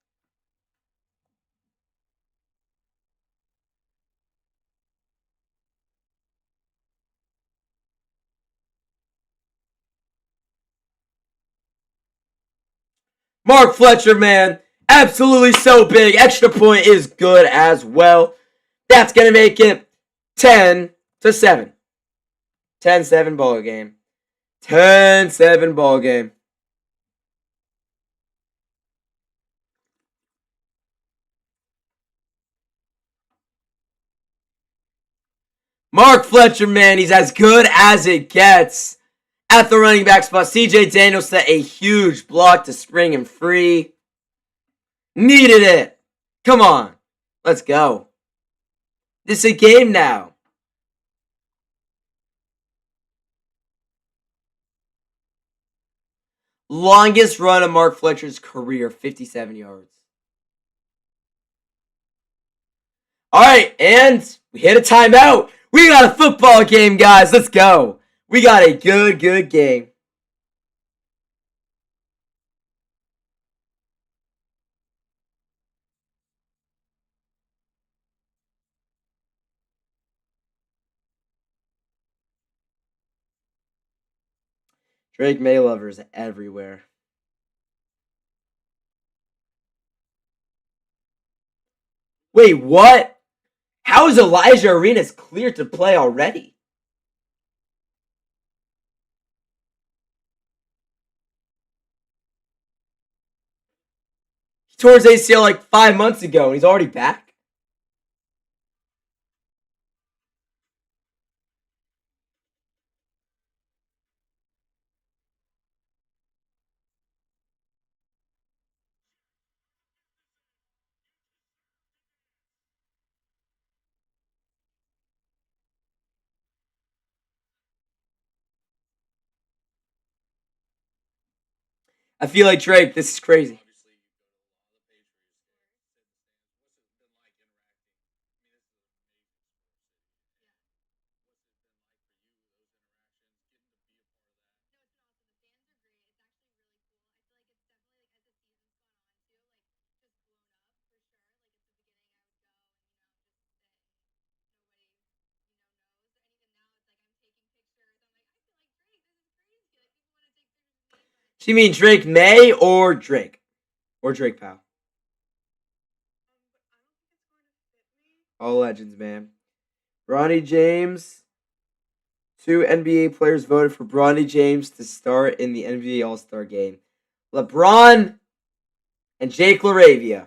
Speaker 1: Mark Fletcher, man, absolutely so big. Extra point is good as well. That's going to make it 10 to 7. 10-7 ball game. 10-7 ball game. Mark Fletcher, man, he's as good as it gets. At the running back spot, CJ Daniels set a huge block to spring him free. Needed it. Come on. Let's go. This is a game now. Longest run of Mark Fletcher's career, 57 yards. All right, and we hit a timeout. We got a football game, guys. Let's go. We got a good game. Drake May lovers everywhere. Wait, what? How is Elijah Arenas cleared to play already? He tore his ACL like 5 months ago and he's already back? I feel like Drake, this is crazy. So you mean Drake May or Drake? Or Drake Powell? All legends, man. Bronny James. 2 NBA players voted for Bronny James to start in the NBA All-Star game. LeBron and Jake LaRavia.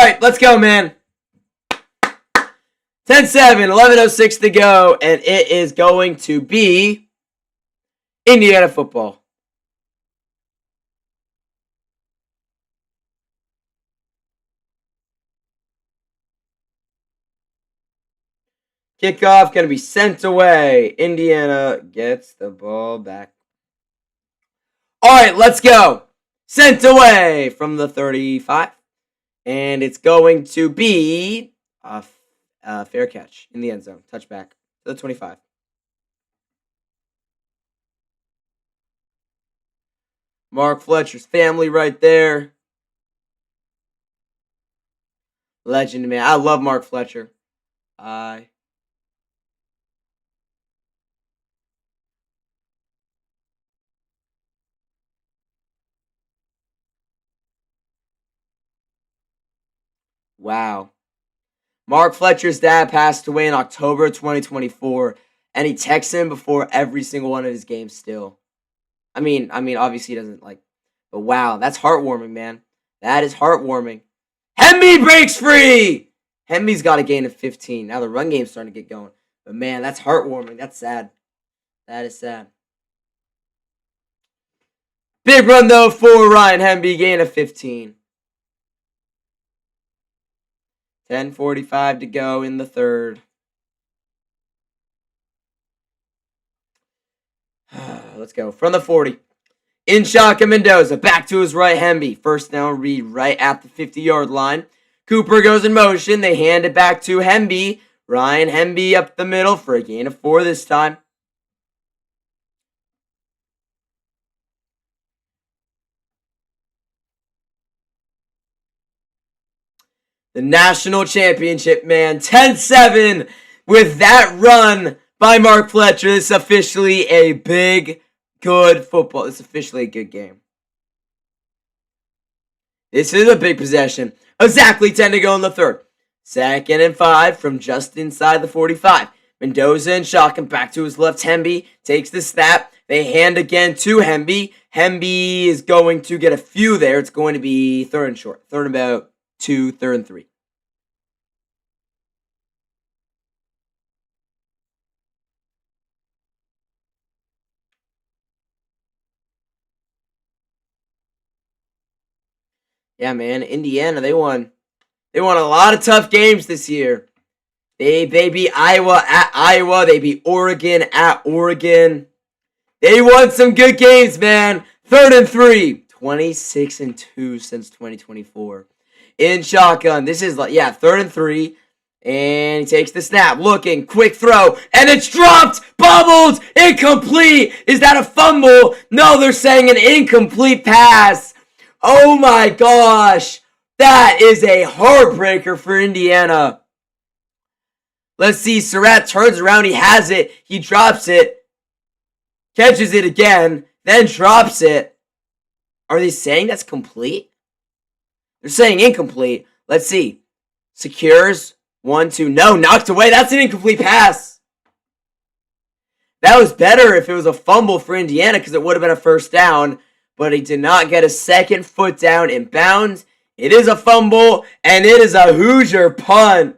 Speaker 1: right, let's go, man. 10-7, 11:06 to go, and it is going to be Indiana football. Kickoff going to be sent away. Indiana gets the ball back. All right, let's go. Sent away from the 35. And it's going to be a fair catch in the end zone. Touchback to the 25. Mark Fletcher's family right there. Legend, man. I love Mark Fletcher. Wow. Mark Fletcher's dad passed away in October 2024, and he texts him before every single one of his games still. I mean, obviously he doesn't like, but wow, that's heartwarming, man. That is heartwarming. Hemby breaks free! Hemby's got a gain of 15. Now the run game's starting to get going. But man, that's heartwarming. That's sad. That is sad. Big run, though, for Ryan Hemby. Gain of 15. 10:45 to go in the third. Let's go. From the 40. In shotgun, Mendoza. Back to his right, Hemby. First down read right at the 50-yard line. Cooper goes in motion. They hand it back to Hemby. Ryan Hemby up the middle for a gain of 4 this time. The national championship, man. 10-7 with that run by Mark Fletcher. This is officially a big, good football. It's officially a good game. This is a big possession. Exactly 10 to go in the third. 2nd and 5 from just inside the 45. Mendoza and shotgun back to his left. Hemby takes the snap. They hand again to Hemby. Hemby is going to get a few there. It's going to be third and short. Third and about 2, 3rd and 3. Yeah, man. Indiana, they won. They won a lot of tough games this year. They beat Iowa at Iowa. They beat Oregon at Oregon. They won some good games, man. 3rd and 3. 26-2 since 2024. In shotgun. This is, 3rd and 3. And he takes the snap. Looking. Quick throw. And it's dropped. Bobbled. Incomplete. Is that a fumble? No, they're saying an incomplete pass. Oh my gosh. That is a heartbreaker for Indiana. Let's see. Surratt turns around. He has it. He drops it. Catches it again. Then drops it. Are they saying that's complete? They're saying incomplete. Let's see. Secures. 1, 2. No, knocked away. That's an incomplete pass. That was better if it was a fumble for Indiana because it would have been a first down. But he did not get a second foot down in bounds. It is a fumble, and it is a Hoosier punt.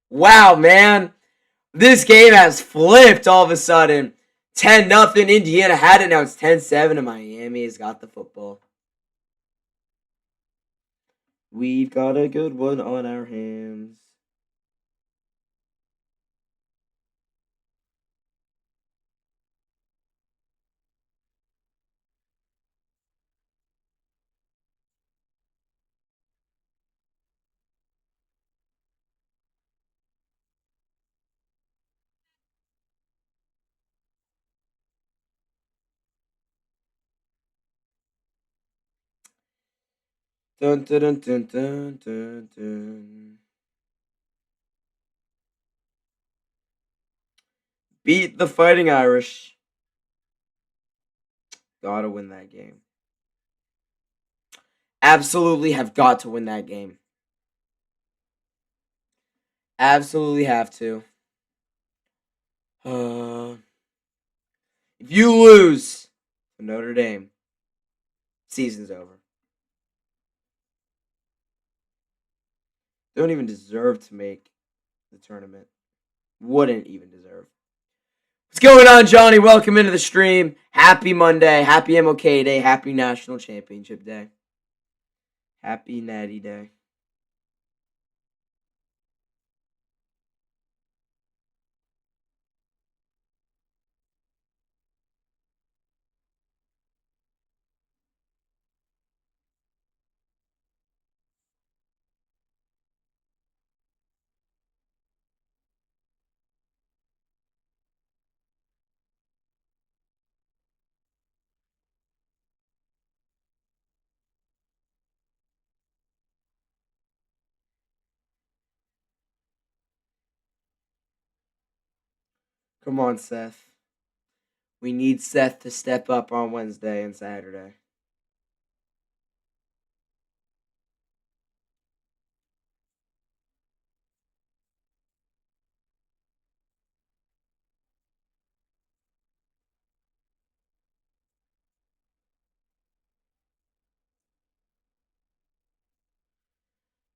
Speaker 1: Wow, man. This game has flipped all of a sudden. 10-0. Indiana had it. Now it's 10-7, and Miami has got the football. We've got a good one on our hands. Dun, dun, dun, dun, dun, dun, dun. Beat the Fighting Irish. Gotta win that game. Absolutely have got to win that game. Absolutely have to. If you lose to Notre Dame, season's over. Don't even deserve to make the tournament. Wouldn't even deserve. What's going on, Johnny? Welcome into the stream. Happy Monday. Happy MLK Day. Happy National Championship Day. Happy Natty Day. Come on, Seth. We need Seth to step up on Wednesday and Saturday.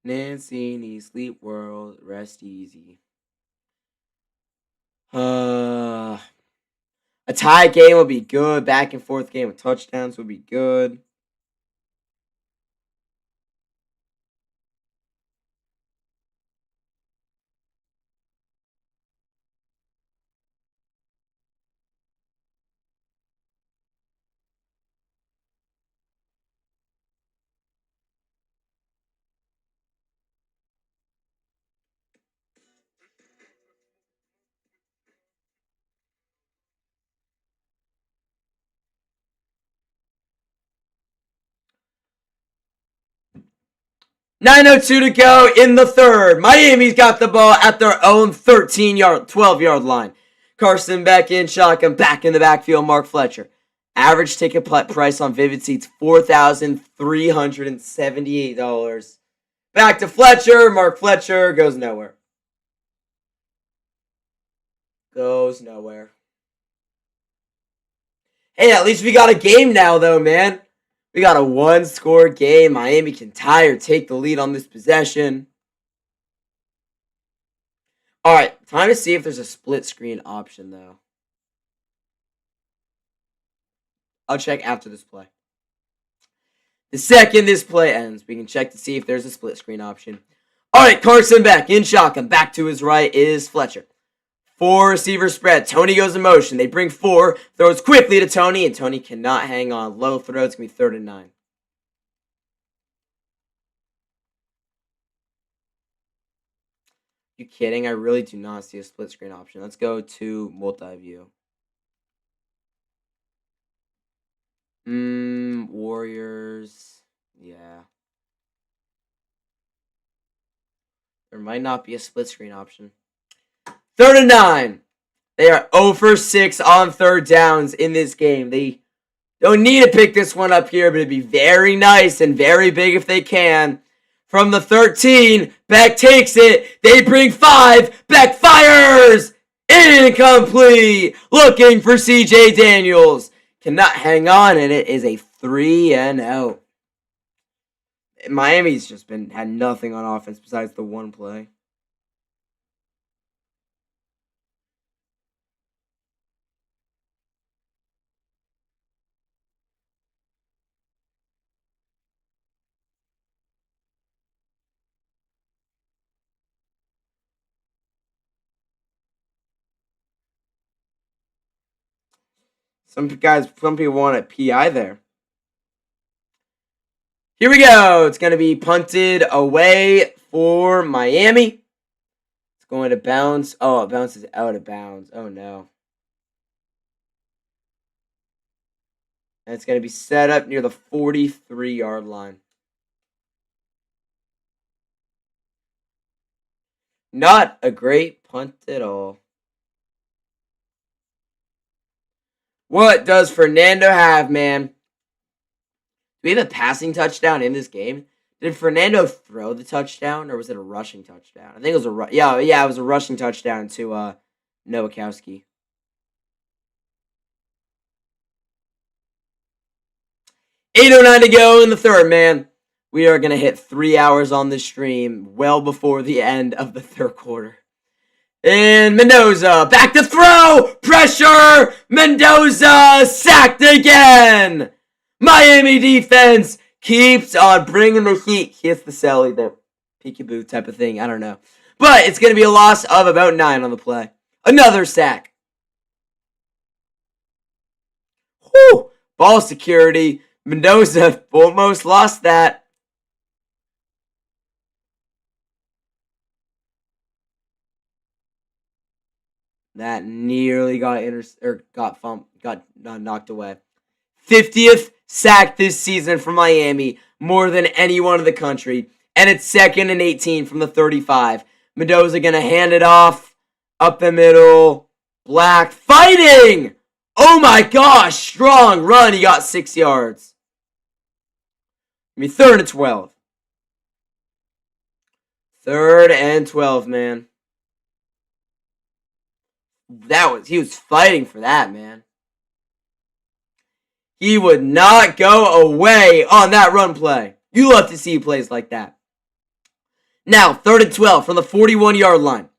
Speaker 1: Nancy needs sleep world. Rest easy. A tie game would be good. Back and forth game with touchdowns would be good. .902 to go in the third. Miami's got the ball at their own 12-yard line. Carson Beck in shotgun, back in the backfield, Mark Fletcher. Average ticket price on Vivid Seats, $4,378. Back to Fletcher. Mark Fletcher goes nowhere. Goes nowhere. Hey, at least we got a game now, though, man. We got a one-score game. Miami can tie or take the lead on this possession. All right, time to see if there's a split screen option, though. I'll check after this play. The second this play ends, we can check to see if there's a split screen option. All right, Carson Beck in shotgun. Back to his right is Fletcher. 4 receiver spread. Tony goes in motion. They bring 4. Throws quickly to Tony, and Tony cannot hang on. Low throw. It's going to be 3rd and 9. You kidding? I really do not see a split screen option. Let's go to multi-view. Warriors. Yeah. There might not be a split screen option. 3rd and 9. They are 0 for 6 on 3rd downs in this game. They don't need to pick this one up here, but it'd be very nice and very big if they can. From the 13, Beck takes it. They bring 5. Beck fires. Incomplete. Looking for CJ Daniels. Cannot hang on, and it is a 3 and out. Miami's just had nothing on offense besides the one play. Some people want a PI there. Here we go. It's going to be punted away for Miami. It's going to bounce. Oh, it bounces out of bounds. Oh, no. And it's going to be set up near the 43-yard line. Not a great punt at all. What does Fernando have, man? Do we have a passing touchdown in this game? Did Fernando throw the touchdown, or was it a rushing touchdown? I think it was it was a rushing touchdown to Nowakowski. 8:09 to go in the third, man. We are going to hit 3 hours on the stream well before the end of the third quarter. And Mendoza, back to throw! Pressure! Mendoza sacked again! Miami defense keeps on bringing the heat. He hits the celly, the peekaboo type of thing. I don't know. But it's going to be a loss of about 9 on the play. Another sack. Whew! Ball security. Mendoza almost lost that. That nearly got knocked away. 50th sack this season for Miami, more than anyone in the country, and it's 2nd and 18 from the 35. Mendoza gonna hand it off up the middle. Black fighting. Oh my gosh, strong run. He got 6 yards. 3rd and 12. 3rd and 12, man. He was fighting for that, man. He would not go away on that run play. You love to see plays like that. Now, 3rd and 12 from the 41-yard line.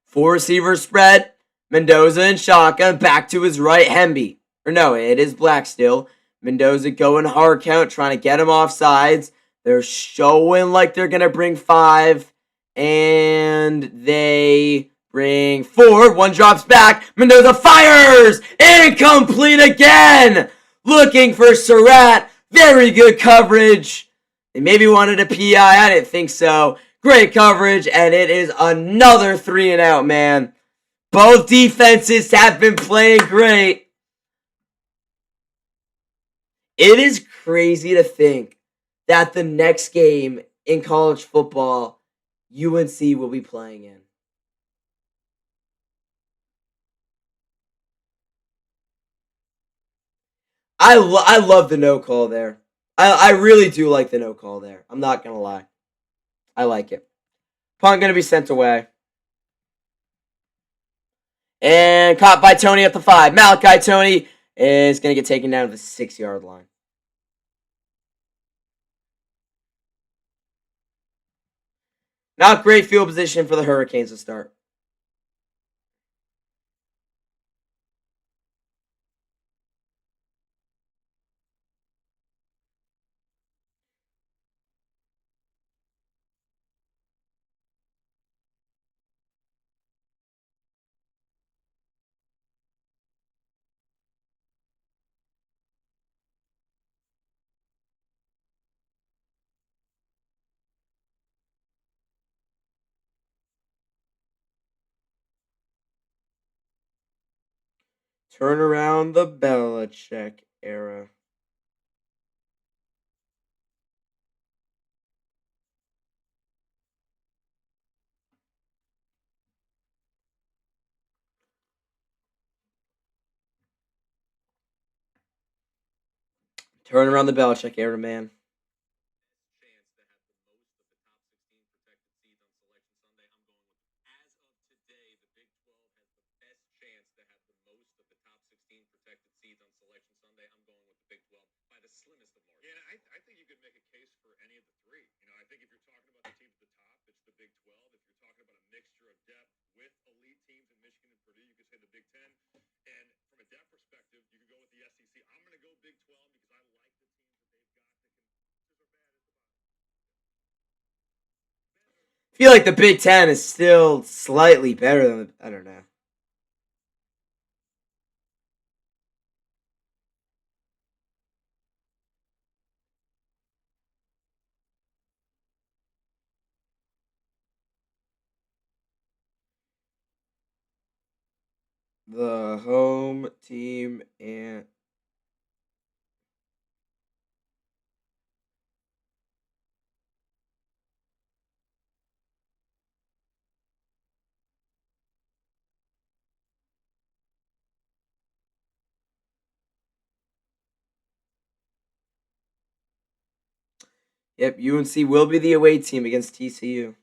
Speaker 1: 4 receivers spread. Mendoza and shotgun. Back to his right, Hemby. Or no, it is Black still. Mendoza going hard count, trying to get him off sides. They're showing like they're going to bring 5. And they bring 4. One drops back. Mendoza fires. Incomplete again. Looking for Surratt. Very good coverage. They maybe wanted a PI. I didn't think so. Great coverage. And it is another 3 and out, man. Both defenses have been playing great. It is crazy to think that the next game in college football, UNC will be playing in. I love the no call there. I really do like the no call there. I'm not going to lie. I like it. Punt going to be sent away. And caught by Tony at the 5. Malachi Tony is going to get taken down to the 6-yard line. Not great field position for the Hurricanes to start. Turn around the Belichick era. Turn around the Belichick era, man. I feel like the Big Ten is still slightly better than I don't know. The home team and yep, UNC will be the away team against TCU.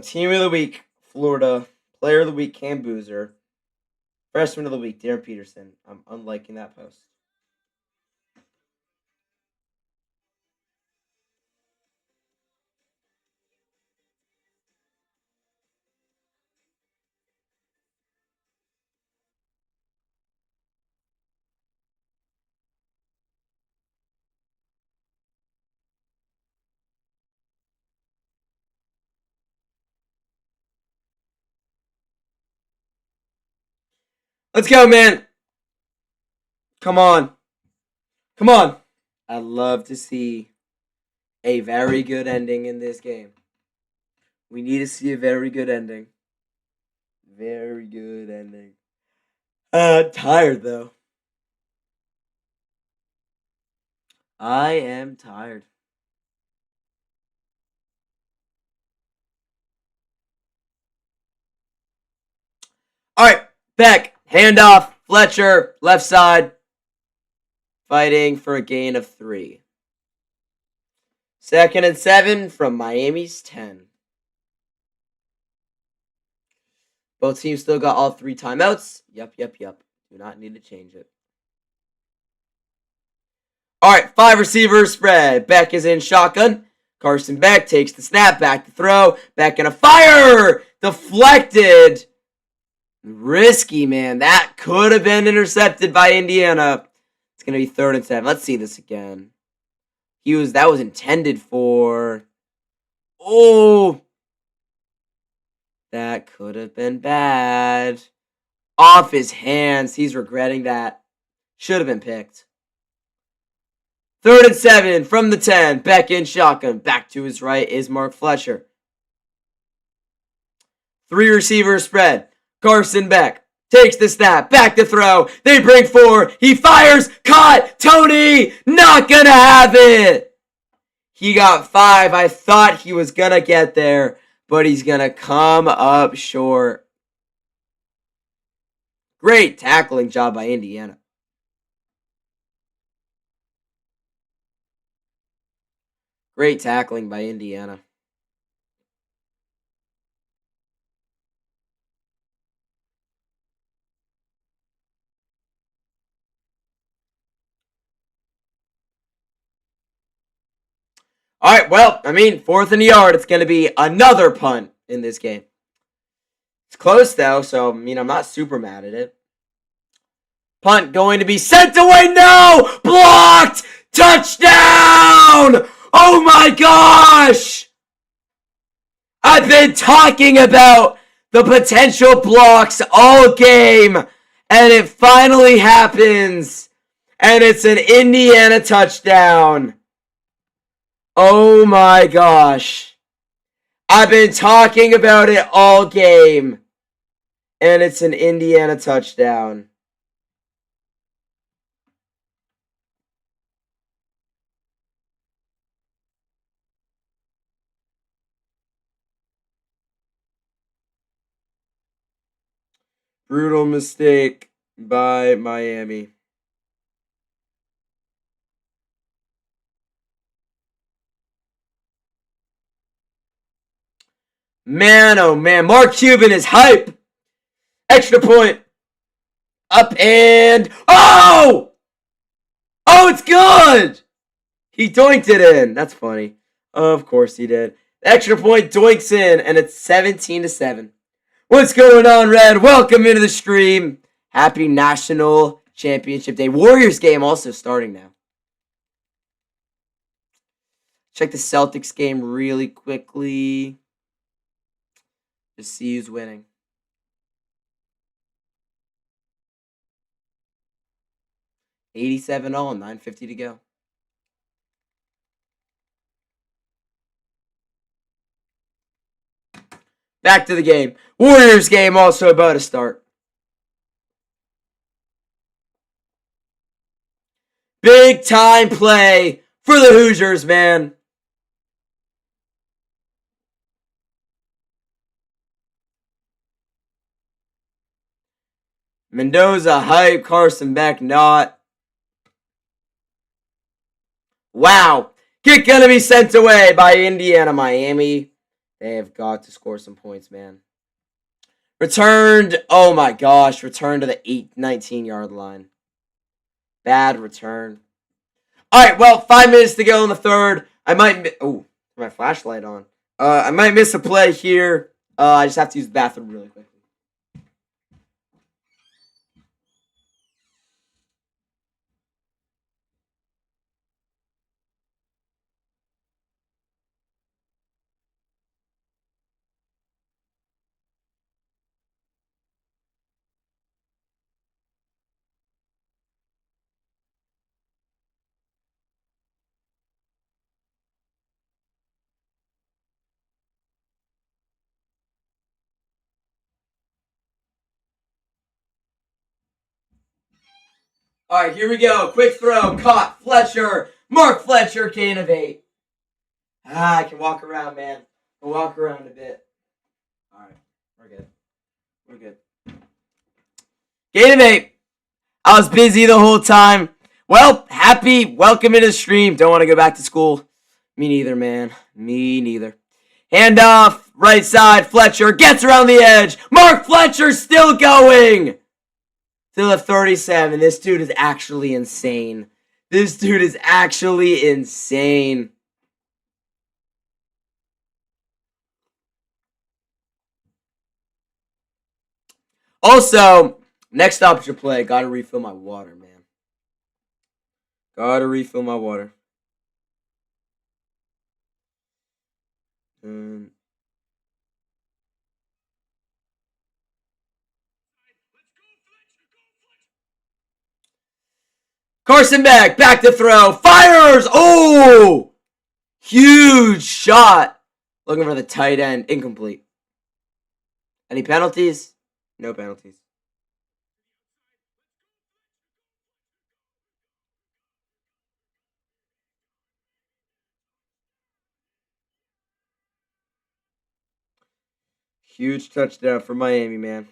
Speaker 1: Team of the week, Florida Player of the week, Cam Boozer. Freshman of the week, Darren Peterson. I'm unliking that post. Let's go, man. Come on. Come on. I'd love to see a very good ending in this game. We need to see a very good ending. Very good ending. Tired though. I am tired. All right, Beck, handoff, Fletcher, left side, fighting for a gain of 3. 2nd and 7 from Miami's 10. Both teams still got all 3 timeouts. Yep. Do not need to change it. All right, 5 receivers spread. Beck is in shotgun. Carson Beck takes the snap, back to throw. Beck gonna fire! Deflected. Risky, man. That could have been intercepted by Indiana. It's going to be 3rd and 7. Let's see this again. That was intended for... Oh! That could have been bad. Off his hands. He's regretting that. Should have been picked. 3rd and 7 from the 10. Beck in shotgun. Back to his right is Mark Fletcher. 3 receivers spread. Carson Beck takes the snap, back to throw. They bring 4. He fires. Caught. Tony not gonna have it. He got 5. I thought he was gonna get there, but he's gonna come up short. Great tackling job by Indiana. Great tackling by Indiana. All right, well, 4th and a yard. It's going to be another punt in this game. It's close, though, so, I'm not super mad at it. Punt going to be sent away. No! Blocked! Touchdown! Oh, my gosh! I've been talking about the potential blocks all game, and it finally happens. And it's an Indiana touchdown. Oh my gosh. I've been talking about it all game. And it's an Indiana touchdown. Brutal mistake by Miami. Man, oh man. Mark Cuban is hype. Extra point. Up and... Oh! Oh, it's good! He doinked it in. That's funny. Of course he did. The extra point doinks in, and it's 17-7. What's going on, Red? Welcome into the stream. Happy National Championship Day. Warriors game also starting now. Check the Celtics game really quickly. Just see who's winning. $87 and $9.50 to go. Back to the game. Warriors game also about to start. Big time play for the Hoosiers, man. Mendoza hype, Carson Beck not. Wow. Kick gonna be sent away by Indiana. Miami. They have got to score some points, man. Returned. Oh my gosh. Returned to the 19-yard line. Bad return. All right. Well, 5 minutes to go in the third. I might. Oh, my flashlight on. I might miss a play here. I just have to use the bathroom really quickly. All right, here we go. Quick throw. Caught. Fletcher. Mark Fletcher, gain of 8. I can walk around, man. I can walk around a bit. All right, we're good. We're good. Gain of 8. I was busy the whole time. Well, happy. Welcome into the stream. Don't want to go back to school. Me neither, man. Me neither. Hand off. Right side. Fletcher gets around the edge. Mark Fletcher still going. To the 37. This dude is actually insane. This dude is actually insane. Also, next option play. Gotta refill my water, man. Gotta refill my water. Carson Beck, back to throw. Fires! Oh! Huge shot. Looking for the tight end. Incomplete. Any penalties? No penalties. Huge touchdown for Miami, man.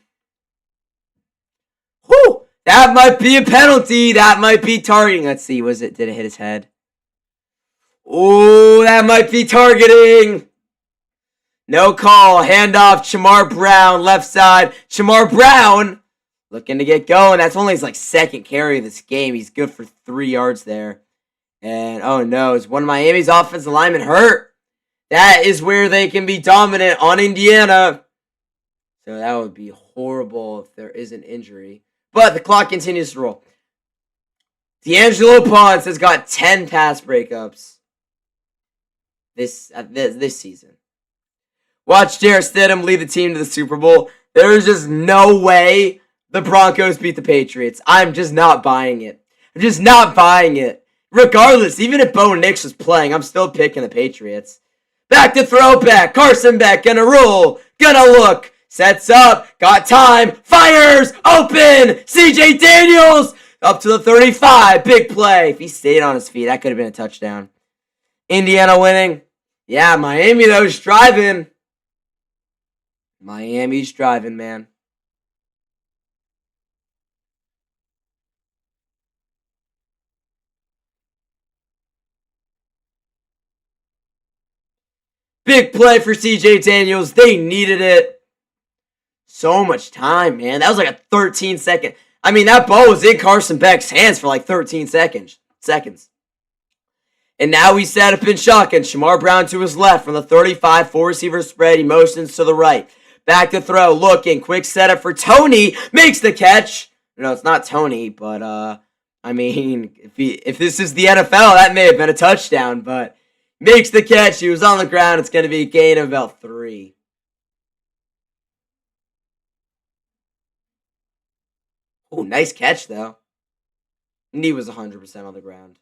Speaker 1: Whew! That might be a penalty. That might be targeting. Let's see. Did it hit his head? Oh, that might be targeting. No call. Handoff. Shamar Brown, left side. Shamar Brown looking to get going. That's only his second carry of this game. He's good for 3 yards there. And oh no, is one of Miami's offensive linemen hurt? That is where they can be dominant on Indiana. So that would be horrible if there is an injury. But the clock continues to roll. D'Angelo Ponce has got 10 pass breakups this season. Watch Jarrett Stidham lead the team to the Super Bowl. There is just no way the Broncos beat the Patriots. I'm just not buying it. I'm just not buying it. Regardless, even if Bo Nix was playing, I'm still picking the Patriots. Back to throwback. Carson Beck gonna roll. Gonna look. Sets up. Got time. Fires. Open. CJ Daniels. Up to the 35. Big play. If he stayed on his feet, that could have been a touchdown. Indiana winning. Yeah, Miami, though, is driving. Miami's driving, man. Big play for CJ Daniels. They needed it. So much time, man. That was like a 13-second. I mean, that ball was in Carson Beck's hands for like 13 seconds. And now we set up in shotgun. Shamar Brown to his left from the 35. 4 receiver spread. He motions to the right. Back to throw. Looking. Quick setup for Tony. Makes the catch. No, it's not Tony, but I mean, if this is the NFL, that may have been a touchdown, but makes the catch. He was on the ground. It's going to be a gain of about 3. Oh, nice catch, though. Knee was 100% on the ground.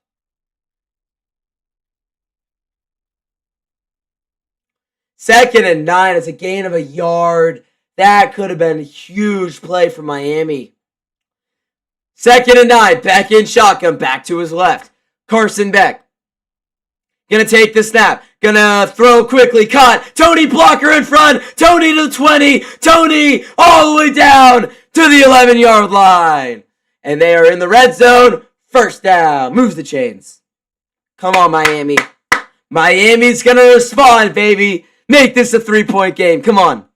Speaker 1: Second and 9. It's a gain of a yard. That could have been a huge play for Miami. Second and 9. Back in shotgun. Back to his left. Carson Beck. Gonna take the snap. Gonna throw quickly. Caught. Tony blocker in front. Tony to the 20. Tony all the way down to the 11-yard line. And they are in the red zone. First down. Moves the chains. Come on, Miami. Miami's gonna respond, baby. Make this a 3-point game. Come on.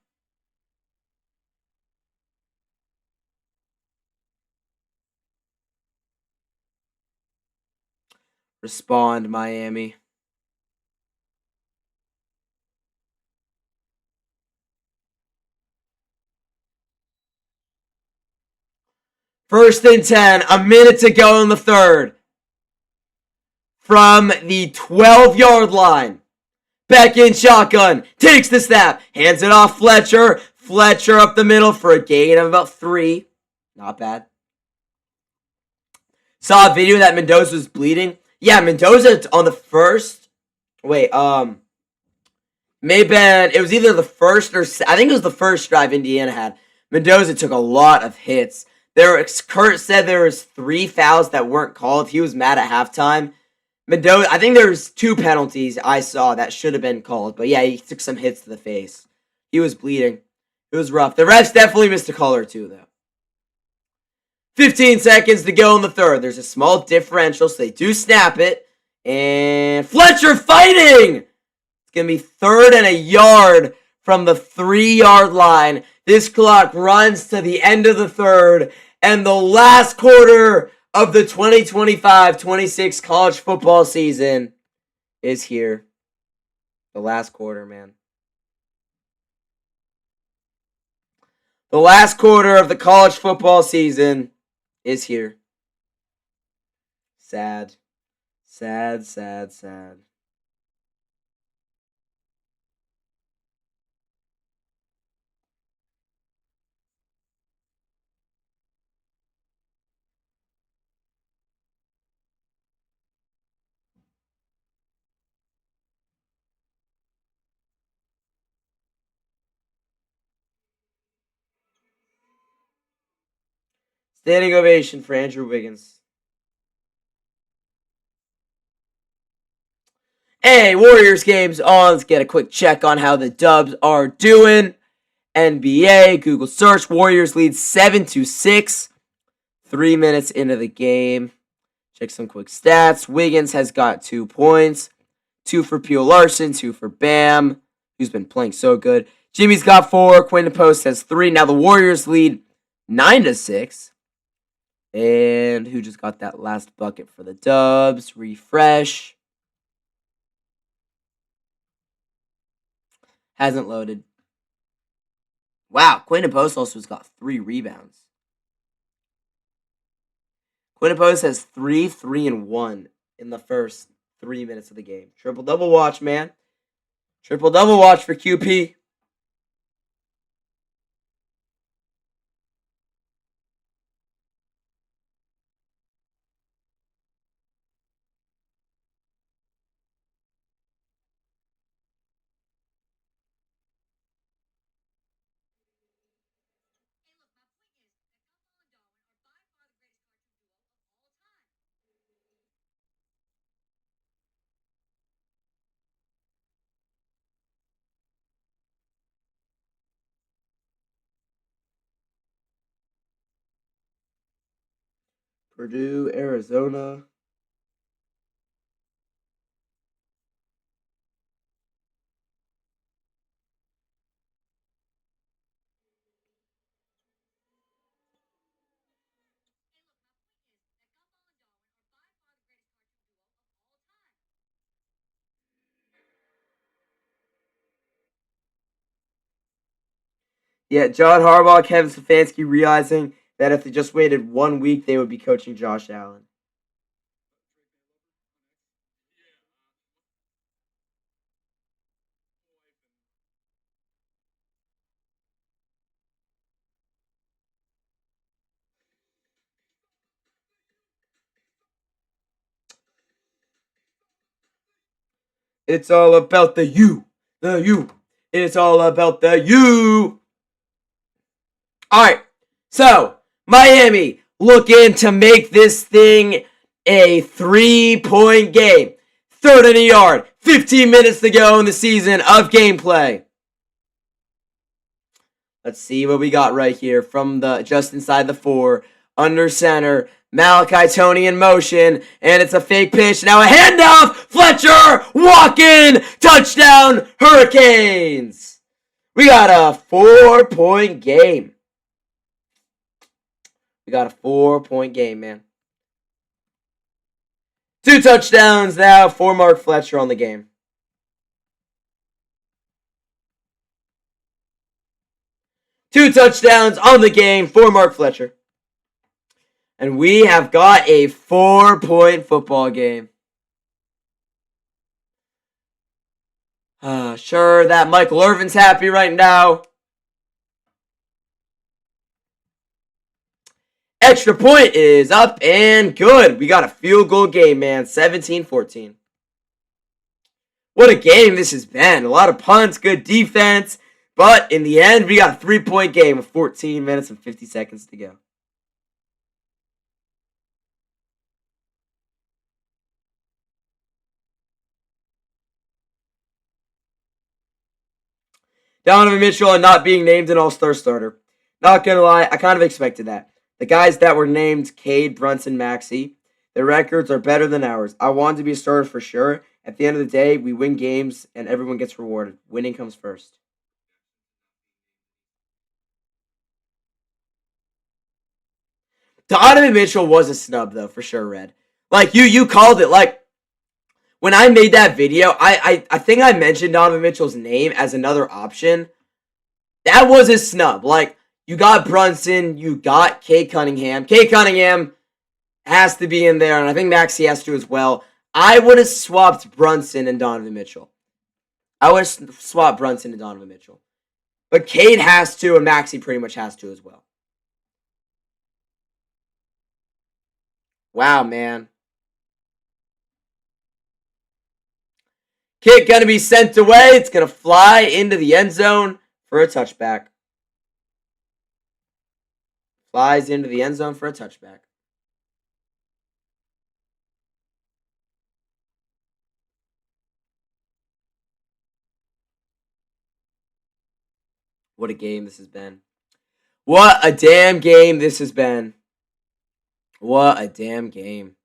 Speaker 1: Respond, Miami. First and 10, a minute to go in the third. From the 12-yard line. Back in shotgun. Takes the snap. Hands it off Fletcher. Fletcher up the middle for a gain of about 3. Not bad. Saw a video that Mendoza was bleeding. Yeah, Mendoza on the first. Wait, maybe it was either the first or I think it was the first drive Indiana had. Mendoza took a lot of hits. Kurt said there was 3 fouls that weren't called. He was mad at halftime. Mendoza, I think there was 2 penalties I saw that should have been called. But yeah, he took some hits to the face. He was bleeding. It was rough. The refs definitely missed a call or 2, though. 15 seconds to go in the third. There's a small differential, so they do snap it. And Fletcher fighting! It's going to be 3rd and a yard from the 3-yard line. This clock runs to the end of the third. And the last quarter of the 2025-26 college football season is here. The last quarter, man. The last quarter of the college football season is here. Sad. Sad, sad, sad. Standing ovation for Andrew Wiggins. Hey, Warriors game's on. Let's get a quick check on how the Dubs are doing. NBA, Google search. Warriors lead 7-6. 3 minutes into the game. Check some quick stats. Wiggins has got 2 points. 2 for Pio Larson, 2 for Bam, who's been playing so good. Jimmy's got 4. Quinton Post has 3. Now the Warriors lead 9-6. And who just got that last bucket for the Dubs? Refresh. Hasn't loaded. Wow, Quinton Post also has got 3 rebounds. Quinton Post has 3, 3, and 1 in the first 3 minutes of the game. Triple-double watch, man. Triple-double watch for QP. Purdue, Arizona. Yeah, John Harbaugh, Kevin Stefanski realizing that if they just waited 1 week, they would be coaching Josh Allen. It's all about the U. The U. It's all about the U. All right. So, Miami looking to make this thing a 3-point game. 3rd and a yard. 15 minutes to go in the season of gameplay. Let's see what we got right here from the just inside the 4. Under center. Malachi Tony in motion, and it's a fake pitch. Now a handoff. Fletcher walking. Touchdown, Hurricanes. We got a 4-point game. We got a 4-point game, man. 2 touchdowns now for Mark Fletcher on the game. Two touchdowns on the game for Mark Fletcher. And we have got a 4-point football game. Sure, that Michael Irvin's happy right now. Extra point is up and good. We got a field goal game, man. 17-14. What a game this has been. A lot of punts, good defense. But in the end, we got a 3-point game with 14 minutes and 50 seconds to go. Donovan Mitchell and not being named an all-star starter. Not gonna lie, I kind of expected that. The guys that were named, Cade, Brunson, Maxey, their records are better than ours. I wanted to be a starter for sure. At the end of the day, we win games and everyone gets rewarded. Winning comes first. Donovan Mitchell was a snub, though, for sure, Red. Like, you called it. Like, when I made that video, I think I mentioned Donovan Mitchell's name as another option. That was a snub. Like, you got Brunson, you got Cade Cunningham. Cade Cunningham has to be in there, and I think Maxey has to as well. I would have swapped Brunson and Donovan Mitchell. I would have swapped Brunson and Donovan Mitchell. But Cade has to, and Maxey pretty much has to as well. Wow, man. Kick going to be sent away. It's going to fly into the end zone for a touchback. Flies into the end zone for a touchback. What a game this has been. What a damn game this has been. What a damn game.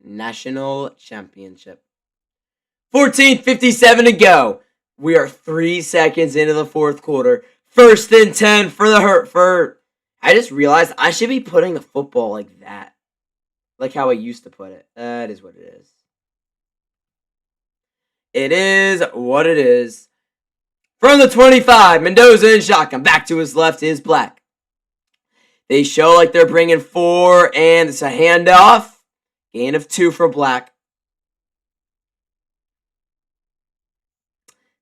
Speaker 1: National Championship. 14:57 to go. We are 3 seconds into the fourth quarter. 1st and 10 for the Hertford. I just realized I should be putting the football like that. Like how I used to put it. That is what it is. It is what it is. From the 25, Mendoza in shotgun. Back to his left is Black. They show like they're bringing 4, and it's a handoff. Gain of 2 for Black.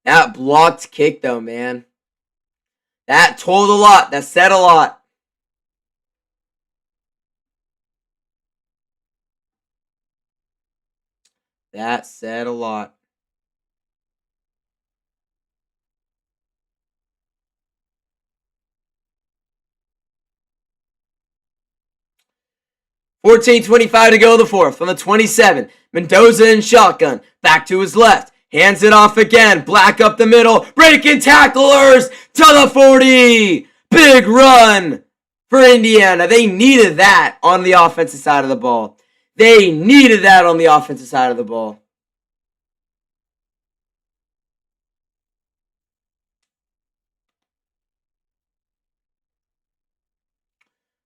Speaker 1: That blocked kick, though, man. That told a lot. That said a lot. That said a lot. $14:25 to go the fourth. On the 27, Mendoza in shotgun. Back to his left. Hands it off again. Black up the middle. Breaking tacklers to the 40. Big run for Indiana. They needed that on the offensive side of the ball. They needed that on the offensive side of the ball.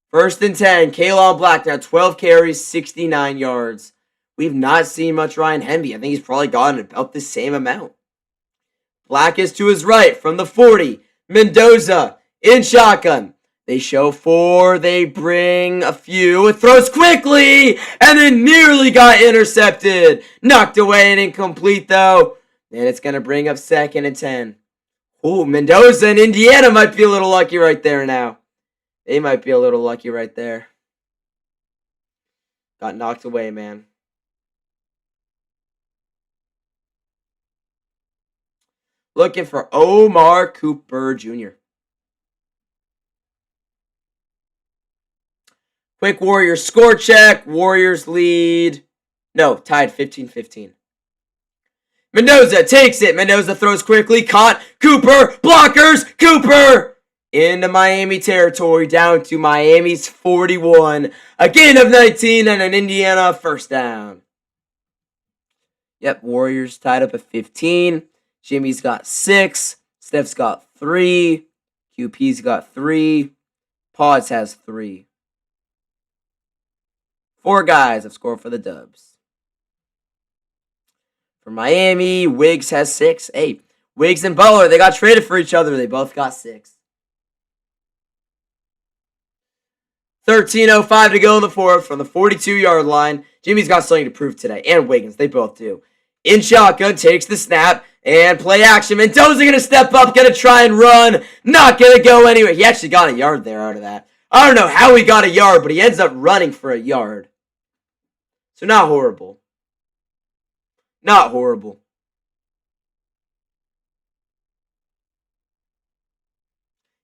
Speaker 1: First and 10. Kalon Black now 12 carries, 69 yards. We've not seen much Ryan Hemby. I think he's probably gotten about the same amount. Black is to his right from the 40. Mendoza in shotgun. They show 4. They bring a few. It throws quickly and then nearly got intercepted. Knocked away and incomplete though. And it's going to bring up 2nd and 10. Ooh, Mendoza and Indiana might be a little lucky right there now. They might be a little lucky right there. Got knocked away, man. Looking for Omar Cooper Jr. Quick Warriors score check. Warriors lead. No, tied 15-15. Mendoza takes it. Mendoza throws quickly. Caught. Cooper. Blockers. Cooper. Into Miami territory. Down to Miami's 41. A gain of 19 and an Indiana first down. Yep, Warriors tied up at 15. Jimmy's got 6. Steph's got 3. QP's got 3. Pause has 3. 4 guys have scored for the Dubs. For Miami, Wiggs has 6. Hey, Wiggs and Butler, they got traded for each other. They both got 6. 13:05 to go in the fourth from the 42-yard line. Jimmy's got something to prove today, and Wiggins, they both do. In shotgun, takes the snap, and play action. Mendoza going to step up, going to try and run. Not going to go anywhere. He actually got a yard there out of that. I don't know how he got a yard, but he ends up running for a yard. So not horrible. Not horrible.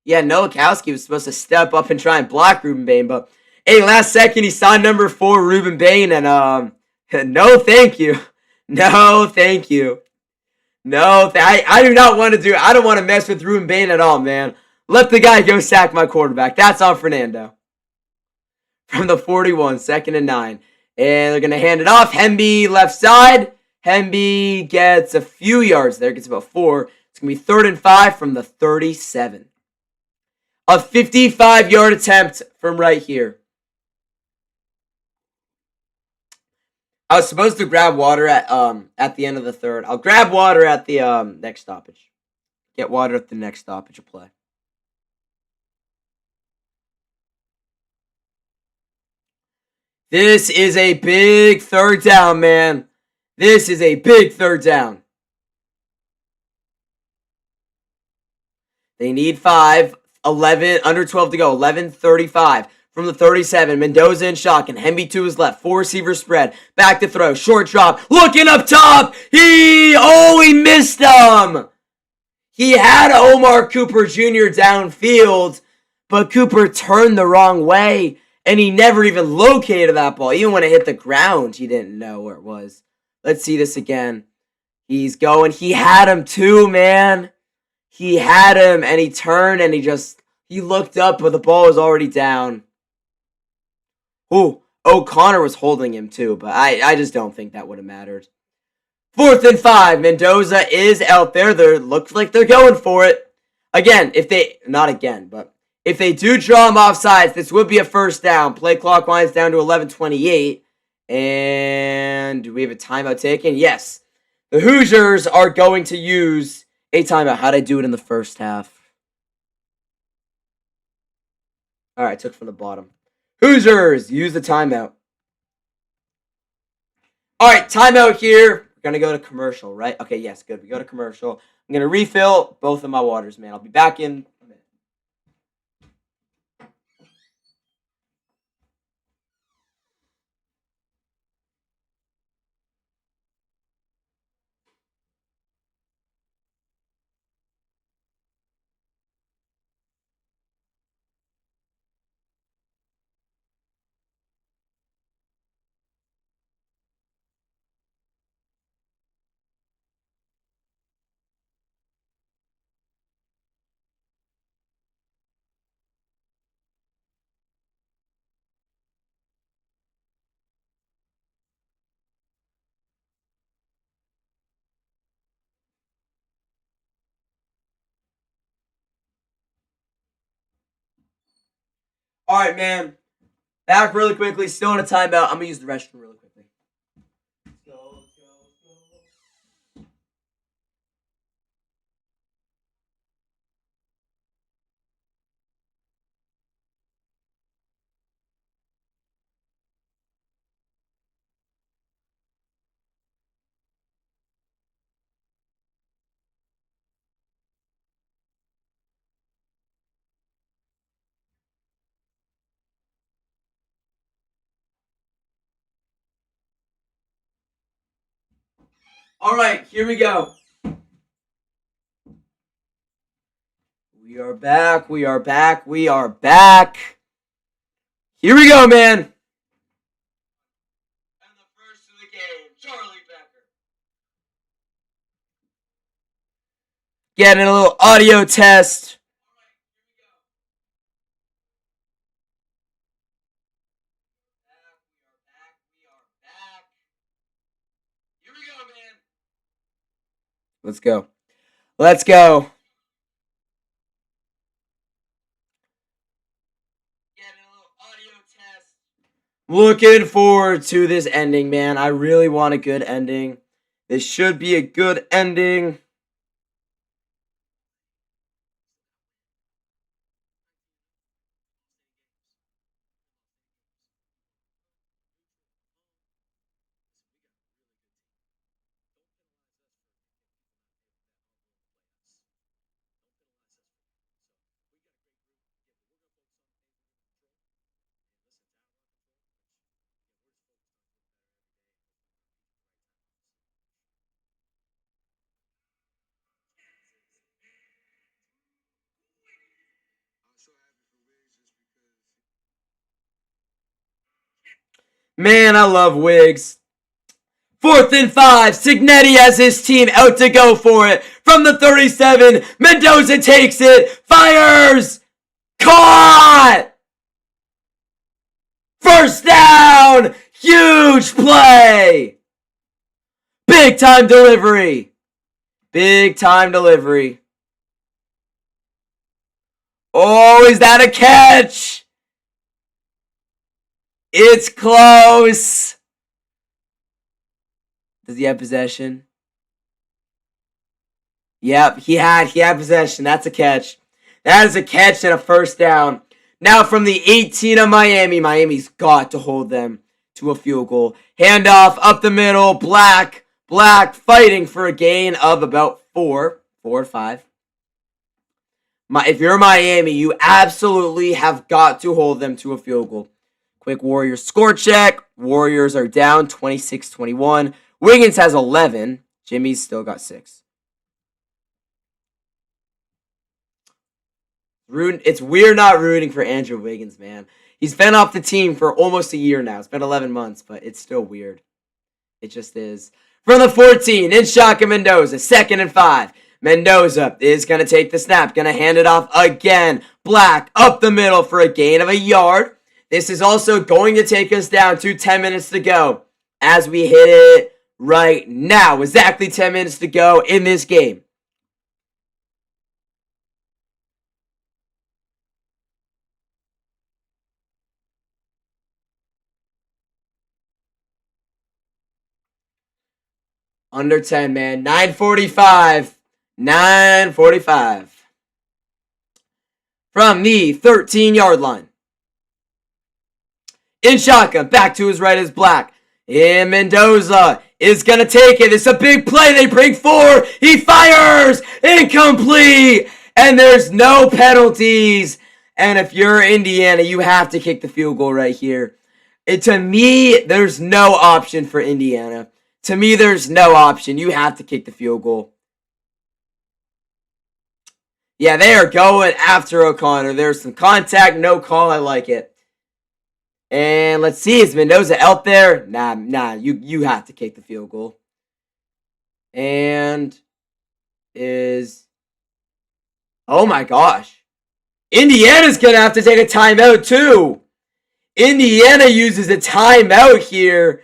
Speaker 1: Yeah, Nowakowski was supposed to step up and try and block Ruben Bain, but hey, last second he saw number 4 Ruben Bain, and no thank you. No thank you. No, I do not want to do. I don't want to mess with Ruben Bain at all, man. Let the guy go sack my quarterback. That's on Fernando. From the 41, 2nd and 9. And they're going to hand it off. Hemby left side. Hemby gets a few yards there. Gets about 4. It's going to be 3rd and 5 from the 37. A 55-yard attempt from right here. I was supposed to grab water at the end of the third. I'll grab water at the next stoppage. Get water at the next stoppage of play. This is a big 3rd down, man. This is a big 3rd down. They need 5. 11, under 12 to go. 11:35 from the 37. Mendoza in shotgun. Hemby to his left. 4 receiver spread. Back to throw. Short drop. Looking up top. He missed him. He had Omar Cooper Jr. downfield, but Cooper turned the wrong way, and he never even located that ball. Even when it hit the ground, he didn't know where it was. Let's see this again. He's going. He had him too, man. He had him, and he turned, and he looked up, but the ball was already down. Ooh, O'Connor was holding him too, but I just don't think that would have mattered. 4th and 5. Mendoza is out there. Looks like they're going for it. Again, if they do draw him offsides, this would be a 1st down. Play clock winds down to 11:28. And do we have a timeout taken? Yes. The Hoosiers are going to use a timeout. How'd I do it in the first half? All right, took from the bottom. Hoosiers, use the timeout. All right, timeout here. We're going to go to commercial, right? Okay, yes, good. We go to commercial. I'm going to refill both of my waters, man. I'll be back in a minute. All right, man. Back really quickly. Still in a timeout. I'm going to use the restroom really quickly. Let's go. All right, here we go. We are back. We are back. We are back. Here we go, man. And the first of the game, Charlie Becker. Getting a little audio test. Here we go, man. Let's go. Let's go. Looking forward to this ending, man. I really want a good ending. This should be a good ending. Man, I love Wiggs. 4th and 5. Signetti has his team out to go for it. From the 37, Mendoza takes it. Fires! Caught! First down! Huge play! Big time delivery. Big time delivery. Oh, is that a catch? It's close. Does he have possession? Yep, he had possession. That's a catch. That is a catch and a first down. Now from the 18 of Miami. Miami's got to hold them to a field goal. Handoff up the middle. Black fighting for a gain of about 4 or 5. If you're Miami, you absolutely have got to hold them to a field goal. Quick Warriors score check. Warriors are down 26-21. Wiggins has 11. Jimmy's still got 6. It's weird not rooting for Andrew Wiggins, man. He's been off the team for almost a year now. It's been 11 months, but it's still weird. It just is. From the 14, in shotgun Mendoza, 2nd and 5. Mendoza is going to take the snap, going to hand it off again. Black up the middle for a gain of a yard. This is also going to take us down to 10 minutes to go as we hit it right now. Exactly 10 minutes to go in this game. Under 10, man. 9:45. 9:45. From the 13-yard line. In shotgun, back to his right is Black. And Mendoza is going to take it. It's a big play. They bring 4. He fires. Incomplete. And there's no penalties. And if you're Indiana, you have to kick the field goal right here. To me, there's no option for Indiana. To me, there's no option. You have to kick the field goal. Yeah, they are going after O'Connor. There's some contact, no call. I like it. And let's see, is Mendoza out there? Nah, you have to kick the field goal. And oh my gosh. Indiana's going to have to take a timeout too. Indiana uses a timeout here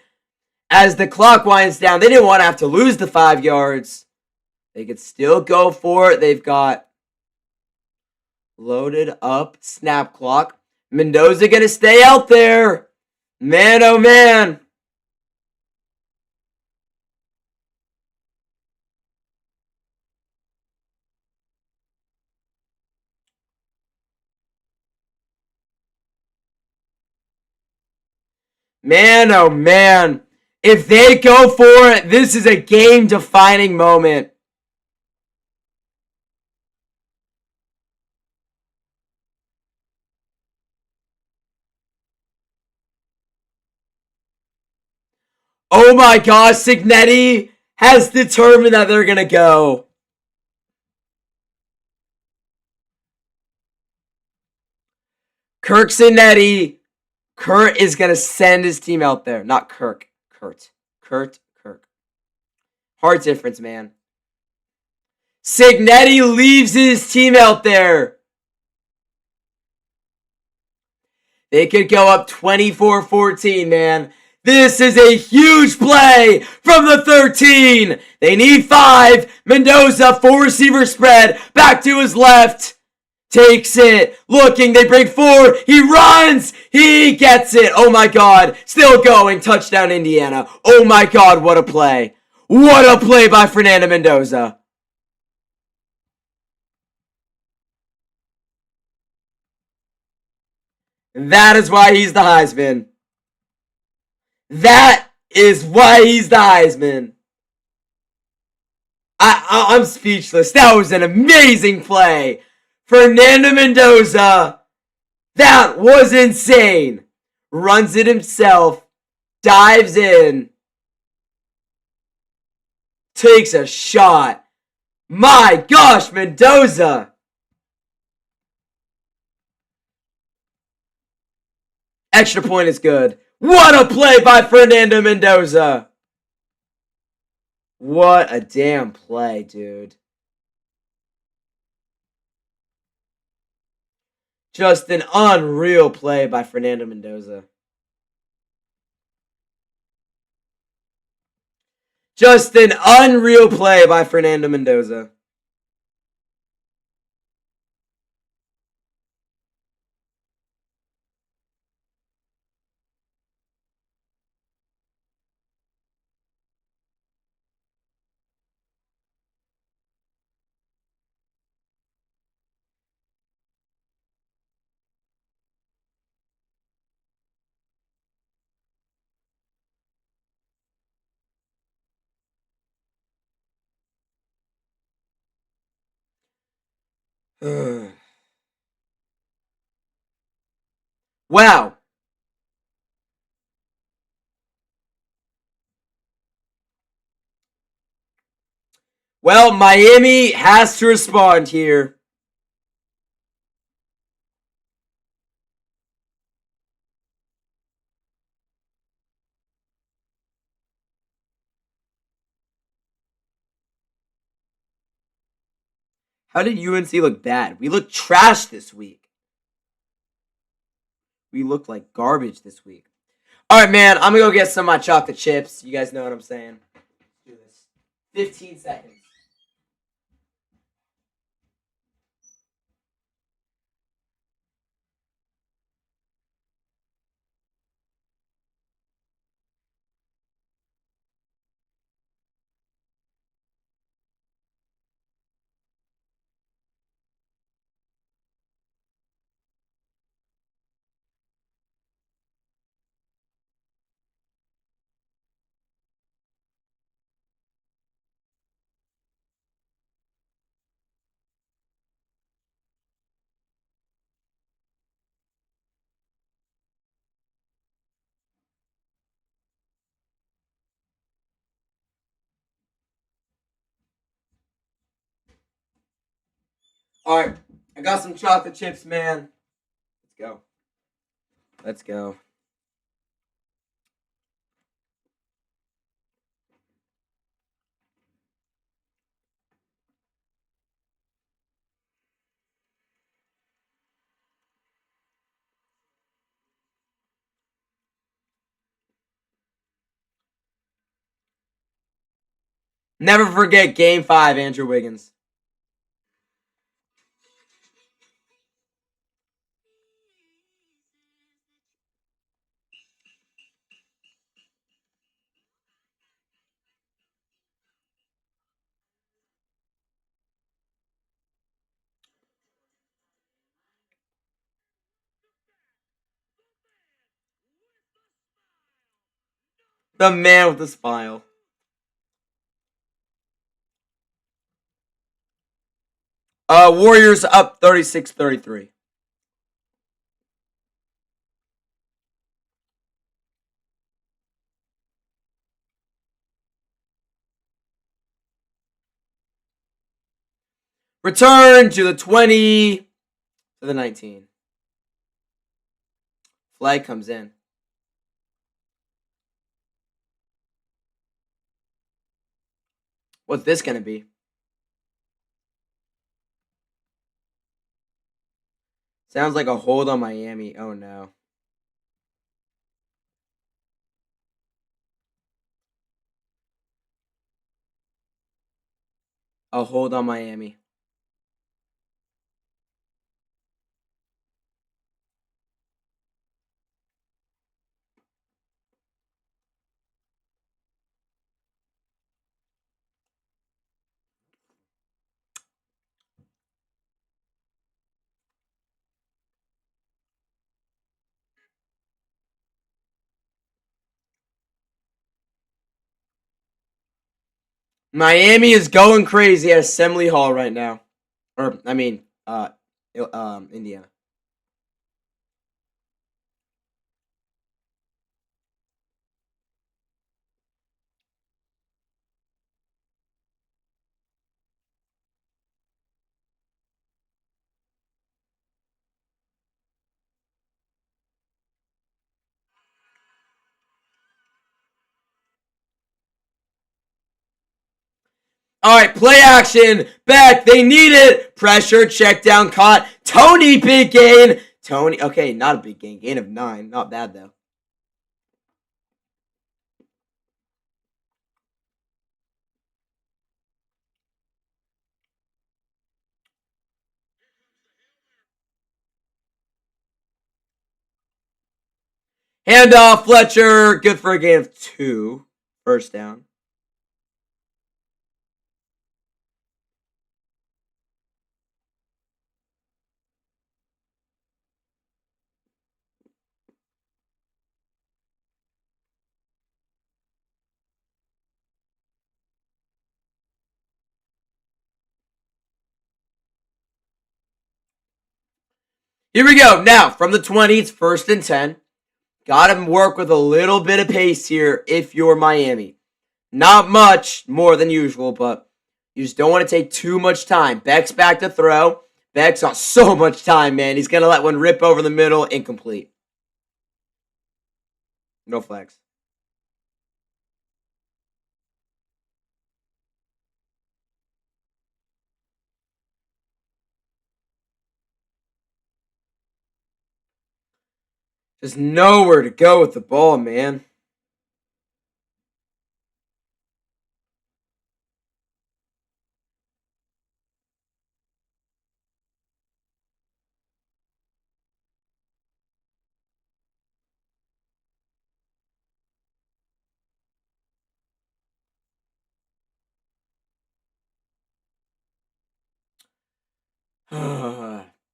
Speaker 1: as the clock winds down. They didn't want to have to lose the 5 yards. They could still go for it. They've got loaded up snap clock. Mendoza going to stay out there. Man, oh man. Man, oh man. If they go for it, this is a game-defining moment. Oh my gosh, Signetti has determined that they're going to go. Kirk Signetti. Kurt is going to send his team out there. Not Kirk. Kurt. Hard difference, man. Signetti leaves his team out there. They could go up 24-14, man. This is a huge play from the 13. They need 5. Mendoza, 4 receiver spread. Back to his left. Takes it. Looking. They break forward. He runs. He gets it. Oh my god. Still going. Touchdown, Indiana. Oh my god. What a play. What a play by Fernando Mendoza. That is why he's the Heisman. That is why he's the Heisman. I'm speechless. That was an amazing play. Fernando Mendoza. That was insane. Runs it himself. Dives in. Takes a shot. My gosh, Mendoza. Extra point is good. What a play by Fernando Mendoza. What a damn play, dude. Just an unreal play by Fernando Mendoza. Just an unreal play by Fernando Mendoza. Wow. Well, Miami has to respond here. How did UNC look bad? We looked trash this week. We looked like garbage this week. All right, man. I'm going to go get some of my chocolate chips. You guys know what I'm saying. Let's do this. 15 seconds. All right. I got some chocolate chips, man. Let's go. Let's go. Never forget Game 5, Andrew Wiggins. The man with the smile. Warriors up 36-33. Return to the 20 to the 19. Flag comes in. What's this going to be? Sounds like a hold on Miami. Oh, no. A hold on Miami. Miami is going crazy at Assembly Hall right now. Indiana. All right, play action. Back. They need it. Pressure. Check down. Caught. Tony, big gain. Tony. Okay, not a big gain. Gain of 9. Not bad, though. Handoff. Fletcher. Good for a gain of 2. First down. Here we go. Now, from the 20, it's 1st and 10. Got to work with a little bit of pace here if you're Miami. Not much more than usual, but you just don't want to take too much time. Beck's back to throw. Beck's got so much time, man. He's going to let one rip over the middle. Incomplete. No flags. Just nowhere to go with the ball, man.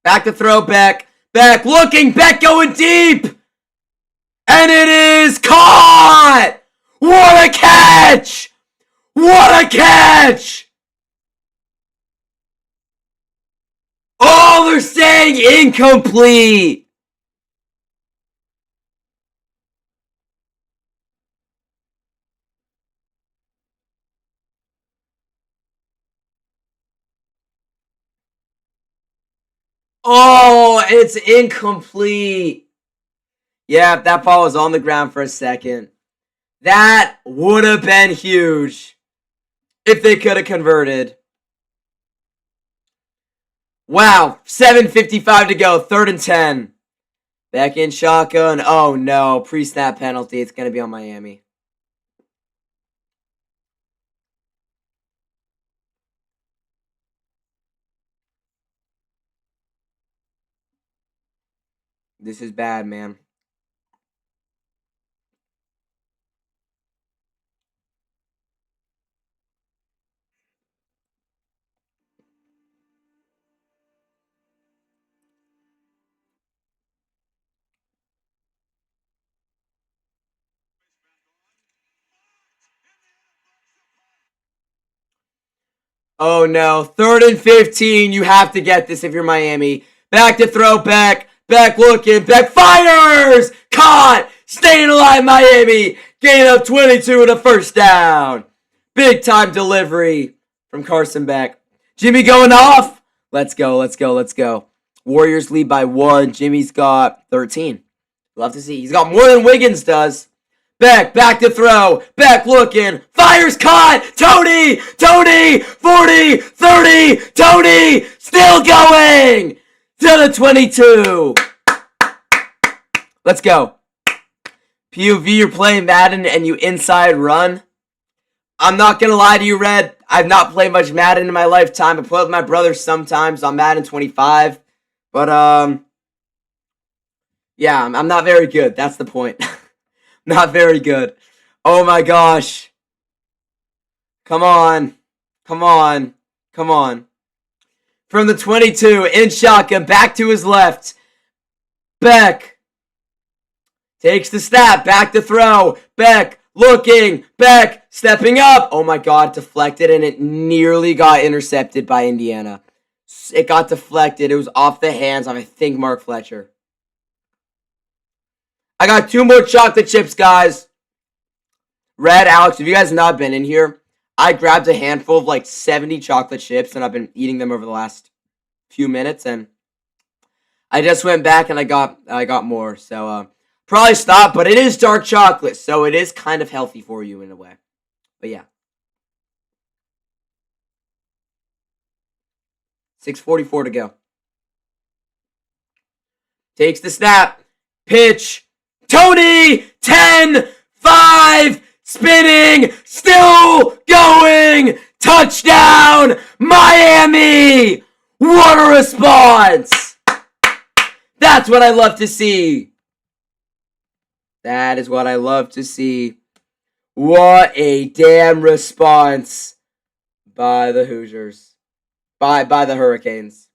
Speaker 1: Back to throw, Beck. Beck looking, Beck going deep. And it is caught! What a catch! What a catch! Oh, they're saying incomplete. Oh, it's incomplete. Yeah, that ball was on the ground for a second. That would have been huge if they could have converted. Wow, 7:55 to go, 3rd and 10. Back in shotgun. Oh no, pre-snap penalty. It's going to be on Miami. This is bad, man. Oh no, 3rd and 15. You have to get this if you're Miami. Back to throw, Beck. Beck looking. Beck fires! Caught! Staying alive, Miami. Gain of 22 and a 1st down. Big time delivery from Carson Beck. Jimmy going off. Let's go, let's go, let's go. Warriors lead by 1. Jimmy's got 13. Love to see. He's got more than Wiggins does. Beck, back to throw. Beck looking. Fires caught. Tony. 40, 30. Tony still going to the 22. Let's go. POV, you're playing Madden and you inside run. I'm not going to lie to you, Red. I've not played much Madden in my lifetime. I play with my brother sometimes on Madden 25. But, yeah, I'm not very good. That's the point. Not very good. Oh my gosh. Come on. Come on. Come on. From the 22, in shotgun, back to his left. Beck takes the snap, back to throw. Beck looking back, stepping up. Oh my God, deflected, and it nearly got intercepted by Indiana. It got deflected. It was off the hands of, I think, Mark Fletcher. I got 2 more chocolate chips, guys. Red, Alex, if you guys have not been in here, I grabbed a handful of like 70 chocolate chips, and I've been eating them over the last few minutes, and I just went back and I got more. So probably stop, but it is dark chocolate, so it is kind of healthy for you in a way. But yeah. 6:44 to go. Takes the snap. Pitch. Tony! 10, 5, spinning, still going! Touchdown, Miami! What a response! That's what I love to see. That is what I love to see. What a damn response by the Hoosiers. By the Hurricanes.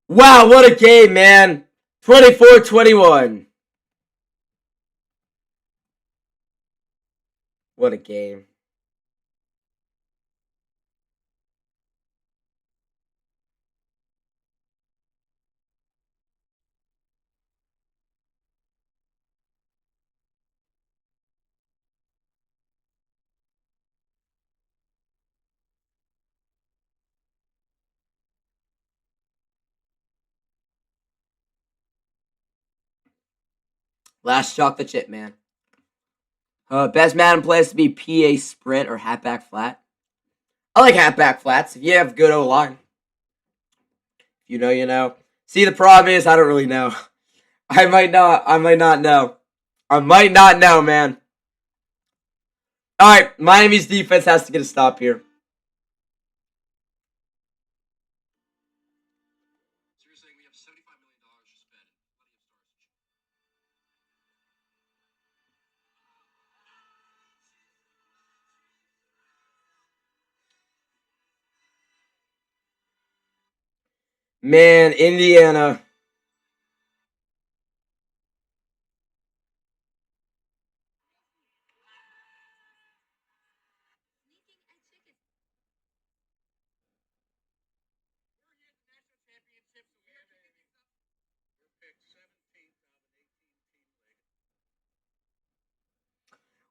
Speaker 1: Wow, what a game, man. 24-21. What a game. Last chocolate chip, man. Best Madden plays to be PA sprint or halfback flat. I like halfback flats if you have good O-line. You know, you know. See, the problem is I don't really know. I might not know. I might not know, man. Alright, Miami's defense has to get a stop here. Man, Indiana.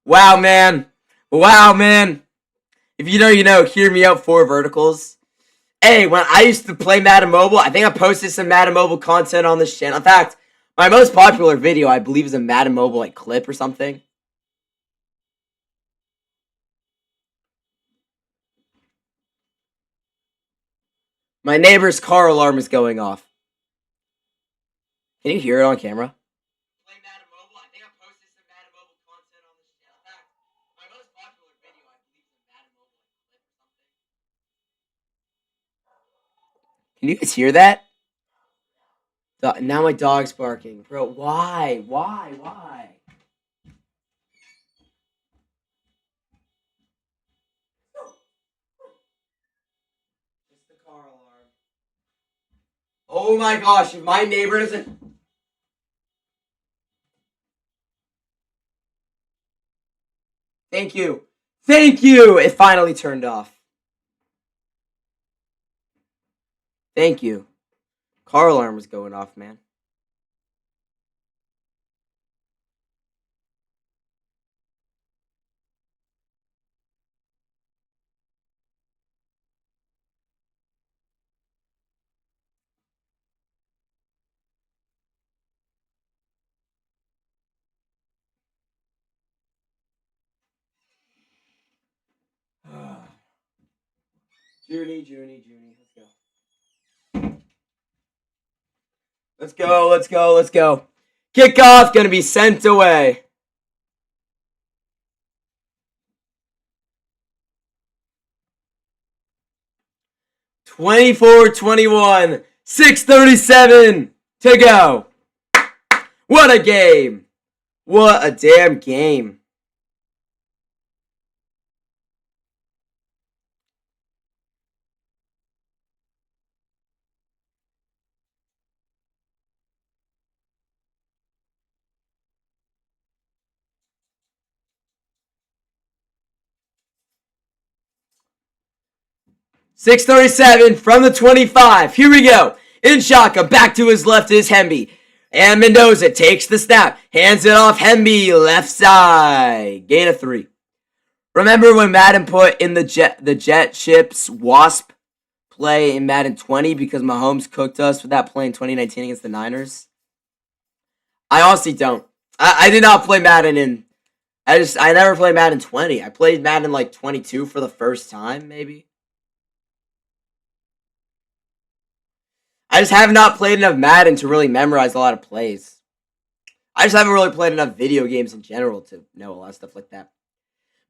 Speaker 1: Wow, man. Wow, man. If you know, you know. Hear me out, 4 verticals. Hey, when I used to play Madden Mobile, I think I posted some Madden Mobile content on this channel. In fact, my most popular video, I believe, is a Madden Mobile like clip or something. My neighbor's car alarm is going off. Can you hear it on camera? Play Madden Mobile. I think I posted some Madden Mobile content on this channel. In fact, my most popular video, I believe, is a Madden Mobile like clip or something. Can you guys hear that? Now my dog's barking. Bro, why? Why? Just the car alarm. Oh my gosh, if my neighbor doesn't... Thank you. Thank you! It finally turned off. Thank you. Car alarm was going off, man. Junie. Let's go. Kickoff gonna be sent away. (24-21), 6:37 to go. What a game! What a damn game! (6:37) from the 25. Here we go. In shotgun, back to his left is Hemby. And Mendoza takes the snap. Hands it off Hemby, left side. Gain of 3. Remember when Madden put in the jet ships wasp play in Madden 20 because Mahomes cooked us with that play in 2019 against the Niners? I honestly don't. I did not play Madden in... I never played Madden 20. I played Madden like 22 for the first time, maybe. I just have not played enough Madden to really memorize a lot of plays. I just haven't really played enough video games in general to know a lot of stuff like that.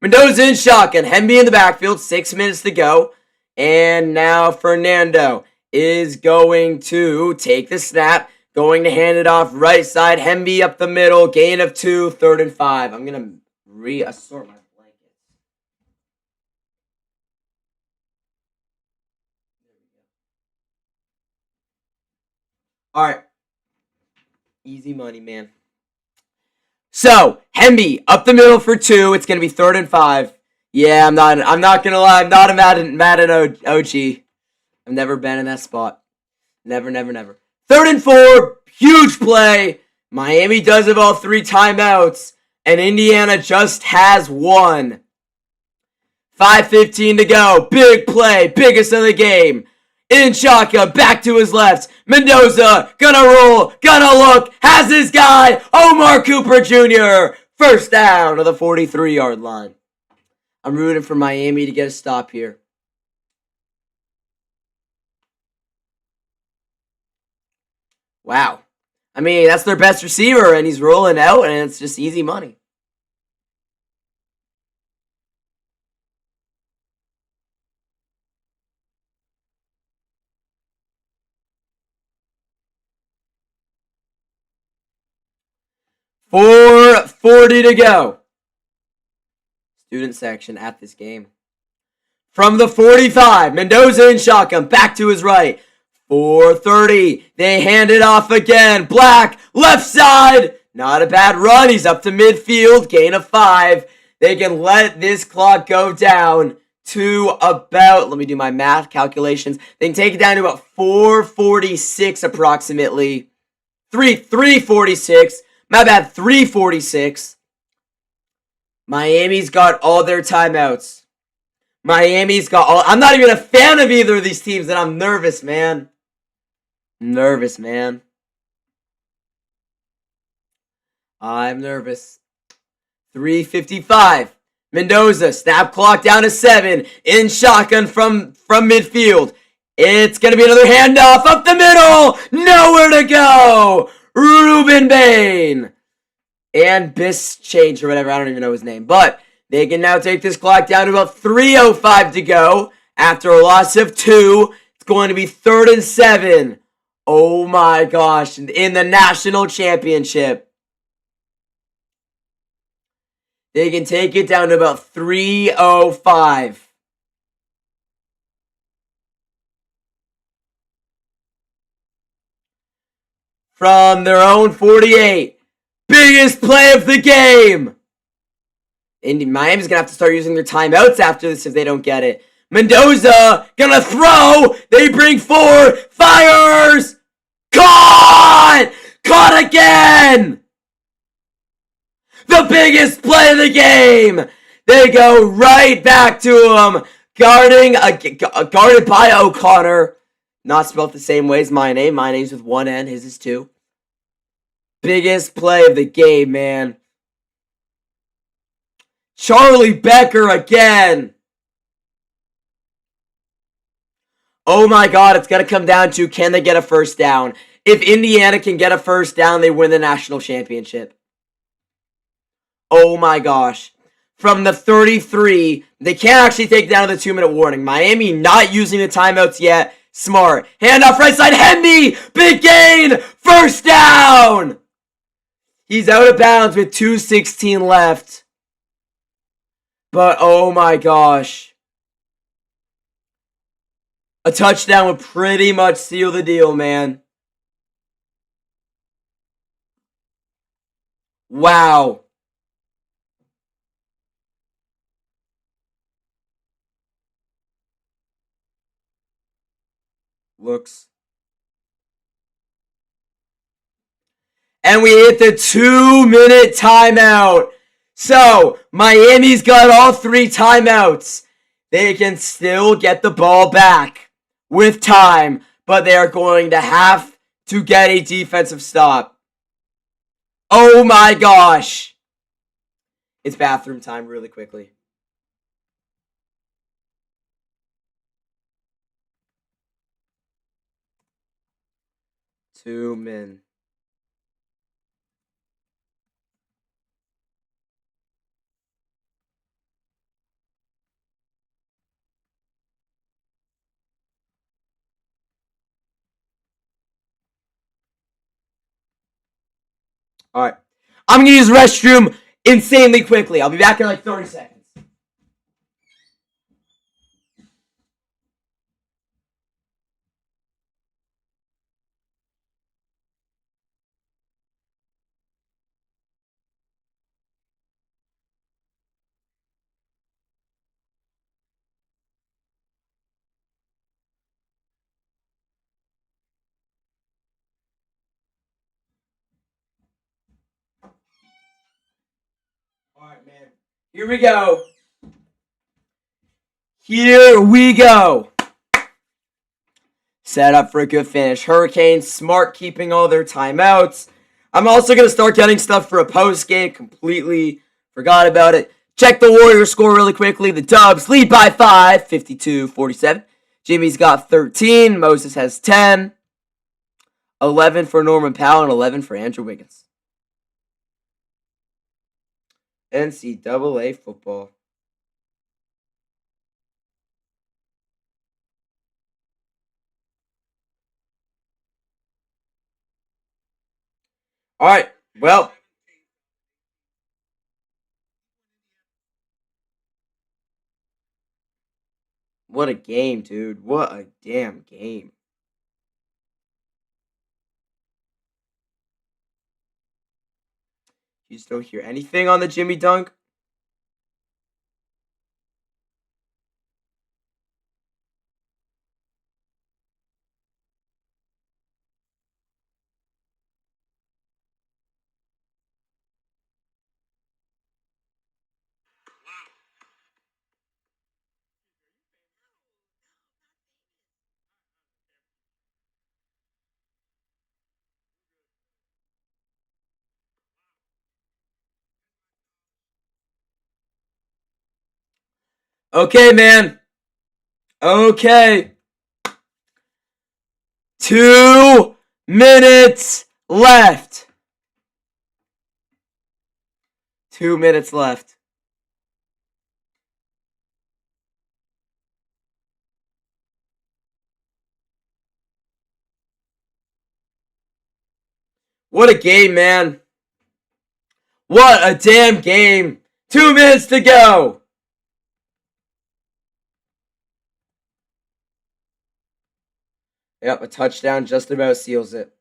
Speaker 1: Mendoza in shotgun. Hemby in the backfield. 6 minutes to go. And now Fernando is going to take the snap. Going to hand it off right side. Hemby up the middle. Gain of 2. 3rd and 5. I'm going to reassort my blankets. Alright. Easy money, man. So, Hemby up the middle for 2. It's going to be 3rd and 5. Yeah, I'm not going to lie. I'm not a Madden OG. I've never been in that spot. Never. 3rd and 4. Huge play. Miami does have all 3 timeouts. And Indiana just has 1. 5:15 to go. Big play. Biggest of the game. In shotgun, back to his left. Mendoza, gonna roll, gonna look, has his guy, Omar Cooper Jr. First down to the 43-yard line. I'm rooting for Miami to get a stop here. Wow. I mean, that's their best receiver, and he's rolling out, and it's just easy money. .440 to go. Student section at this game. From the 45, Mendoza in shotgun, back to his right. 4:30, they hand it off again. Black, left side. Not a bad run. He's up to midfield. Gain of 5. They can let this clock go down to about, let me do my math calculations. They can take it down to about 4:46 approximately. 3:46. My bad, 3:46. Miami's got all their timeouts. Miami's got all... I'm not even a fan of either of these teams, and I'm nervous, man. I'm nervous. I'm nervous. 3:55. Mendoza, snap clock down to 7. In shotgun from midfield. It's going to be another handoff up the middle. Nowhere to go. Ruben Bain. And Bischange or whatever. I don't even know his name. But they can now take this clock down to about 3:05 to go. After a loss of 2. It's going to be 3rd and 7. Oh my gosh. In the national championship. They can take it down to about 3:05. From their own 48. Biggest play of the game. Miami's going to have to start using their timeouts after this if they don't get it. Mendoza gonna throw. They bring 4. Fires. Caught! Caught again! The biggest play of the game! They go right back to him. Guarded by O'Connor. Not spelled the same way as my name. My name's with 1 N. His is 2. Biggest play of the game, man. Charlie Becker again. Oh my god, it's going to come down to can they get a first down? If Indiana can get a first down, they win the national championship. Oh my gosh. From the 33, they can't actually take down the 2-minute warning. Miami not using the timeouts yet. Smart. Hand off right side. Hendy! Big gain! First down! He's out of bounds with 2:16 left. But oh my gosh. A touchdown would pretty much seal the deal, man. Wow. Looks. And we hit the 2-minute timeout. So, Miami's got all 3 timeouts. They can still get the ball back with time, but they are going to have to get a defensive stop. Oh my gosh. It's bathroom time really quickly. Two men. Alright. I'm going to use the restroom insanely quickly. I'll be back in like 30 seconds. Alright, man. Here we go. Here we go. Set up for a good finish. Hurricanes, smart keeping all their timeouts. I'm also going to start getting stuff for a post game. Completely forgot about it. Check the Warriors score really quickly. The Dubs lead by 5, 52-47. Jimmy's got 13. Moses has 10. 11 for Norman Powell and 11 for Andrew Wiggins. NCAA football. All right. Well, what a game, dude. What a damn game. You just don't hear anything on the Jimmy dunk? Okay, man. Okay. 2 minutes left. 2 minutes left. What a game, man. What a damn game. 2 minutes to go. Yep, a touchdown just about seals it.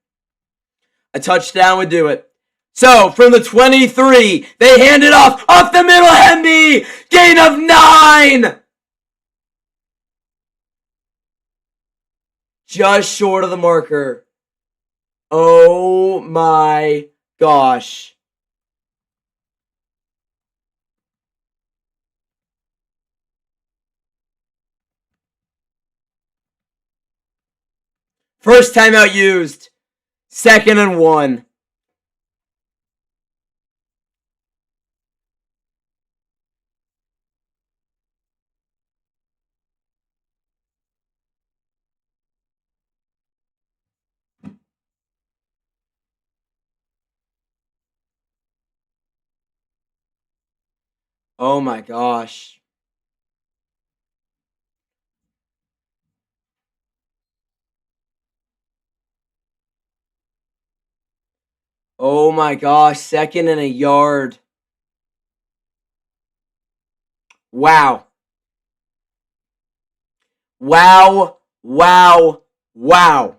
Speaker 1: A touchdown would do it. So, from the 23, they hand it off the middle, Hemby! Gain of 9! Just short of the marker. Oh my gosh. First timeout used. 2nd and 1. Oh my gosh. Oh my gosh. 2nd and a yard. Wow. Wow. Wow. Wow.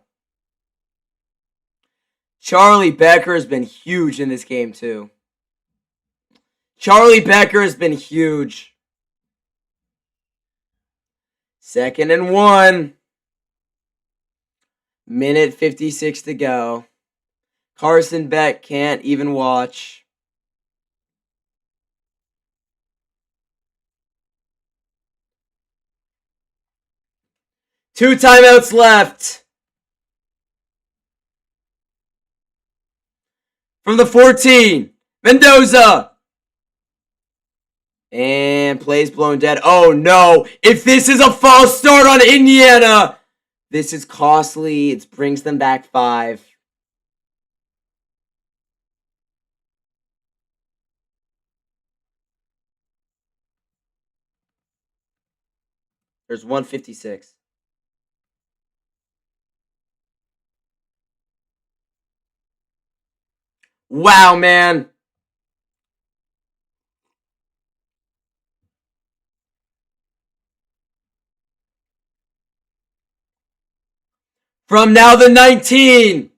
Speaker 1: Charlie Becker has been huge in this game, too. Charlie Becker has been huge. 2nd and 1. Minute 56 to go. Carson Beck can't even watch. Two timeouts left. From the 14. Mendoza. And plays blown dead. Oh no. If this is a false start on Indiana, this is costly. It brings them back 5. There's 156. Wow, man. From now the 19.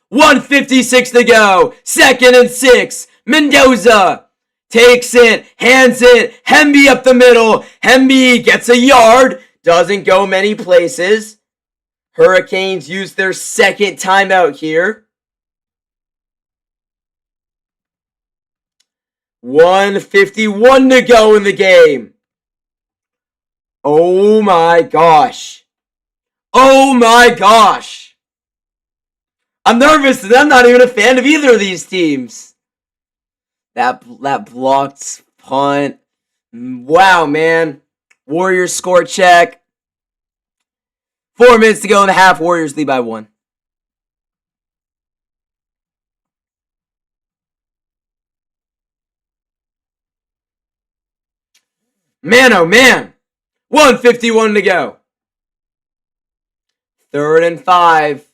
Speaker 1: 156 to go. 2nd and 6. Mendoza takes it, hands it. Hemby up the middle. Hemby gets a yard. Doesn't go many places. Hurricanes use their 2nd timeout here. 151 to go in the game. Oh my gosh. Oh my gosh. I'm nervous and I'm not even a fan of either of these teams. That blocked punt. Wow, man. Warriors score check. 4 minutes to go in the half. Warriors lead by 1. Man, oh man. 151 to go. 3rd and 5.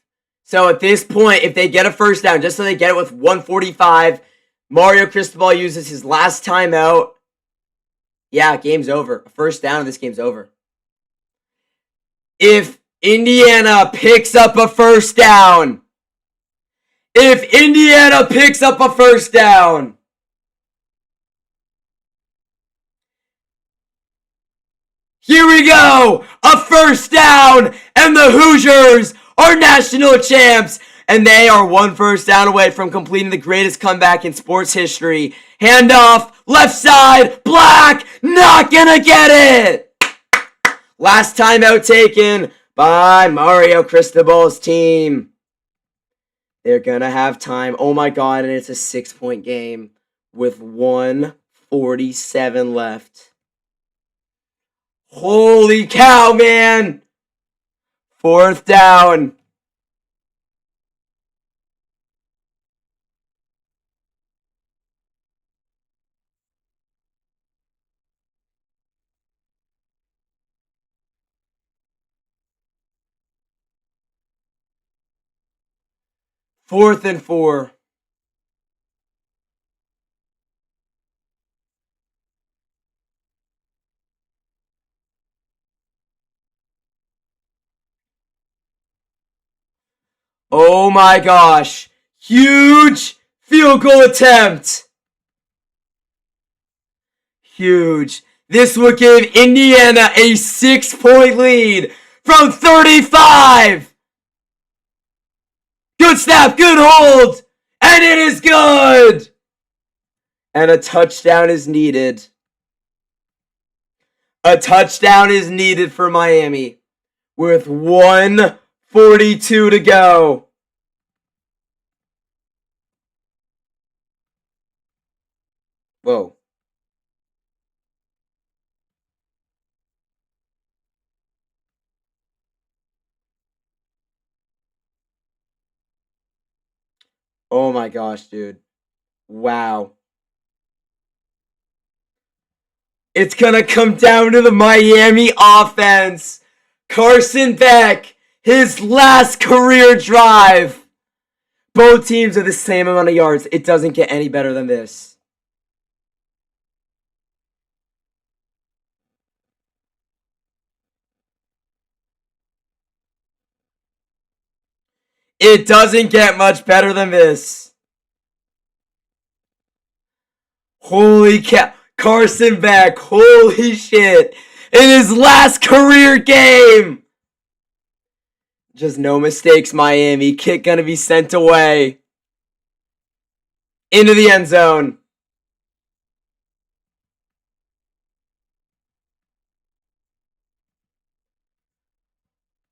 Speaker 1: So at this point, if they get a first down, just so they get it with 145, Mario Cristobal uses his last timeout. Yeah, game's over. A first down and this game's over. If Indiana picks up a first down. If Indiana picks up a first down. Here we go! A first down! And the Hoosiers are national champs! And they are 1 first down away from completing the greatest comeback in sports history. Handoff, left side, Black, not gonna get it! Last timeout taken by Mario Cristobal's team. They're gonna have time. Oh my god, and it's a 6-point game with 1:47 left. Holy cow, man! 4th down. Fourth and 4. Oh my gosh. Huge field goal attempt. Huge. This would give Indiana a 6-point lead from 35. Good snap, good hold. And it is good. And a touchdown is needed. A touchdown is needed for Miami with 1:42 to go. Whoa. Oh my gosh, dude. Wow. It's going to come down to the Miami offense. Carson Beck, his last career drive. Both teams are the same amount of yards. It doesn't get any better than this. It doesn't get much better than this. Holy cow. Carson Beck, holy shit. In his last career game. Just no mistakes, Miami. Kick gonna be sent away. Into the end zone.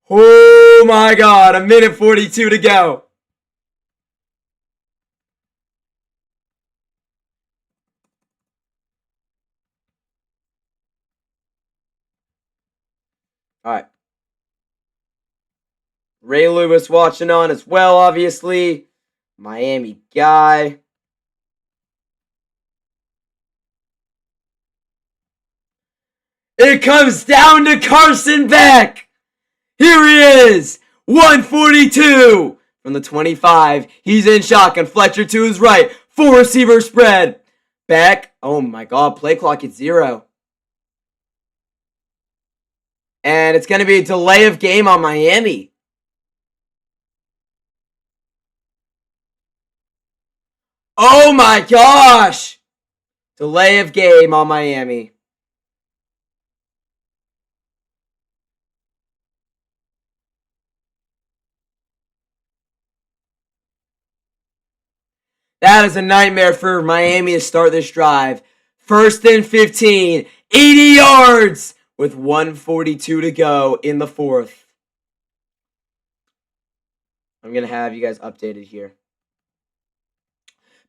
Speaker 1: Oh my god, a minute 42 to go. Alright. Ray Lewis watching on as well, obviously. Miami guy. It comes down to Carson Beck. Here he is. 142 from the 25. He's in shotgun. Fletcher to his right. 4 receiver spread. Beck. Oh my god. Play clock at 0. And it's going to be a delay of game on Miami. Oh my gosh. Delay of game on Miami. That is a nightmare for Miami to start this drive. 1st and 15. 80 yards with 1:42 to go in the 4th. I'm going to have you guys updated here.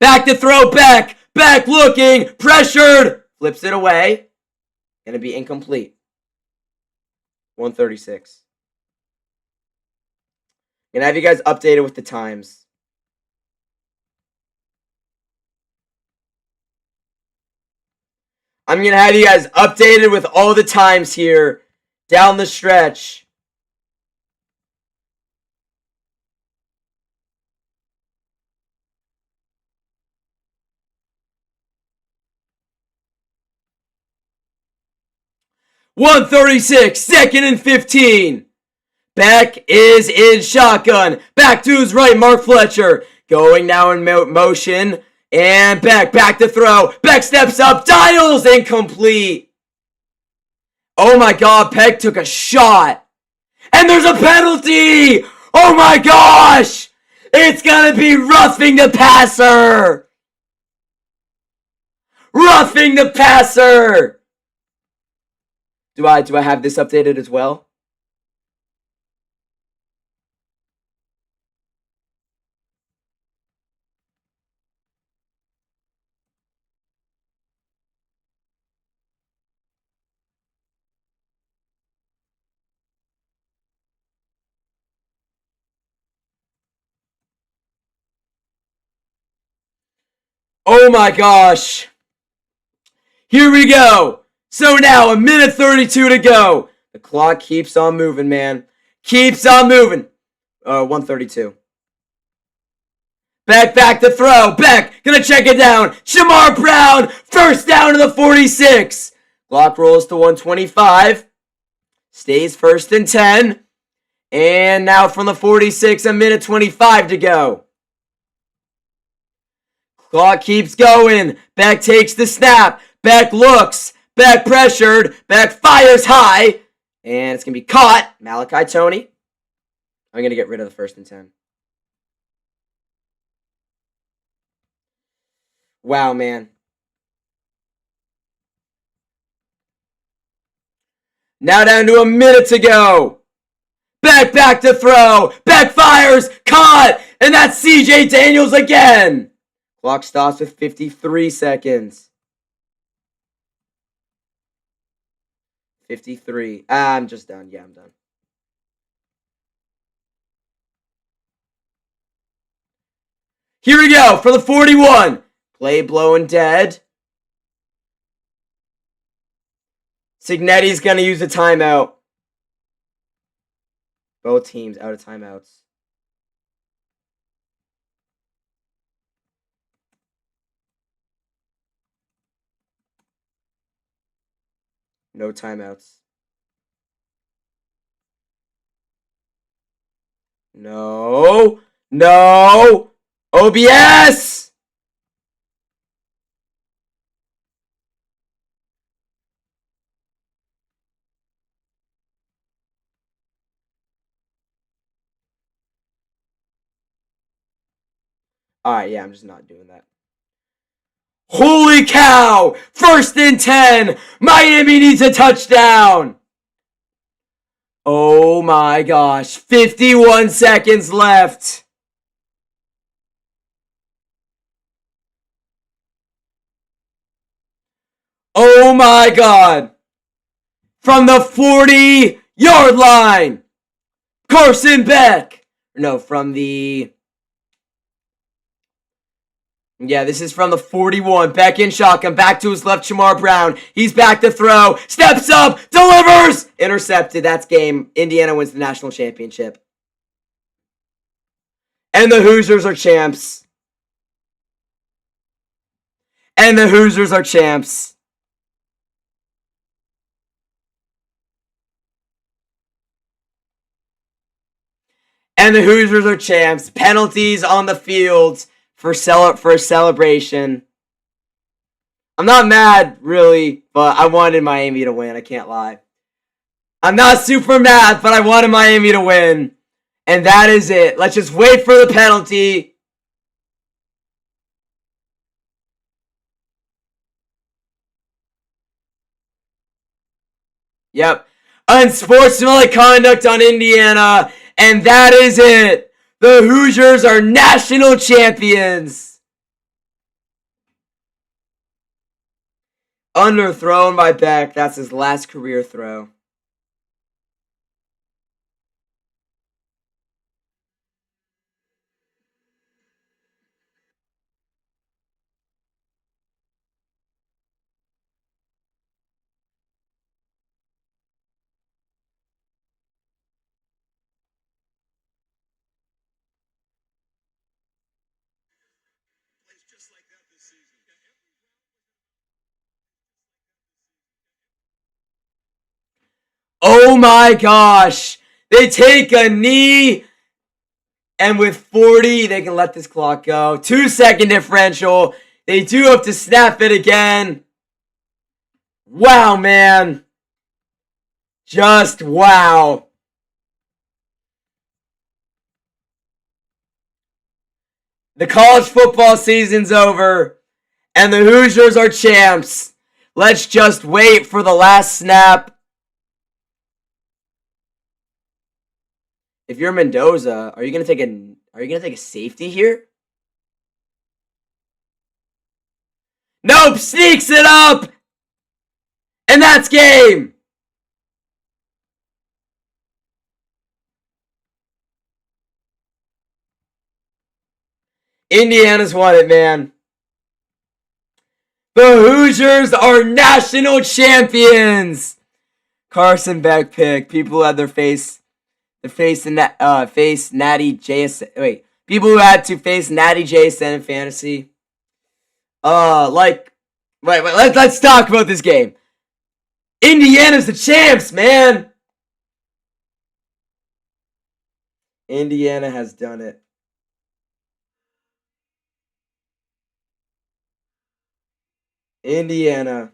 Speaker 1: Back to throw, Beck. Beck looking. Pressured. Flips it away. Going to be incomplete. 136. Going to have you guys updated with the times. I'm going to have you guys updated with all the times here down the stretch. .136, 2nd and 15. Beck is in shotgun. Back to his right, Mark Fletcher. Going now in motion. And Beck, back to throw. Beck steps up, dials, incomplete. Oh my god, Beck took a shot. And there's a penalty! Oh my gosh! It's gonna be roughing the passer! Roughing the passer! Do I have this updated as well? Oh my gosh. Here we go. So now, a minute 32 to go. The clock keeps on moving, man. Keeps on moving. 132. Back to throw. Beck, gonna check it down. Shamar Brown, first down to the 46. Clock rolls to 125. Stays 1st and 10. And now from the 46, a minute 25 to go. Clock keeps going. Beck takes the snap. Beck looks. Beck pressured. Beck fires high. And it's going to be caught. Malachi Tony. I'm going to get rid of the 1st and 10. Wow, man. Now down to a minute to go. Beck back to throw. Beck fires. Caught. And that's CJ Daniels again. Clock stops with 53 seconds. 53. I'm just done. Yeah, I'm done. Here we go for the 41. Play blowing dead. Signetti's gonna use a timeout. Both teams out of timeouts. No timeouts. No. No. OBS! Alright, yeah, I'm just not doing that. Holy cow! 1st and 10! Miami needs a touchdown! Oh my gosh. 51 seconds left. Oh my god. From the 40-yard line. Carson Beck. No, from the... Yeah, this is from the 41. Beck in shotgun. Back to his left, Shamar Brown. He's back to throw. Steps up. Delivers. Intercepted. That's game. Indiana wins the national championship. And the Hoosiers are champs. And the Hoosiers are champs. And the Hoosiers are champs. Penalties on the field for a celebration. I'm not mad, really, but I wanted Miami to win. I can't lie. I'm not super mad, but I wanted Miami to win. And that is it. Let's just wait for the penalty. Yep. Unsportsmanlike conduct on Indiana. And that is it. The Hoosiers are national champions. Underthrown by Beck. That's his last career throw. Oh my gosh. They take a knee. And with 40, they can let this clock go. 2-second differential. They do have to snap it again. Wow, man. Just wow. The college football season's over. And the Hoosiers are champs. Let's just wait for the last snap. If you're Mendoza, are you gonna take a safety here? Nope, sneaks it up! And that's game! Indiana's won it, man. The Hoosiers are national champions! Carson Beck pick. People who had face Natty JSN. Wait, people who had to face Natty JSN in fantasy. Let's talk about this game. Indiana's the champs, man. Indiana has done it. Indiana.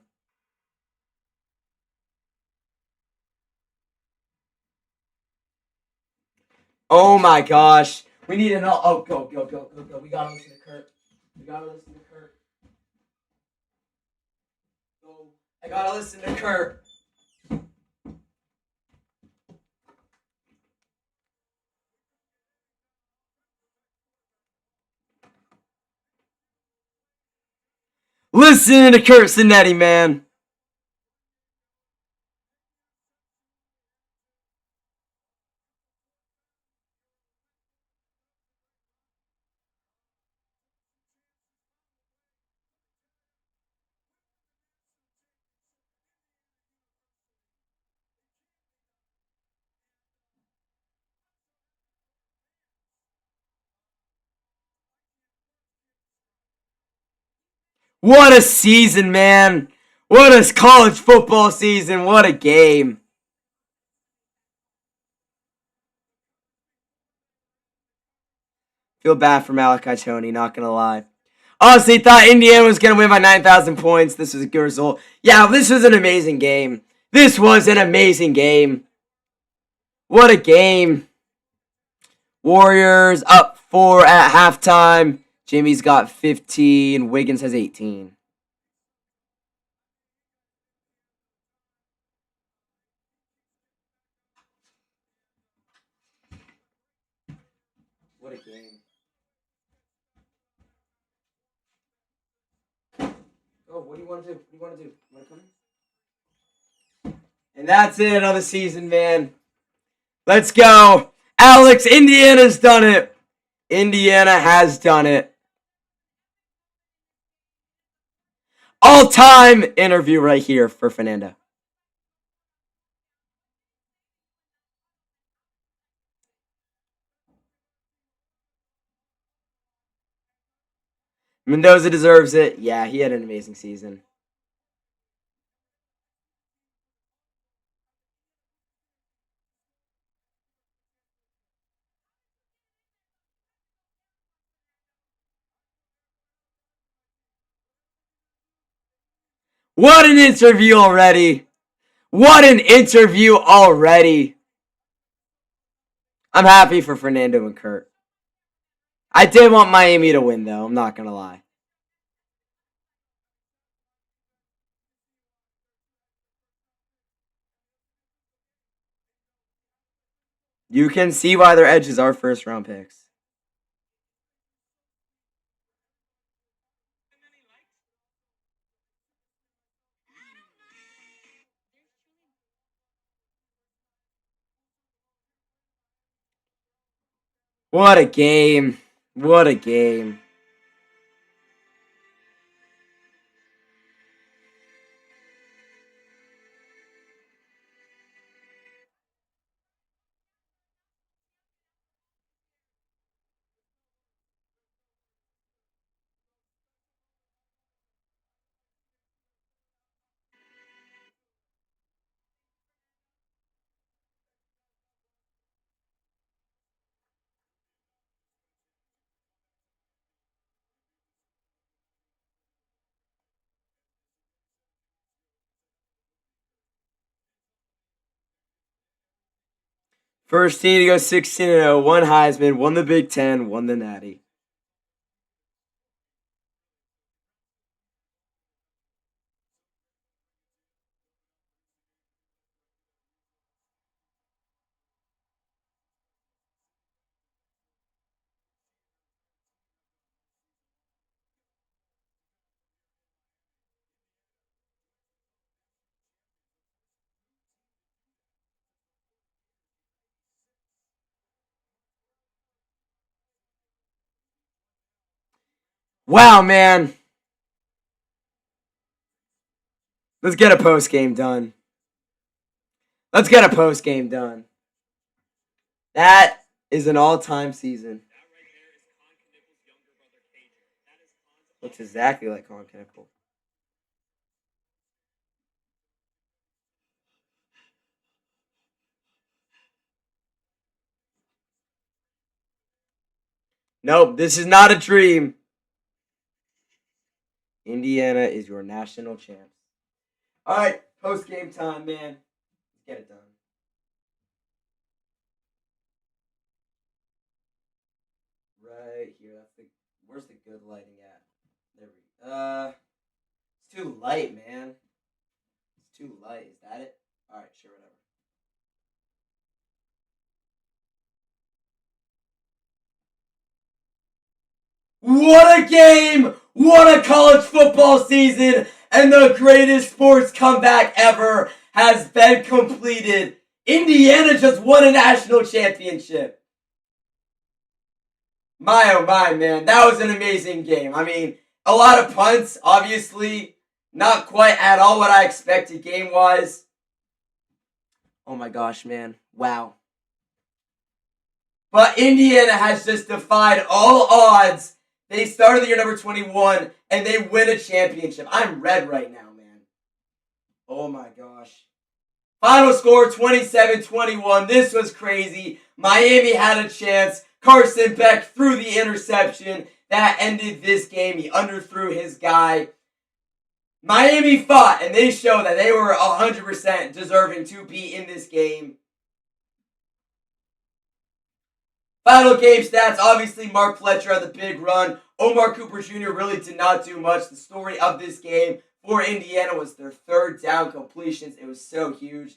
Speaker 1: Oh my gosh. We need an go. We gotta listen to Kurt. Go. I gotta listen to Kurt. Listen to Kurt Cinetti, man. What a season, man. What a college football season. What a game. Feel bad for Malachi Tony, not going to lie. Honestly, thought Indiana was going to win by 9,000 points. This was a good result. Yeah, this was an amazing game. This was an amazing game. What a game. Warriors up 4 at halftime. Jimmy's got 15. Wiggins has 18. What a game. Oh, what do you want to do? What do you want to do? You want to come in? And that's it. Another season, man. Let's go. Alex, Indiana's done it. Indiana has done it. All-time interview right here for Fernando. Mendoza deserves it. Yeah, he had an amazing season. What an interview already. What an interview already. I'm happy for Fernando and Kurt. I did want Miami to win, though. I'm not going to lie. You can see why their edges are first round picks. What a game. What a game. First team to go 16-0, won Heisman, won the Big Ten, won the Natty. Wow, man. Let's get a post game done. Let's get a post game done. That is an all-time season. Looks exactly like Colin Knickel. Nope, this is not a dream. Indiana is your national champ. All right, post game time, man. Let's get it done. Right here. That's the. Where's the good lighting at? There we go. It's too light, man. It's too light. Is that it? All right, sure, whatever. What a game! What a college football season! And the greatest sports comeback ever has been completed. Indiana just won a national championship. My oh my, man. That was an amazing game. I mean, a lot of punts, obviously. Not quite at all what I expected game-wise. Oh my gosh, man. Wow. But Indiana has just defied all odds. They started the year number 21, and they win a championship. I'm red right now, man. Oh my gosh. Final score, 27-21. This was crazy. Miami had a chance. Carson Beck threw the interception. That ended this game. He underthrew his guy. Miami fought, and they showed that they were 100% deserving to be in this game. Final game stats, obviously Mark Fletcher had the big run. Omar Cooper Jr. really did not do much. The story of this game for Indiana was their third down completions. It was so huge.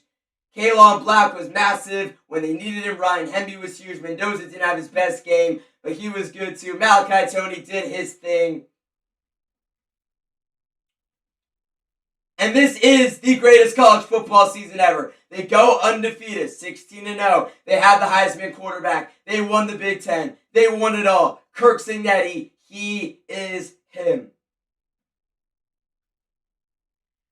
Speaker 1: Kalon Black was massive when they needed him. Ryan Hemby was huge. Mendoza didn't have his best game, but he was good too. Malachi Tony did his thing. And this is the greatest college football season ever. They go undefeated, 16-0. They had the Heisman quarterback. They won the Big Ten. They won it all. Kirk Cignetti, he is him.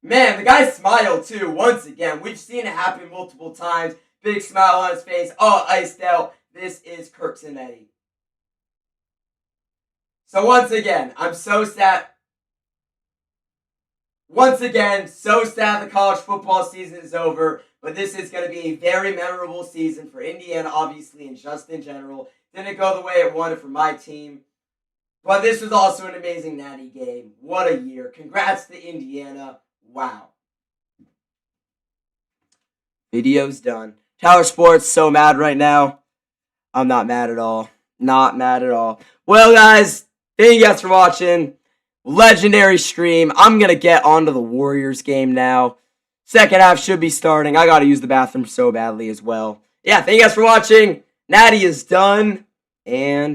Speaker 1: Man, the guy smiled too, once again. We've seen it happen multiple times. Big smile on his face, all iced out. This is Kirk Cignetti. So once again, I'm so sad. Once again, so sad the college football season is over, but this is going to be a very memorable season for Indiana, obviously, and just in general. Didn't go the way it wanted for my team, but this was also an amazing Natty game. What a year. Congrats to Indiana. Wow. Video's done. Tower Sports, so mad right now. I'm not mad at all. Not mad at all. Well, guys, thank you guys for watching. Legendary stream. I'm going to get onto the Warriors game now. Second half should be starting. I got to use the bathroom so badly as well. Yeah, thank you guys for watching. Natty is done. And